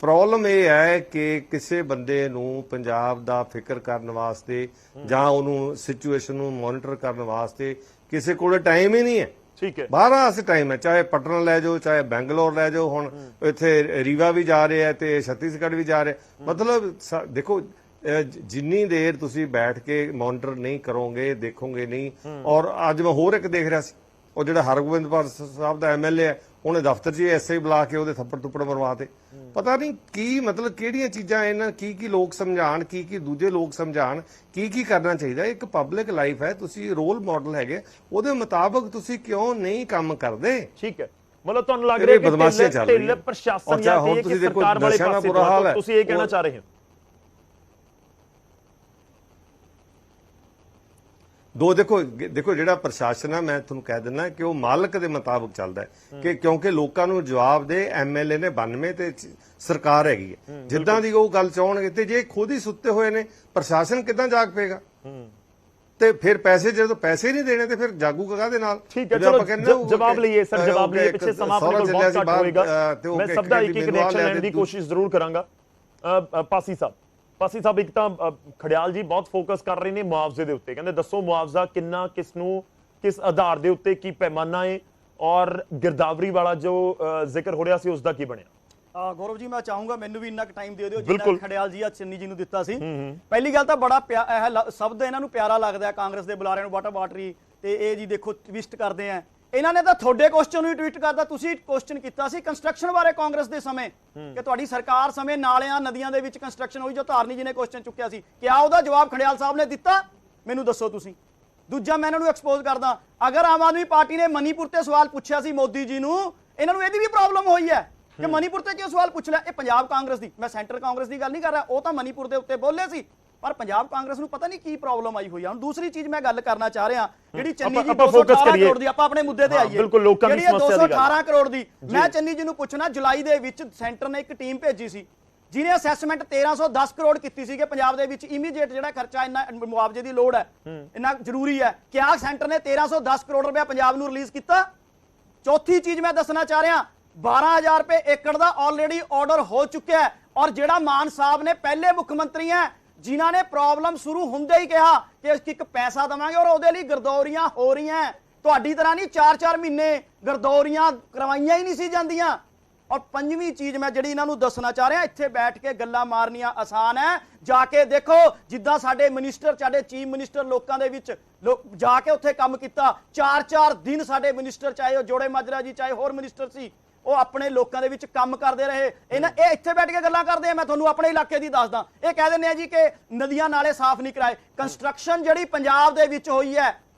ਪ੍ਰੋਬਲਮ ਇਹ ਹੈ ਕਿ ਕਿਸੇ ਬੰਦੇ ਨੂੰ ਪੰਜਾਬ ਦਾ ਫਿਕਰ ਕਰਨ ਵਾਸਤੇ ਜਾਂ ਉਹਨੂੰ ਸਿਚੁਏਸ਼ਨ ਨੂੰ ਮੋਨੀਟਰ ਕਰਨ ਵਾਸਤੇ ਕਿਸੇ ਕੋਲ ਟਾਈਮ ਹੀ ਨਹੀਂ ਹੈ। ਠੀਕ ਹੈ, ਬਾਹਰ ਵਾਸਤੇ ਟਾਈਮ ਹੈ, ਚਾਹੇ ਪਟਨਾ ਲੈ ਜਾਓ ਚਾਹੇ ਬੈਂਗਲੌਰ ਲੈ ਜਾਓ। ਹੁਣ ਇੱਥੇ ਰੀਵਾ ਵੀ ਜਾ ਰਹੇ ਆ ਤੇ ਛੱਤੀਸਗੜ੍ਹ ਵੀ ਜਾ ਰਹੇ। ਮਤਲਬ ਦੇਖੋ, ਜਿੰਨੀ ਦੇਰ ਤੁਸੀਂ ਬੈਠ ਕੇ ਮੋਨੀਟਰ ਨਹੀਂ ਕਰੋਗੇ, ਦੇਖੋਗੇ ਨਹੀਂ। ਔਰ ਅੱਜ ਮੈਂ ਹੋਰ ਇੱਕ ਦੇਖ ਰਿਹਾ ਸੀ, ਉਹ ਜਿਹੜਾ ਹਰਗੋਬਿੰਦ ਸਾਹਿਬ ਦਾ MLA ਹੈ, ਉਹਨੇ ਦਫ਼ਤਰ 'ਚ ਐਸਆਈ ਬੁਲਾ ਕੇ ਉਹਦੇ ਥੱਪੜ ਥੁੱਪੜ ਮਰਵਾਤੇ। ਪਤਾ ਨਹੀਂ ਕੀ ਮਤਲਬ ਕਿਹੜੀਆਂ ਚੀਜ਼ਾਂ ਇਹਨਾਂ ਕੀ ਲੋਕ ਸਮਝਾਣ, ਕੀ ਦੂਜੇ ਲੋਕ ਸਮਝਾਣ, ਕੀ ਕਰਨਾ ਚਾਹੀਦਾ। ਇੱਕ ਪਬਲਿਕ ਲਾਈਫ ਹੈ, ਤੁਸੀਂ ਰੋਲ ਮਾਡਲ ਹੈਗੇ, ਉਹਦੇ ਮੁਤਾਬਕ ਤੁਸੀਂ ਕਿਉਂ ਨਹੀਂ ਕੰਮ ਕਰਦੇ? ਠੀਕ ਹੈ, ਮਤਲਬ ਤੁਹਾਨੂੰ ਲੱਗ ਰਿਹਾ ਕਿ ਢਿੱਲ ਪ੍ਰਸ਼ਾਸਨ ਜਾਂ ਸਰਕਾਰ ਵਾਲੇ ਪਾਸੇ ਤੁਸੀਂ ਇਹ ਕਹਿਣਾ ਚਾਹ ਰਹੇ ਹੋ? ਦੇਖੋ ਜਿਹੜਾ ਪ੍ਰਸ਼ਾਸਨ ਹੈ, ਮੈਂ ਤੁਹਾਨੂੰ ਕਹਿ ਦਿੰਦਾ ਕਿ ਉਹ ਮਾਲਕ ਦੇ ਮੁਤਾਬਕ ਚੱਲਦਾ ਹੈ, ਕਿ ਕਿਉਂਕਿ ਲੋਕਾਂ ਨੂੰ ਜਵਾਬ ਦੇ MLA ਨੇ 92 ਤੇ ਸਰਕਾਰ ਹੈਗੀ ਹੈ, ਜਿੱਦਾਂ ਦੀ ਉਹ ਗੱਲ ਚਾਹਣਗੇ। ਤੇ ਜੇ ਖੁਦ ਹੀ ਸੁੱਤੇ ਹੋਏ ਨੇ, ਪ੍ਰਸ਼ਾਸਨ ਕਿੱਦਾਂ ਜਾਗ ਪਏਗਾ? ਤੇ ਫਿਰ ਪੈਸੇ ਜਦੋਂ ਪੈਸੇ ਨਹੀਂ ਦੇਣੇ ਤੇ ਫਿਰ ਜਾਗੂਗਾ ਕਾਹਦੇ ਨਾਲ? ਠੀਕ ਹੈ, ਚਲੋ ਜਵਾਬ ਲਈਏ ਸਰ, ਜਵਾਬ ਲਈਏ। ਪਿੱਛੇ ਸਮਾਂ ਆਪਣੇ ਕੋਲ ਬਹੁਤ ਘੱਟ ਹੋਏਗਾ, ਮੈਂ ਸਭ ਦਾ ਇੱਕ ਰਿਐਕਸ਼ਨ ਲੈਣ ਦੀ ਕੋਸ਼ਿਸ਼ ਜ਼ਰੂਰ ਕਰਾਂਗਾ। ਪਾਸੀ ਸਾਹਿਬ, ਇੱਕ ਤਾਂ ਖੜਿਆਲ ਜੀ ਬਹੁਤ ਫੋਕਸ ਕਰ ਰਹੇ ਨੇ ਮੁਆਵਜ਼ੇ ਦੇ ਉੱਤੇ, ਕਹਿੰਦੇ ਦੱਸੋ ਮੁਆਵਜ਼ਾ ਕਿੰਨਾ, ਕਿਸ ਨੂੰ, ਕਿਸ ਆਧਾਰ ਦੇ ਉੱਤੇ, ਕੀ ਪੈਮਾਨਾ ਹੈ, ਔਰ ਗਿਰਦਾਵਰੀ ਵਾਲਾ ਜੋ ਜ਼ਿਕਰ ਹੋ ਰਿਹਾ ਸੀ ਉਸ ਦਾ ਕੀ ਬਣਿਆ? ਗੌਰਵ ਜੀ, ਮੈਂ ਚਾਹੂੰਗਾ ਮੈਨੂੰ ਵੀ ਇੰਨਾ ਟਾਈਮ ਦੇ ਦਿਓ ਜਿੰਨਾ ਖੜਿਆਲ ਜੀ ਆ ਚੰਨੀ ਜੀ ਨੂੰ ਦਿੱਤਾ ਸੀ। ਪਹਿਲੀ ਗੱਲ ਤਾਂ ਬੜਾ ਸ਼ਬਦ ਇਹਨਾਂ ਨੂੰ ਪਿਆਰਾ ਲੱਗਦਾ ਕਾਂਗਰਸ ਦੇ ਬੁਲਾਰਿਆਂ ਨੂੰ, ਵਾਟਰ ਵਾਟਰੀ, ਤੇ ਇਹ ਜੀ ਦੇਖੋ ਟਵਿਸਟ ਕਰਦੇ ਆ। ਇਹਨਾਂ ਨੇ ਤਾਂ ਤੁਹਾਡੇ ਕੁਐਸਚਨ ਨੂੰ ਟਵੀਟ ਕਰਦਾ। ਤੁਸੀਂ ਕੁਐਸਚਨ ਕੀਤਾ ਸੀ ਕੰਸਟਰਕਸ਼ਨ ਬਾਰੇ ਕਾਂਗਰਸ ਦੇ ਸਮੇਂ, ਕਿ ਤੁਹਾਡੀ ਸਰਕਾਰ ਸਮੇਂ ਨਾਲਿਆਂ ਨਦੀਆਂ ਦੇ ਵਿੱਚ ਕੰਸਟਰਕਸ਼ਨ ਹੋਈ, ਜੋ ਧਾਰਨੀ ਜੀ ਨੇ ਕੁਐਸਚਨ ਚੁੱਕਿਆ ਸੀ। ਕਿਆ ਉਹਦਾ ਜਵਾਬ ਖੜਿਆਲ ਸਾਹਿਬ ਨੇ ਦਿੱਤਾ? ਮੈਨੂੰ ਦੱਸੋ ਤੁਸੀਂ। ਦੂਜਾ, ਮੈਂ ਇਹਨਾਂ ਨੂੰ ਐਕਸਪੋਜ਼ ਕਰਦਾ, ਅਗਰ ਆਮ ਆਦਮੀ ਪਾਰਟੀ ਨੇ ਮਨੀਪੁਰ ਤੇ ਸਵਾਲ ਪੁੱਛਿਆ ਸੀ ਮੋਦੀ ਜੀ ਨੂੰ, ਇਹਨਾਂ ਨੂੰ ਇਹਦੀ ਵੀ ਪ੍ਰੋਬਲਮ ਹੋਈ ਹੈ ਕਿ ਮਨੀਪੁਰ ਤੇ ਕਿਉਂ ਸਵਾਲ ਪੁੱਛ ਲਿਆ। ਇਹ ਪੰਜਾਬ ਕਾਂਗਰਸ ਦੀ, ਮੈਂ ਸੈਂਟਰ ਕਾਂਗਰਸ ਦੀ ਗੱਲ ਨਹੀਂ ਕਰ ਰਿਹਾ, ਉਹ ਤਾਂ ਮਨੀਪੁਰ ਦੇ ਉੱਤੇ ਬੋਲੇ ਸੀ, ਪਰ ਪੰਜਾਬ ਕਾਂਗਰਸ ਨੂੰ ਪਤਾ ਨਹੀਂ ਕੀ ਪ੍ਰੋਬਲਮ ਆਈ ਹੋਈ ਆ। ਹੁਣ ਦੂਸਰੀ ਚੀਜ਼ ਮੈਂ ਗੱਲ ਕਰਨਾ ਚਾਹ ਰਿਹਾ, ਜਿਹੜੀ ਚੰਨੀ ਜੀ 218 ਕਰੋੜ ਦੀ, ਆਪਾਂ ਆਪਣੇ ਮੁੱਦੇ ਤੇ ਆਈਏ, ਬਿਲਕੁਲ ਲੋਕਾਂ ਦੀ ਸਮੱਸਿਆ ਦੀ ਗੱਲ, 218 ਕਰੋੜ ਦੀ। ਮੈਂ ਚੰਨੀ ਜੀ ਨੂੰ ਪੁੱਛਣਾ, ਜੁਲਾਈ ਦੇ ਵਿੱਚ ਸੈਂਟਰ ਨੇ ਇੱਕ ਟੀਮ ਭੇਜੀ ਸੀ ਜਿਹਨੇ ਅਸੈਸਮੈਂਟ 1310 ਕਰੋੜ ਕੀਤੀ ਸੀ ਕਿ ਪੰਜਾਬ ਦੇ ਵਿੱਚ ਇਮੀਡੀਏਟ ਜਿਹੜਾ ਖਰਚਾ ਇੰਨਾ ਮੁਆਵਜ਼ੇ ਦੀ ਲੋੜ ਹੈ, ਇੰਨਾ ਜ਼ਰੂਰੀ ਹੈ। ਕਿਆ ਸੈਂਟਰ ਨੇ 1310 ਕਰੋੜ ਰੁਪਇਆ ਪੰਜਾਬ ਨੂੰ ਰਿਲੀਜ਼ ਕੀਤਾ? ਚੌਥੀ ਚੀਜ਼ ਮੈਂ ਦੱਸਣਾ ਚਾਹ ਰਿਹਾ, 12000 ਰੁਪਏ ਏਕੜ ਦਾ ਆਲਰੇਡੀ ਆਰਡਰ ਹੋ ਚੁੱਕਿਆ ਹੈ। ਔਰ ਜਿਹੜਾ ਮਾਨ ਸਾਹਿਬ ਨੇ ਪਹਿਲੇ ਮੁੱਖ ਮੰਤਰੀ ਹੈ ਜਿਨ੍ਹਾਂ ਨੇ ਪ੍ਰੋਬਲਮ ਸ਼ੁਰੂ ਹੁੰਦੇ ਹੀ ਕਿਹਾ ਕਿ ਇੱਕ ਪੈਸਾ ਦੇਵਾਂਗੇ, ਔਰ ਉਹਦੇ ਲਈ ਗਰਦੌਰੀਆਂ ਹੋ ਰਹੀਆਂ। ਤੁਹਾਡੀ ਤਰ੍ਹਾਂ ਨਹੀਂ 4-4 ਮਹੀਨੇ ਗਰਦੌਰੀਆਂ ਕਰਵਾਈਆਂ ਹੀ ਨਹੀਂ ਸੀ ਜਾਂਦੀਆਂ। ਔਰ ਪੰਜਵੀਂ ਚੀਜ਼ ਮੈਂ ਜਿਹੜੀ ਇਹਨਾਂ ਨੂੰ ਦੱਸਣਾ ਚਾਹ ਰਿਹਾ, ਇੱਥੇ ਬੈਠ ਕੇ ਗੱਲਾਂ ਮਾਰਨੀਆਂ ਆਸਾਨ ਹੈ, ਜਾ ਕੇ ਦੇਖੋ ਜਿੱਦਾਂ ਸਾਡੇ ਮਿਨਿਸਟਰ, ਸਾਡੇ ਚੀਫ ਮਿਨਿਸਟਰ ਲੋਕਾਂ ਦੇ ਵਿੱਚ ਜਾ ਕੇ ਉੱਥੇ ਕੰਮ ਕੀਤਾ। 4-4 ਦਿਨ ਸਾਡੇ ਮਿਨਿਸਟਰ, ਚਾਹੇ ਉਹ ਜੋੜੇ ਮਾਜਰਾ ਜੀ ਚਾਹੇ ਹੋਰ ਮਿਨਿਸਟਰ ਸੀ, ਉਹ ਆਪਣੇ ਲੋਕਾਂ ਦੇ ਵਿੱਚ ਕੰਮ ਕਰਦੇ ਰਹੇ। ਇਹ ਇੱਥੇ ਬੈਠ ਕੇ ਗੱਲਾਂ ਕਰਦੇ ਆ। ਮੈਂ ਤੁਹਾਨੂੰ ਆਪਣੇ ਇਲਾਕੇ ਦੀ ਦੱਸਦਾ, ਇਹ ਕਹਿ ਦਿੰਦੇ ਆ ਜੀ ਕਿ ਨਦੀਆਂ ਨਾਲੇ ਸਾਫ਼ ਨਹੀਂ ਕਰਾਏ। ਕੰਸਟਰਕਸ਼ਨ ਜਿਹੜੀ ਪੰਜਾਬ ਦੇ ਵਿੱਚ ਹੋਈ ਹੈ,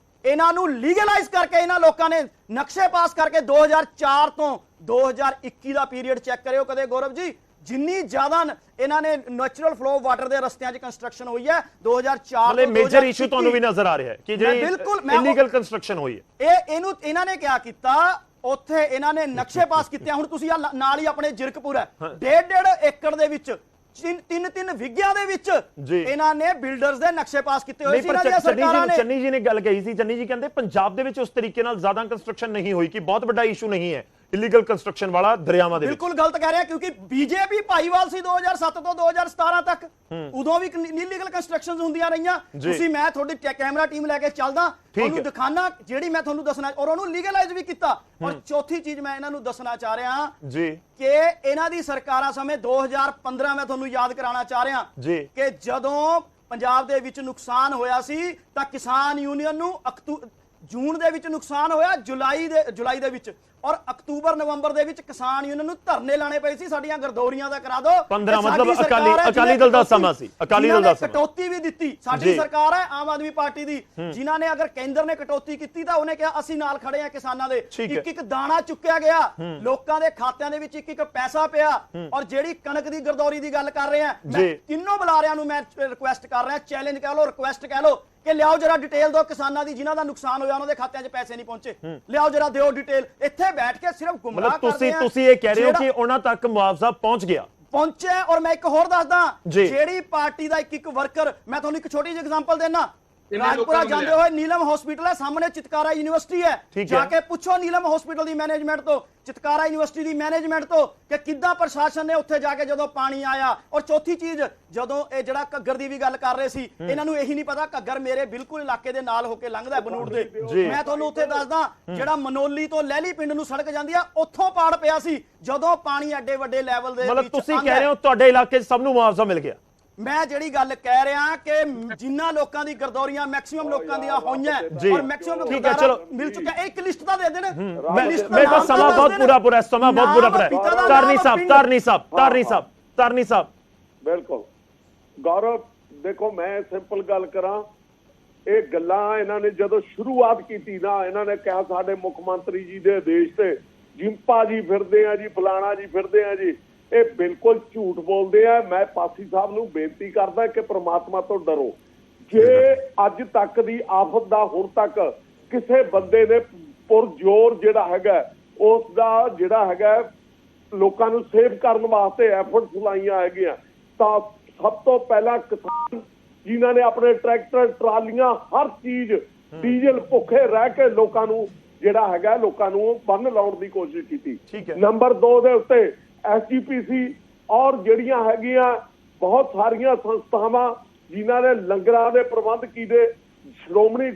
ਇਹਨਾਂ ਨੂੰ ਲੀਗਲਾਈਜ਼ ਕਰਕੇ ਇਹਨਾਂ ਲੋਕਾਂ ਨੇ ਨਕਸ਼ੇ ਪਾਸ ਕਰਕੇ 2004 ਤੋਂ 2021 ਦਾ ਪੀਰੀਅਡ ਚੈੱਕ ਕਰਿਓ ਕਦੇ ਗੌਰਵ ਜੀ, ਜਿੰਨੀ ਜ਼ਿਆਦਾ ਇਹਨਾਂ ਨੇ ਨੈਚੁਰਲ ਫਲੋ ਵਾਟਰ ਦੇ ਰਸਤਿਆਂ 'ਚ ਕੰਸਟਰਕਸ਼ਨ ਹੋਈ ਹੈ 2004 ਮਤਲਬ ਮੇਜਰ ਇਸ਼ੂ ਤੁਹਾਨੂੰ ਵੀ ਨਜ਼ਰ ਆ ਰਿਹਾ ਹੈ ਕਿ ਜਿਹੜੀ ਇਲੀਗਲ ਕੰਸਟਰਕਸ਼ਨ ਹੋਈ ਹੈ। ਇਹਨੂੰ ਇਹਨਾਂ ਨੇ ਕਿਆ ਕੀਤਾ, ਉੱਥੇ ਇਹਨਾਂ ਨੇ ਨਕਸ਼ੇ ਪਾਸ ਕੀਤੇ। ਹੁਣ ਤੁਸੀਂ ਆ ਨਾਲ ਹੀ ਆਪਣੇ ਜਿਰਕਪੁਰ ਹੈ 1.5 ਏਕੜ ਦੇ ਵਿੱਚ 3 ਵਿਗਿਆਂ ਦੇ ਵਿੱਚ ਇਹਨਾਂ ਨੇ ਬਿਲਡਰਸ ਦੇ ਨਕਸ਼ੇ ਪਾਸ ਕੀਤੇ ਹੋਏ ਸੀ ਇਹਨਾਂ ਦੀਆਂ ਸਰਕਾਰਾਂ ਨੇ। ਚੰਨੀ ਜੀ ਨੇ ਗੱਲ ਕਹੀ ਸੀ, ਚੰਨੀ ਜੀ ਕਹਿੰਦੇ ਪੰਜਾਬ ਦੇ ਵਿੱਚ ਉਸ ਤਰੀਕੇ ਨਾਲ ਜ਼ਿਆਦਾ ਕੰਸਟਰਕਸ਼ਨ ਨਹੀਂ ਹੋਈ ਕਿ ਬਹੁਤ ਵੱਡਾ ਇਸ਼ੂ ਨਹੀਂ ਹੈ ਇਲੀਗਲ ਕੰਸਟਰਕਸ਼ਨ ਵਾਲਾ ਦਰਿਆਵਾਂ ਦੇ ਵਿੱਚ। ਬਿਲਕੁਲ ਗਲਤ ਕਹਿ ਰਿਹਾ, ਕਿਉਂਕਿ ਬੀਜੇਪੀ ਭਾਈਵਾਲ ਸੀ 2007 ਤੋਂ 2017 ਤੱਕ, ਉਦੋਂ ਵੀ ਇਲੀਗਲ ਕੰਸਟਰਕਸ਼ਨਸ ਹੁੰਦੀਆਂ ਰਹੀਆਂ। ਤੁਸੀਂ ਮੈਂ ਤੁਹਾਡੀ ਕੈਮਰਾ ਟੀਮ ਲੈ ਕੇ ਚੱਲਦਾ, ਤੁਹਾਨੂੰ ਦਿਖਾਣਾ ਜਿਹੜੀ ਮੈਂ ਤੁਹਾਨੂੰ ਦੱਸਣਾ, ਔਰ ਉਹਨੂੰ ਲੀਗਲਾਈਜ਼ ਵੀ ਕੀਤਾ। ਔਰ ਚੌਥੀ ਚੀਜ਼ ਮੈਂ ਇਹਨਾਂ ਨੂੰ ਦੱਸਣਾ ਚਾਹ ਰਿਹਾ ਜੀ ਕਿ ਇਹਨਾਂ ਦੀ ਸਰਕਾਰਾਂ ਸਮੇਂ 2015 ਮੈਂ ਤੁਹਾਨੂੰ ਯਾਦ ਕਰਾਉਣਾ ਚਾਹ ਰਿਹਾ ਕਿ ਜਦੋਂ ਪੰਜਾਬ ਦੇ ਵਿੱਚ ਨੁਕਸਾਨ ਹੋਇਆ ਸੀ ਤਾਂ ਕਿਸਾਨ ਯੂਨੀਅਨ ਨੂੰ ਜੂਨ ਦੇ ਵਿੱਚ ਨੁਕਸਾਨ ਹੋਇਆ, ਜੁਲਾਈ ਦੇ ਵਿੱਚ, ਔਰ ਅਕਤੂਬਰ ਨਵੰਬਰ ਦੇ ਵਿੱਚ ਕਿਸਾਨ ਯੂਨੀਅਨ ਨੂੰ ਧਰਨੇ ਲਾਣੇ ਪਏ ਸੀ ਸਾਡੀਆਂ ਗਰਦੌਰੀਆਂ ਦਾ ਕਰਾ ਦਿਓ। 15 ਮਤਲਬ ਅਕਾਲੀ ਦਲ ਦਾ ਸਮਾਂ ਸੀ, ਅਕਾਲੀ ਦਲ ਦਾ ਸਮਾਂ। ਕਟੌਤੀ ਵੀ ਦਿੱਤੀ ਸਾਡੀ ਸਰਕਾਰ ਹੈ ਆਮ ਆਦਮੀ ਪਾਰਟੀ ਦੀ, ਜਿਨ੍ਹਾਂ ਨੇ ਅਗਰ ਕੇਂਦਰ ਨੇ ਕਟੌਤੀ ਕੀਤੀ ਤਾਂ ਉਹਨੇ ਕਿਹਾ ਅਸੀਂ ਨਾਲ ਖੜੇ ਆ ਕਿਸਾਨਾਂ ਦੇ। ਇੱਕ ਦਾਣਾ ਚੁੱਕਿਆ ਗਿਆ, ਲੋਕਾਂ ਦੇ ਖਾਤਿਆਂ ਦੇ ਵਿੱਚ ਇੱਕ ਪੈਸਾ ਪਿਆ। ਔਰ ਜਿਹੜੀ ਕਣਕ ਦੀ ਗਰਦੌਰੀ ਦੀ ਗੱਲ ਕਰ ਰਹੇ ਆ, ਮੈਂ ਤਿੰਨੋਂ ਬੁਲਾਰਿਆਂ ਨੂੰ ਮੈਂ ਰਿਕੁਐਸਟ ਕਰ ਰਿਹਾ, ਚੈਲੰਜ ਕਹਿ ਲਓ, ਰਿਕੁਐਸਟ ਕਹਿ ਲਓ ਕਿ ਲਿਆਓ ਜਰਾ ਡਿਟੇਲ ਦਿਓ ਕਿਸਾਨਾਂ ਦੀ, ਜਿਨ੍ਹਾਂ ਦਾ ਨੁਕਸਾਨ ਹੋਇਆ ਉਹਨਾਂ ਦੇ ਖਾਤਿਆਂ 'ਚ ਪੈਸੇ ਨਹੀਂ ਪਹੁੰਚੇ, ਲਿਆਓ ਜਰਾ ਦਿਓ ਡਿਟੇਲ। ਇੱਥੇ ਬੈਠ ਕੇ ਸਿਰਫ ਗੁੰਮਰਾਹ ਕਰਦੇ ਆ। ਤੁਸੀਂ ਇਹ ਕਹਿ ਰਹੇ ਹੋ ਕਿ ਉਹਨਾਂ ਤੱਕ ਮੁਆਵਜ਼ਾ ਪਹੁੰਚਿਆ। ਔਰ ਮੈਂ ਇੱਕ ਹੋਰ ਦੱਸਦਾ, ਜਿਹੜੀ ਪਾਰਟੀ ਦਾ ਇੱਕ ਵਰਕਰ, ਮੈਂ ਤੁਹਾਨੂੰ ਇੱਕ ਛੋਟੀ ਜਿਹੀ ਐਗਜ਼ਾਮਪਲ ਦੇਣਾ। ਰਾਜਪੁਰਾ ਜਾਂਦੇ ਹੋਏ ਨੀਲਮ ਹਸਪੀਟਲ ਹੈ, ਸਾਹਮਣੇ ਚਿਤਕਾਰਾ ਯੂਨੀਵਰਸਿਟੀ ਹੈ, ਜਾ ਕੇ ਪੁੱਛੋ ਨੀਲਮ ਹਸਪੀਟਲ ਦੀ ਮੈਨੇਜਮੈਂਟ ਤੋਂ, ਚਿਤਕਾਰਾ ਯੂਨੀਵਰਸਿਟੀ ਦੀ ਮੈਨੇਜਮੈਂਟ ਤੋਂ ਕਿ ਕਿੱਦਾਂ ਪ੍ਰਸ਼ਾਸਨ ਨੇ ਉੱਥੇ ਜਾ ਕੇ ਜਦੋਂ ਪਾਣੀ ਆਇਆ। ਔਰ ਚੌਥੀ ਚੀਜ਼, ਜਦੋਂ ਇਹ ਜਿਹੜਾ ਘੱਗਰ ਦੀ ਵੀ ਗੱਲ ਕਰ ਰਹੇ ਸੀ, ਇਹਨਾਂ ਨੂੰ ਇਹੀ ਨਹੀਂ ਪਤਾ ਘੱਗਰ ਮੇਰੇ ਬਿਲਕੁਲ ਇਲਾਕੇ ਦੇ ਨਾਲ ਹੋ ਕੇ ਲੰਘਦਾ ਬਨੂੜ ਦੇ। ਮੈਂ ਤੁਹਾਨੂੰ ਉੱਥੇ ਦੱਸਦਾ, ਜਿਹੜਾ ਮਨੋਲੀ ਤੋਂ ਲਹਿਲੀ ਪਿੰਡ ਨੂੰ ਸੜਕ ਜਾਂਦੀ ਆ, ਉੱਥੋਂ ਪਾੜ ਪਿਆ ਸੀ ਜਦੋਂ ਪਾਣੀ ਐਡੇ ਵੱਡੇ ਲੈਵਲ ਦੇ ਵਿੱਚ। ਮਤਲਬ ਤੁਸੀਂ ਕਹਿ ਰਹੇ ਹੋ ਤੁਹਾਡੇ ਇਲਾਕੇ 'ਚ ਸਭ ਨੂੰ ਮੁਆਵਜ਼ਾ ਮਿਲ ਗਿਆ? ਮੈਂ ਜਿਹੜੀ ਗੱਲ ਕਹਿ ਰਿਹਾ ਕਿ ਜਿੰਨਾ ਲੋਕਾਂ ਦੀ ਗਰਦੌਰੀਆਂ ਮੈਕਸਿਮਮ ਲੋਕਾਂ ਦੀਆਂ ਹੋਈਆਂ ਔਰ ਮੈਕਸਿਮਮ ਮਿਲ ਚੁੱਕਾ, ਇੱਕ ਲਿਸਟ ਤਾਂ ਦੇ ਦੇਣ। ਮੈਂ ਤਾਂ ਸਮਾਂ ਬਹੁਤ ਪੂਰਾ ਸਮਾਂ ਬਹੁਤ ਪੂਰਾ ਤਰਨੀ ਸਾਹਿਬ ਬਿਲਕੁਲ ਗੌਰਵ, ਦੇਖੋ ਮੈਂ ਸਿੰਪਲ ਗੱਲ ਕਰਾਂ, ਇਹ ਗੱਲਾਂ ਇਹਨਾਂ ਨੇ ਜਦੋਂ ਸ਼ੁਰੂਆਤ ਕੀਤੀ ਨਾ, ਇਹਨਾਂ ਨੇ ਕਿਹਾ ਸਾਡੇ ਮੁੱਖ ਮੰਤਰੀ ਜੀ ਦੇ ਆਦੇਸ਼ ਤੇ ਜਿੰਪਾ ਜੀ ਫਿਰਦੇ ਆ ਜੀ, ਫਲਾਣਾ ਜੀ ਫਿਰਦੇ ਆ ਜੀ, ਇਹ ਬਿਲਕੁਲ ਝੂਠ ਬੋਲਦੇ ਆ। ਮੈਂ ਪਾਸੀ ਸਾਹਿਬ ਨੂੰ ਬੇਨਤੀ ਕਰਦਾ ਕਿ ਪ੍ਰਮਾਤਮਾ ਤੋਂ ਡਰੋ। ਜੇ ਅੱਜ ਤੱਕ ਦੀ ਆਫਤ ਦਾ ਹੁਣ ਤੱਕ ਕਿਸੇ ਬੰਦੇ ਨੇ ਪੁਰਜ਼ੋਰ ਜਿਹੜਾ ਹੈਗਾ ਉਸ ਦਾ ਜਿਹੜਾ ਹੈਗਾ ਲੋਕਾਂ ਨੂੰ ਸੇਵ ਕਰਨ ਵਾਸਤੇ ਐਫਰਟਸ ਲਾਈਆਂ ਹੈਗੀਆਂ, ਤਾਂ ਸਭ ਤੋਂ ਪਹਿਲਾਂ ਕਿਸਾਨ ਜਿਨ੍ਹਾਂ ਨੇ ਆਪਣੇ ਟਰੈਕਟਰ, ਟਰਾਲੀਆਂ, ਹਰ ਚੀਜ਼ ਡੀਜ਼ਲ ਭੁੱਖੇ ਰਹਿ ਕੇ ਲੋਕਾਂ ਨੂੰ ਜਿਹੜਾ ਹੈਗਾ ਲੋਕਾਂ ਨੂੰ ਬੰਨ ਲਾਉਣ ਦੀ ਕੋਸ਼ਿਸ਼ ਕੀਤੀ। ਨੰਬਰ 2 ਦੇ ਉੱਤੇ SGPC ਔਰ ਜਿਹੜੀਆਂ ਹੈਗੀਆਂ ਬਹੁਤ ਸਾਰੀਆਂ ਸੰਸਥਾਵਾਂ ਜਿਨ੍ਹਾਂ ਨੇ ਲੰਗਰਾਂ ਦੇ ਪ੍ਰਬੰਧ ਕੀਤੇ, ਸ਼੍ਰੋਮਣੀ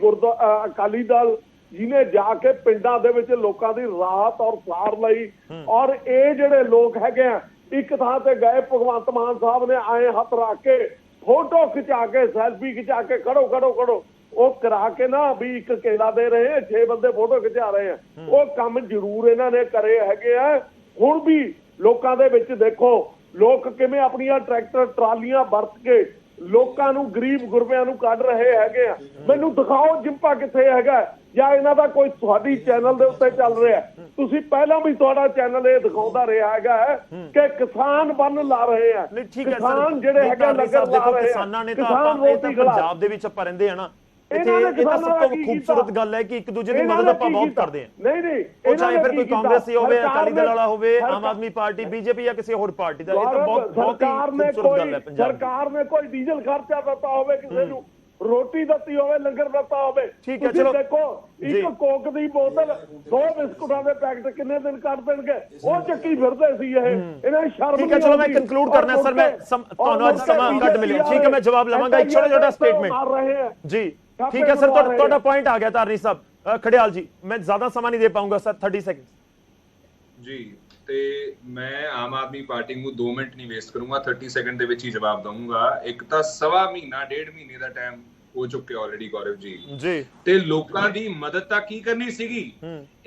ਅਕਾਲੀ ਦਲ ਜਿਹਨੇ ਜਾ ਕੇ ਪਿੰਡਾਂ ਦੇ ਵਿੱਚ ਲੋਕਾਂ ਦੀ ਰਾਹਤ ਔਰ ਸਾਰ ਲਈ। ਔਰ ਇਹ ਜਿਹੜੇ ਲੋਕ ਹੈਗੇ ਆ, ਇੱਕ ਥਾਂ ਤੇ ਗਏ, ਭਗਵੰਤ ਮਾਨ ਸਾਹਿਬ ਨੇ ਆਏ ਹੱਥ ਰੱਖ ਕੇ ਫੋਟੋ ਖਿਚਾ ਕੇ, ਸੈਲਫੀ ਖਿਚਾ ਕੇ ਖੜੋ ਉਹ ਕਰਾ ਕੇ ਨਾ ਵੀ ਇੱਕ ਕੇਲਾ ਦੇ ਰਹੇ ਆ, 6 ਬੰਦੇ ਫੋਟੋ ਖਿਚਾ ਰਹੇ ਆ। ਉਹ ਕੰਮ ਜ਼ਰੂਰ ਇਹਨਾਂ ਨੇ ਕਰੇ ਹੈਗੇ ਆ। ਹੁਣ ਵੀ ਲੋਕਾਂ ਦੇ ਵਿੱਚ ਦੇਖੋ ਲੋਕ ਕਿਵੇਂ ਆਪਣੀਆਂ ਟਰੈਕਟਰ, ਟਰਾਲੀਆਂ ਵਰਤ ਕੇ ਲੋਕਾਂ ਨੂੰ, ਗਰੀਬ ਗੁਰਬਿਆਂ ਨੂੰ ਕੱਢ ਰਹੇ ਹੈਗੇ ਆ। ਮੈਨੂੰ ਦਿਖਾਓ ਜਿੰਪਾ ਕਿੱਥੇ ਹੈਗਾ, ਜਾਂ ਇਹਨਾਂ ਦਾ ਕੋਈ ਤੁਹਾਡੀ ਚੈਨਲ ਦੇ ਉੱਤੇ ਚੱਲ ਰਿਹਾ। ਤੁਸੀਂ ਪਹਿਲਾਂ ਵੀ ਤੁਹਾਡਾ ਚੈਨਲ ਇਹ ਦਿਖਾਉਂਦਾ ਰਿਹਾ ਹੈਗਾ ਕਿ ਕਿਸਾਨ ਬੰਨ ਲਾ ਰਹੇ ਆ, ਕਿਸਾਨ ਜਿਹੜੇ ਹੈਗੇ ਲੰਗਰ ਲਾ ਰਹੇ ਆ, ਕਿਸਾਨਾਂ ਨੇ ਤਾਂ ਪੰਜਾਬ ਦੇ ਵਿੱਚ ਆਪਾਂ ਰਹਿੰਦੇ ਆ ਨਾ, ਇਹ ਤਾਂ ਸਭ ਤੋਂ ਖੂਬਸੂਰਤ ਗੱਲ ਹੈ ਕਿ ਇੱਕ ਦੂਜੇ ਦੀ ਮਦਦ ਆਪਾਂ ਬਹੁਤ ਕਰਦੇ ਹਾਂ। ਨਹੀਂ ਉਹ ਚਾਹੇ ਫਿਰ ਕੋਈ ਕਾਂਗਰਸੀ ਹੋਵੇ, ਅਕਾਲੀ ਦਲ ਵਾਲਾ ਹੋਵੇ, ਆਮ ਆਦਮੀ ਪਾਰਟੀ, BJP ਜਾਂ ਕਿਸੇ ਹੋਰ ਪਾਰਟੀ ਦਾ। ਇਹ ਤਾਂ ਬਹੁਤ ਹੀ ਖੂਬਸੂਰਤ ਗੱਲ ਹੈ ਪੰਜਾਬ ਦੀ। ਸਰਕਾਰ ਨੇ ਕੋਈ ਡੀਜ਼ਲ ਖਰਚਾ ਦਿੱਤਾ ਹੋਵੇ, ਕਿਸੇ ਨੂੰ ਰੋਟੀ ਦਿੱਤੀ ਹੋਵੇ, ਲੰਗਰ ਦਿੱਤਾ ਹੋਵੇ। ਠੀਕ ਹੈ, ਚਲੋ ਦੇਖੋ ਇੱਕ ਕੋਕ ਦੀ ਬੋਤਲ, 2 ਬਿਸਕੁਟਾਂ ਦੇ ਪੈਕਟ ਕਿੰਨੇ ਦਿਨ ਕੱਢ ਦੇਣਗੇ, ਉਹ ਚੱਕੀ ਫਿਰਦੇ ਸੀ ਇਹ। ਇਹਨਾਂ ਦੀ ਸ਼ਰਮ ਨਹੀਂ। ਠੀਕ ਹੈ, ਚਲੋ ਮੈਂ ਕੰਕਲੂਡ ਕਰਨਾ ਸਰ, ਮੈਂ ਤੁਹਾਨੂੰ ਅੱਜ ਸਮਾਂ ਘੱਟ ਮਿਲਿਆ। ਠੀਕ ਹੈ, ਮੈਂ ਜਵਾਬ ਲਵਾਂਗਾ ਇੱਕ ਛੋਟਾ ਸਟੇਟਮੈਂਟ ਜੀ। ਠੀਕ ਹੈ ਸਰ, ਤੁਹਾਡਾ ਪੁਆਇੰਟ ਆ ਗਿਆ ਤਾਰਨੀ ਸਾਹਿਬ। ਖੜਿਆਲ ਜੀ, ਮੈਂ ਜ਼ਿਆਦਾ ਸਮਾਂ ਨਹੀਂ ਦੇ ਪਾਉਂਗਾ ਸਰ, 30 ਸੈਕਿੰਡ ਜੀ। ਤੇ ਮੈਂ ਆਮ ਆਦਮੀ ਪਾਰਟੀ ਨੂੰ 2 ਮਿੰਟ ਨਹੀਂ ਵੇਸਟ ਕਰੂੰਗਾ, 30 ਸੈਕਿੰਡ ਦੇ ਵਿੱਚ ਹੀ ਜਵਾਬ ਦਊਂਗਾ। ਇੱਕ ਤਾਂ 1.5 ਮਹੀਨਾ 1.5 ਮਹੀਨੇ ਦਾ ਟਾਈਮ ਹੋ ਚੁੱਕਿਆ ਆਲਰੇਡੀ ਗੌਰਵ ਜੀ, ਤੇ ਲੋਕਾਂ ਦੀ ਮਦਦ ਤਾਂ ਕੀ ਕਰਨੀ ਸੀਗੀ।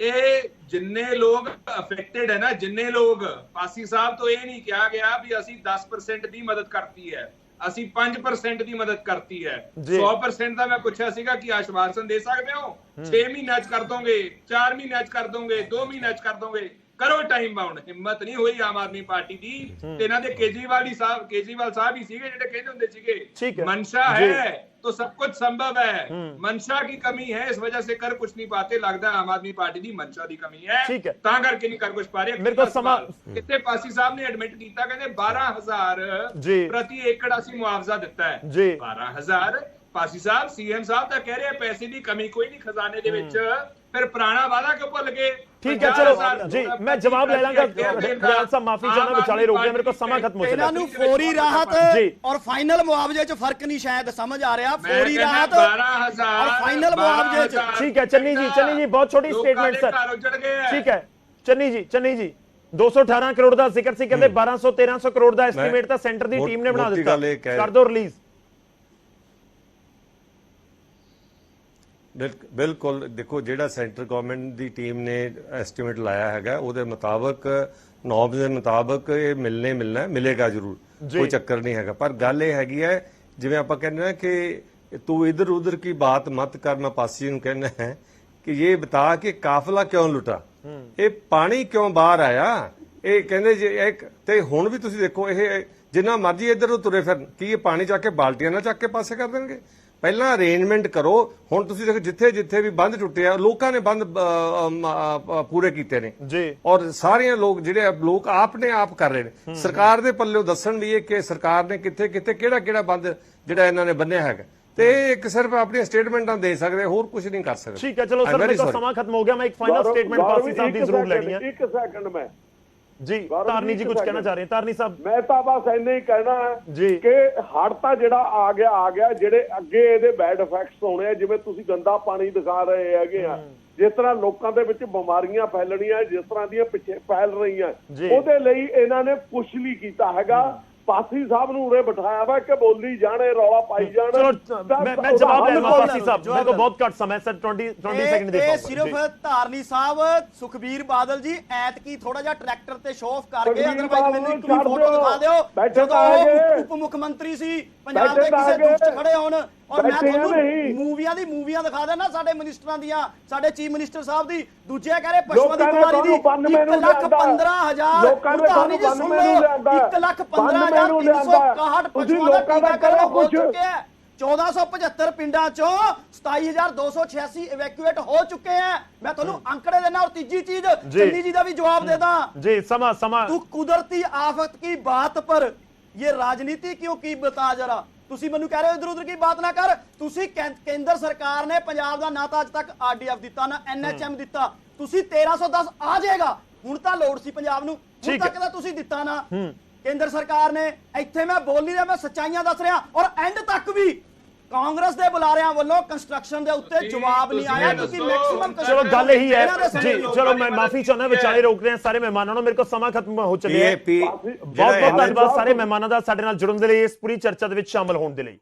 ਇਹ ਜਿੰਨੇ ਲੋਕ ਅਫੈਕਟਡ ਹੈ ਨਾ, ਜਿੰਨੇ ਲੋਕ, ਪਾਸੀ ਸਾਹਿਬ ਤੋਂ ਇਹ ਨਹੀਂ ਕਿਹਾ ਗਿਆ ਵੀ ਅਸੀਂ 10% ਦੀ ਮਦਦ ਕਰਤੀ ਹੈ, ਅਸੀਂ 5% ਦੀ ਮਦਦ ਕਰਤੀ ਹੈ। 100% ਦਾ ਮੈਂ ਪੁੱਛਿਆ ਸੀਗਾ ਕਿ ਆਸ਼ਵਾਸਨ ਦੇ ਸਕਦੇ ਹੋ 6 ਮਹੀਨਿਆਂ ਚ ਕਰ ਦੋਗੇ, 4 ਮਹੀਨਿਆਂ ਚ ਕਰ ਦੋਗੇ, 2 ਮਹੀਨਿਆਂ ਚ ਕਰ ਦੋਗੇ। ਕਰੋ ਟਾਈਮ ਬਾਉਂਡ। ਹਿੰਮਤ ਨਹੀਂ ਹੋਈ ਆਮ ਆਦਮੀ ਪਾਰਟੀ ਦੀ ਤੇ ਇਹਨਾਂ ਦੇ ਕੇਜਰੀਵਾਲ ਸਾਹਿਬ ਹੀ ਸੀਗੇ ਜਿਹੜੇ ਕਹਿੰਦੇ ਹੁੰਦੇ ਸੀਗੇ ਮਨਸ਼ਾ ਹੈ तो सब कुछ संभव है, मंशा की कमी है, इस वजह से कर कुछ नहीं पाते। लगता है आम आदमी पार्टी की मंशा की कमी है, तां करके नहीं कर कुछ पा रहे। मेरे को समा इतने पासी साहब ने एडमिट किया, कहते 12,000 प्रति एकड़ असी मुआवजा दिता है। 12,000 पासी साहब सीएम साहब तो कह रहे हैं पैसे की कमी कोई नहीं खजाने दे विच, फिर पुराना वादा क्यों भुल गए? ठीक है चलो जी, मैं जवाब ले लांगा। खयाल साहब माफी चाहना, विचाले रोक दिया, मेरे को समा खत्म हो चुका। ਇਹਨਾਂ ਨੂੰ ਫੌਰੀ ਰਾਹਤ ਔਰ ਫਾਈਨਲ ਮੁਆਵਜ਼ੇ 'ਚ ਫਰਕ ਨਹੀਂ ਸ਼ਾਇਦ ਸਮਝ ਆ ਰਿਹਾ। ਫੌਰੀ ਰਾਹਤ और फाइनल मुआवजे च। ठीक है चन्नी जी बहुत छोटी स्टेटमेंट सर। ठीक है चन्नी जी 218 करोड़ ਦਾ ਜ਼ਿਕਰ ਸੀ, ਕਹਿੰਦੇ 1200-1300 ਕਰੋੜ ਦਾ ਐਸਟੀਮੇਟ ਤਾਂ ਸੈਂਟਰ ਦੀ ਟੀਮ ਨੇ ਬਣਾ ਦਿੱਤਾ, ਕਰ ਦੋ ਰਿਲੀਜ਼। ਬਿਲਕੁਲ ਦੇਖੋ, ਜਿਹੜਾ ਸੈਂਟਰ ਗਵਰਨਮੈਂਟ ਦੀ ਟੀਮ ਨੇ ਐਸਟੀਮੇਟ ਲਾਇਆ ਹੈਗਾ ਉਹਦੇ ਮੁਤਾਬਕ ਨੌਬ ਦੇ ਮੁਤਾਬਕ ਇਹ ਮਿਲਣਾ ਮਿਲੇਗਾ ਜ਼ਰੂਰ, ਕੋਈ ਚੱਕਰ ਨਹੀਂ ਹੈਗਾ। ਪਰ ਗੱਲ ਇਹ ਹੈਗੀ ਹੈ, ਜਿਵੇਂ ਆਪਾਂ ਕਹਿੰਦੇ ਆ ਕਿ ਤੂੰ ਇਧਰ ਉਧਰ की बात मत कर, मैं पासी ਨੂੰ कहना है कि ये बता कि काफिला क्यों लुटा, ਇਹ ਪਾਣੀ ਕਿਉਂ ਬਾਹਰ ਆਇਆ। ਇਹ ਕਹਿੰਦੇ ਜੇ ਇੱਕ ਤੇ ਹੁਣ ਵੀ ਤੁਸੀਂ ਦੇਖੋ, ਇਹ ਜਿੰਨਾ ਮਰਜ਼ੀ ਇਧਰ ਨੂੰ ਤੁਰੇ ਫਿਰਨ, ਕੀ ਇਹ ਪਾਣੀ ਚੱਕ ਕੇ ਬਾਲਟੀਆਂ ਨਾਲ ਚੱਕ ਕੇ ਪਾਸੇ ਕਰ ਦੇਣਗੇ? ਪਹਿਲਾਂ ਅਰੇਂਜਮੈਂਟ ਕਰੋ। ਹੁਣ ਤੁਸੀਂ ਦੇਖੋ ਜਿੱਥੇ ਵੀ ਬੰਦ ਟੁੱਟਿਆ, ਲੋਕਾਂ ਨੇ ਬੰਦ ਪੂਰੇ ਕੀਤੇ ਨੇ ਜੀ, ਔਰ ਸਾਰੀਆਂ ਲੋਕ ਆਪਣੇ ਆਪ ਕਰ ਰਹੇ ਨੇ। ਸਰਕਾਰ ਦੇ ਪੱਲੇ ਦੱਸਣ ਲਈ ਕਿ ਸਰਕਾਰ ਨੇ ਕਿੱਥੇ ਕਿਹੜਾ ਬੰਦ ਜਿਹੜਾ ਇਹਨਾਂ ਨੇ ਬੰਨਿਆ ਹੈਗਾ, ਤੇ ਇੱਕ ਸਿਰਫ ਆਪਣੀ ਸਟੇਟਮੈਂਟਾਂ ਦੇ ਸਕਦੇ, ਹੋਰ ਕੁਝ ਨਹੀਂ ਕਰ ਸਕਦੇ। ਠੀਕ ਹੈ ਚਲੋ ਸਰ, ਮੇਰਾ ਸਮਾਂ ਖਤਮ ਹੋ ਗਿਆ। मैं एक फाइनल स्टेटमेंट पासी साहब की जरूर लेनी है। एक सेकंड में जी तारनी जी कुछ कहना चाह रहे हैं। तारनी साहब मैं तो बस ਇੰਨਾ ਹੀ ਕਹਿਣਾ ਹੈ ਕਿ ਹੜ ਤਾਂ ਜਿਹੜਾ ਆ ਗਿਆ ਜਿਹੜੇ ਅੱਗੇ ਇਹਦੇ ਬੈਡ ਇਫੈਕਟਸ ਹੋਣੇ ਆ, ਜਿਵੇਂ ਤੁਸੀਂ ਗੰਦਾ ਪਾਣੀ ਦਿਖਾ ਰਹੇ ਹੈਗੇ ਆ, ਜਿਸ ਤਰ੍ਹਾਂ ਲੋਕਾਂ ਦੇ ਵਿੱਚ ਬਿਮਾਰੀਆਂ ਫੈਲਣੀਆਂ, ਜਿਸ ਤਰ੍ਹਾਂ ਦੀਆਂ ਪਿੱਛੇ ਫੈਲ ਰਹੀਆਂ, ਉਹਦੇ ਲਈ ਇਹਨਾਂ ਨੇ ਕੁਛ ਨਹੀਂ ਕੀਤਾ ਹੈਗਾ। पासी साहब ने उरे बिठाया वा कि बोली जाने, रौला पाई जाने। चलो मैं जवाब ले लूंगा पासी साहब, मेरे को बहुत कट समय सर 20 सेकंड दे पाऊंगा। सिर्फ धारनी साहब सुखबीर बादल जी ऐतकी थोड़ा जिहा ट्रैक्टर ते शो ऑफ कर गए, अदरवाइज मैनूं एक फोटो दिखा दिओ ਜਦੋਂ उप मुख्यमंत्री सी पंजाब ਦੇ ਕਿਸੇ ਦੁੱਖ 'ਚ ਖੜੇ ਹੋਣ, और मैं ਤੁਹਾਨੂੰ मूवियां दिखा देना ਸਾਡੇ ਮਿਨਿਸਟਰਾਂ ਦੀਆਂ, ਸਾਡੇ ਚੀਫ ਮਿਨਿਸਟਰ ਸਾਹਿਬ ਦੀ, ਦੂਜੇ ਕਹ ਰਹੇ ਪਸ਼ੂਪਤੀ ਕੁਮਾਰੀ ਦੀ 1,15,000 ਲੋਕਾਂ ਨੇ ਸੁਣ ਲਓ 1,15,361 ਪਸ਼ੂਆਂ ਦਾ ਟੀਕਾਕਰਨ ਹੋ ਚੁੱਕਿਆ ਹੈ। 1475 ਪਿੰਡਾਂ ਚੋਂ 27,286 ਇਵੈਕੂਏਟ ਹੋ ਚੁੱਕੇ हैं। मैं ਤੁਹਾਨੂੰ ਅੰਕੜੇ ਦੇਣਾ। और तीजी चीज चन्नी जी का भी जवाब देता जी, समा तू कुदरती आफत की बात पर ये राजनीति क्यों की बता जरा। ਤੁਸੀਂ ਮੈਨੂੰ ਕਹਿ ਰਹੇ ਹੋ ਇਧਰ ਉਧਰ ਕੀ ਬਾਤ ਨਾ ਕਰ। ਤੁਸੀਂ ਕੇਂਦਰ ਸਰਕਾਰ ਨੇ ਪੰਜਾਬ ਦਾ ਨਾ ਤਾਂ ਅੱਜ ਤੱਕ ਆਰਡੀਐਫ ਦਿੱਤਾ, ਨਾ ਐਨਐਚਐਮ ਦਿੱਤਾ। ਤੁਸੀਂ 1310 ਆ ਜਾਏਗਾ, ਹੁਣ ਤਾਂ ਲੋੜ ਸੀ ਪੰਜਾਬ ਨੂੰ, ਹੁਣ ਤੱਕ ਤਾਂ ਤੁਸੀਂ ਦਿੱਤਾ ਨਾ ਕੇਂਦਰ ਸਰਕਾਰ ਨੇ। ਇੱਥੇ ਮੈਂ ਬੋਲ ਨਹੀਂ ਰਿਹਾ, ਮੈਂ ਸੱਚਾਈਆਂ ਦੱਸ ਰਿਹਾ। ਔਰ ਐਂਡ ਤੱਕ ਵੀ ਕਾਂਗਰਸ ਦੇ ਬੁਲਾਰਿਆਂ ਵੱਲੋਂ ਕੰਸਟਰਕਸ਼ਨ ਦੇ ਉੱਤੇ ਜਵਾਬ ਨਹੀਂ ਆਇਆ, ਕਿਉਂਕਿ ਮੈਕਸਿਮਮ ਚਲੋ ਗੱਲ ਇਹੀ ਹੈ ਜੀ। ਚਲੋ ਮੈਂ ਮਾਫੀ ਚਾਹੁੰਦਾ, ਵਿਚਾਲੇ ਰੋਕ ਰਹੇ ਹਾਂ ਸਾਰੇ ਮਹਿਮਾਨਾਂ ਨੂੰ, ਮੇਰੇ ਕੋਲ ਸਮਾਂ ਖਤਮ ਹੋ ਚੱਲਿਆ ਹੈ। ਬਹੁਤ ਧੰਨਵਾਦ ਸਾਰੇ ਮਹਿਮਾਨਾਂ ਦਾ ਸਾਡੇ ਨਾਲ ਜੁੜਨ ਦੇ ਲਈ, ਇਸ ਪੂਰੀ ਚਰਚਾ ਦੇ ਵਿੱਚ ਸ਼ਾਮਲ ਹੋਣ ਦੇ ਲਈ।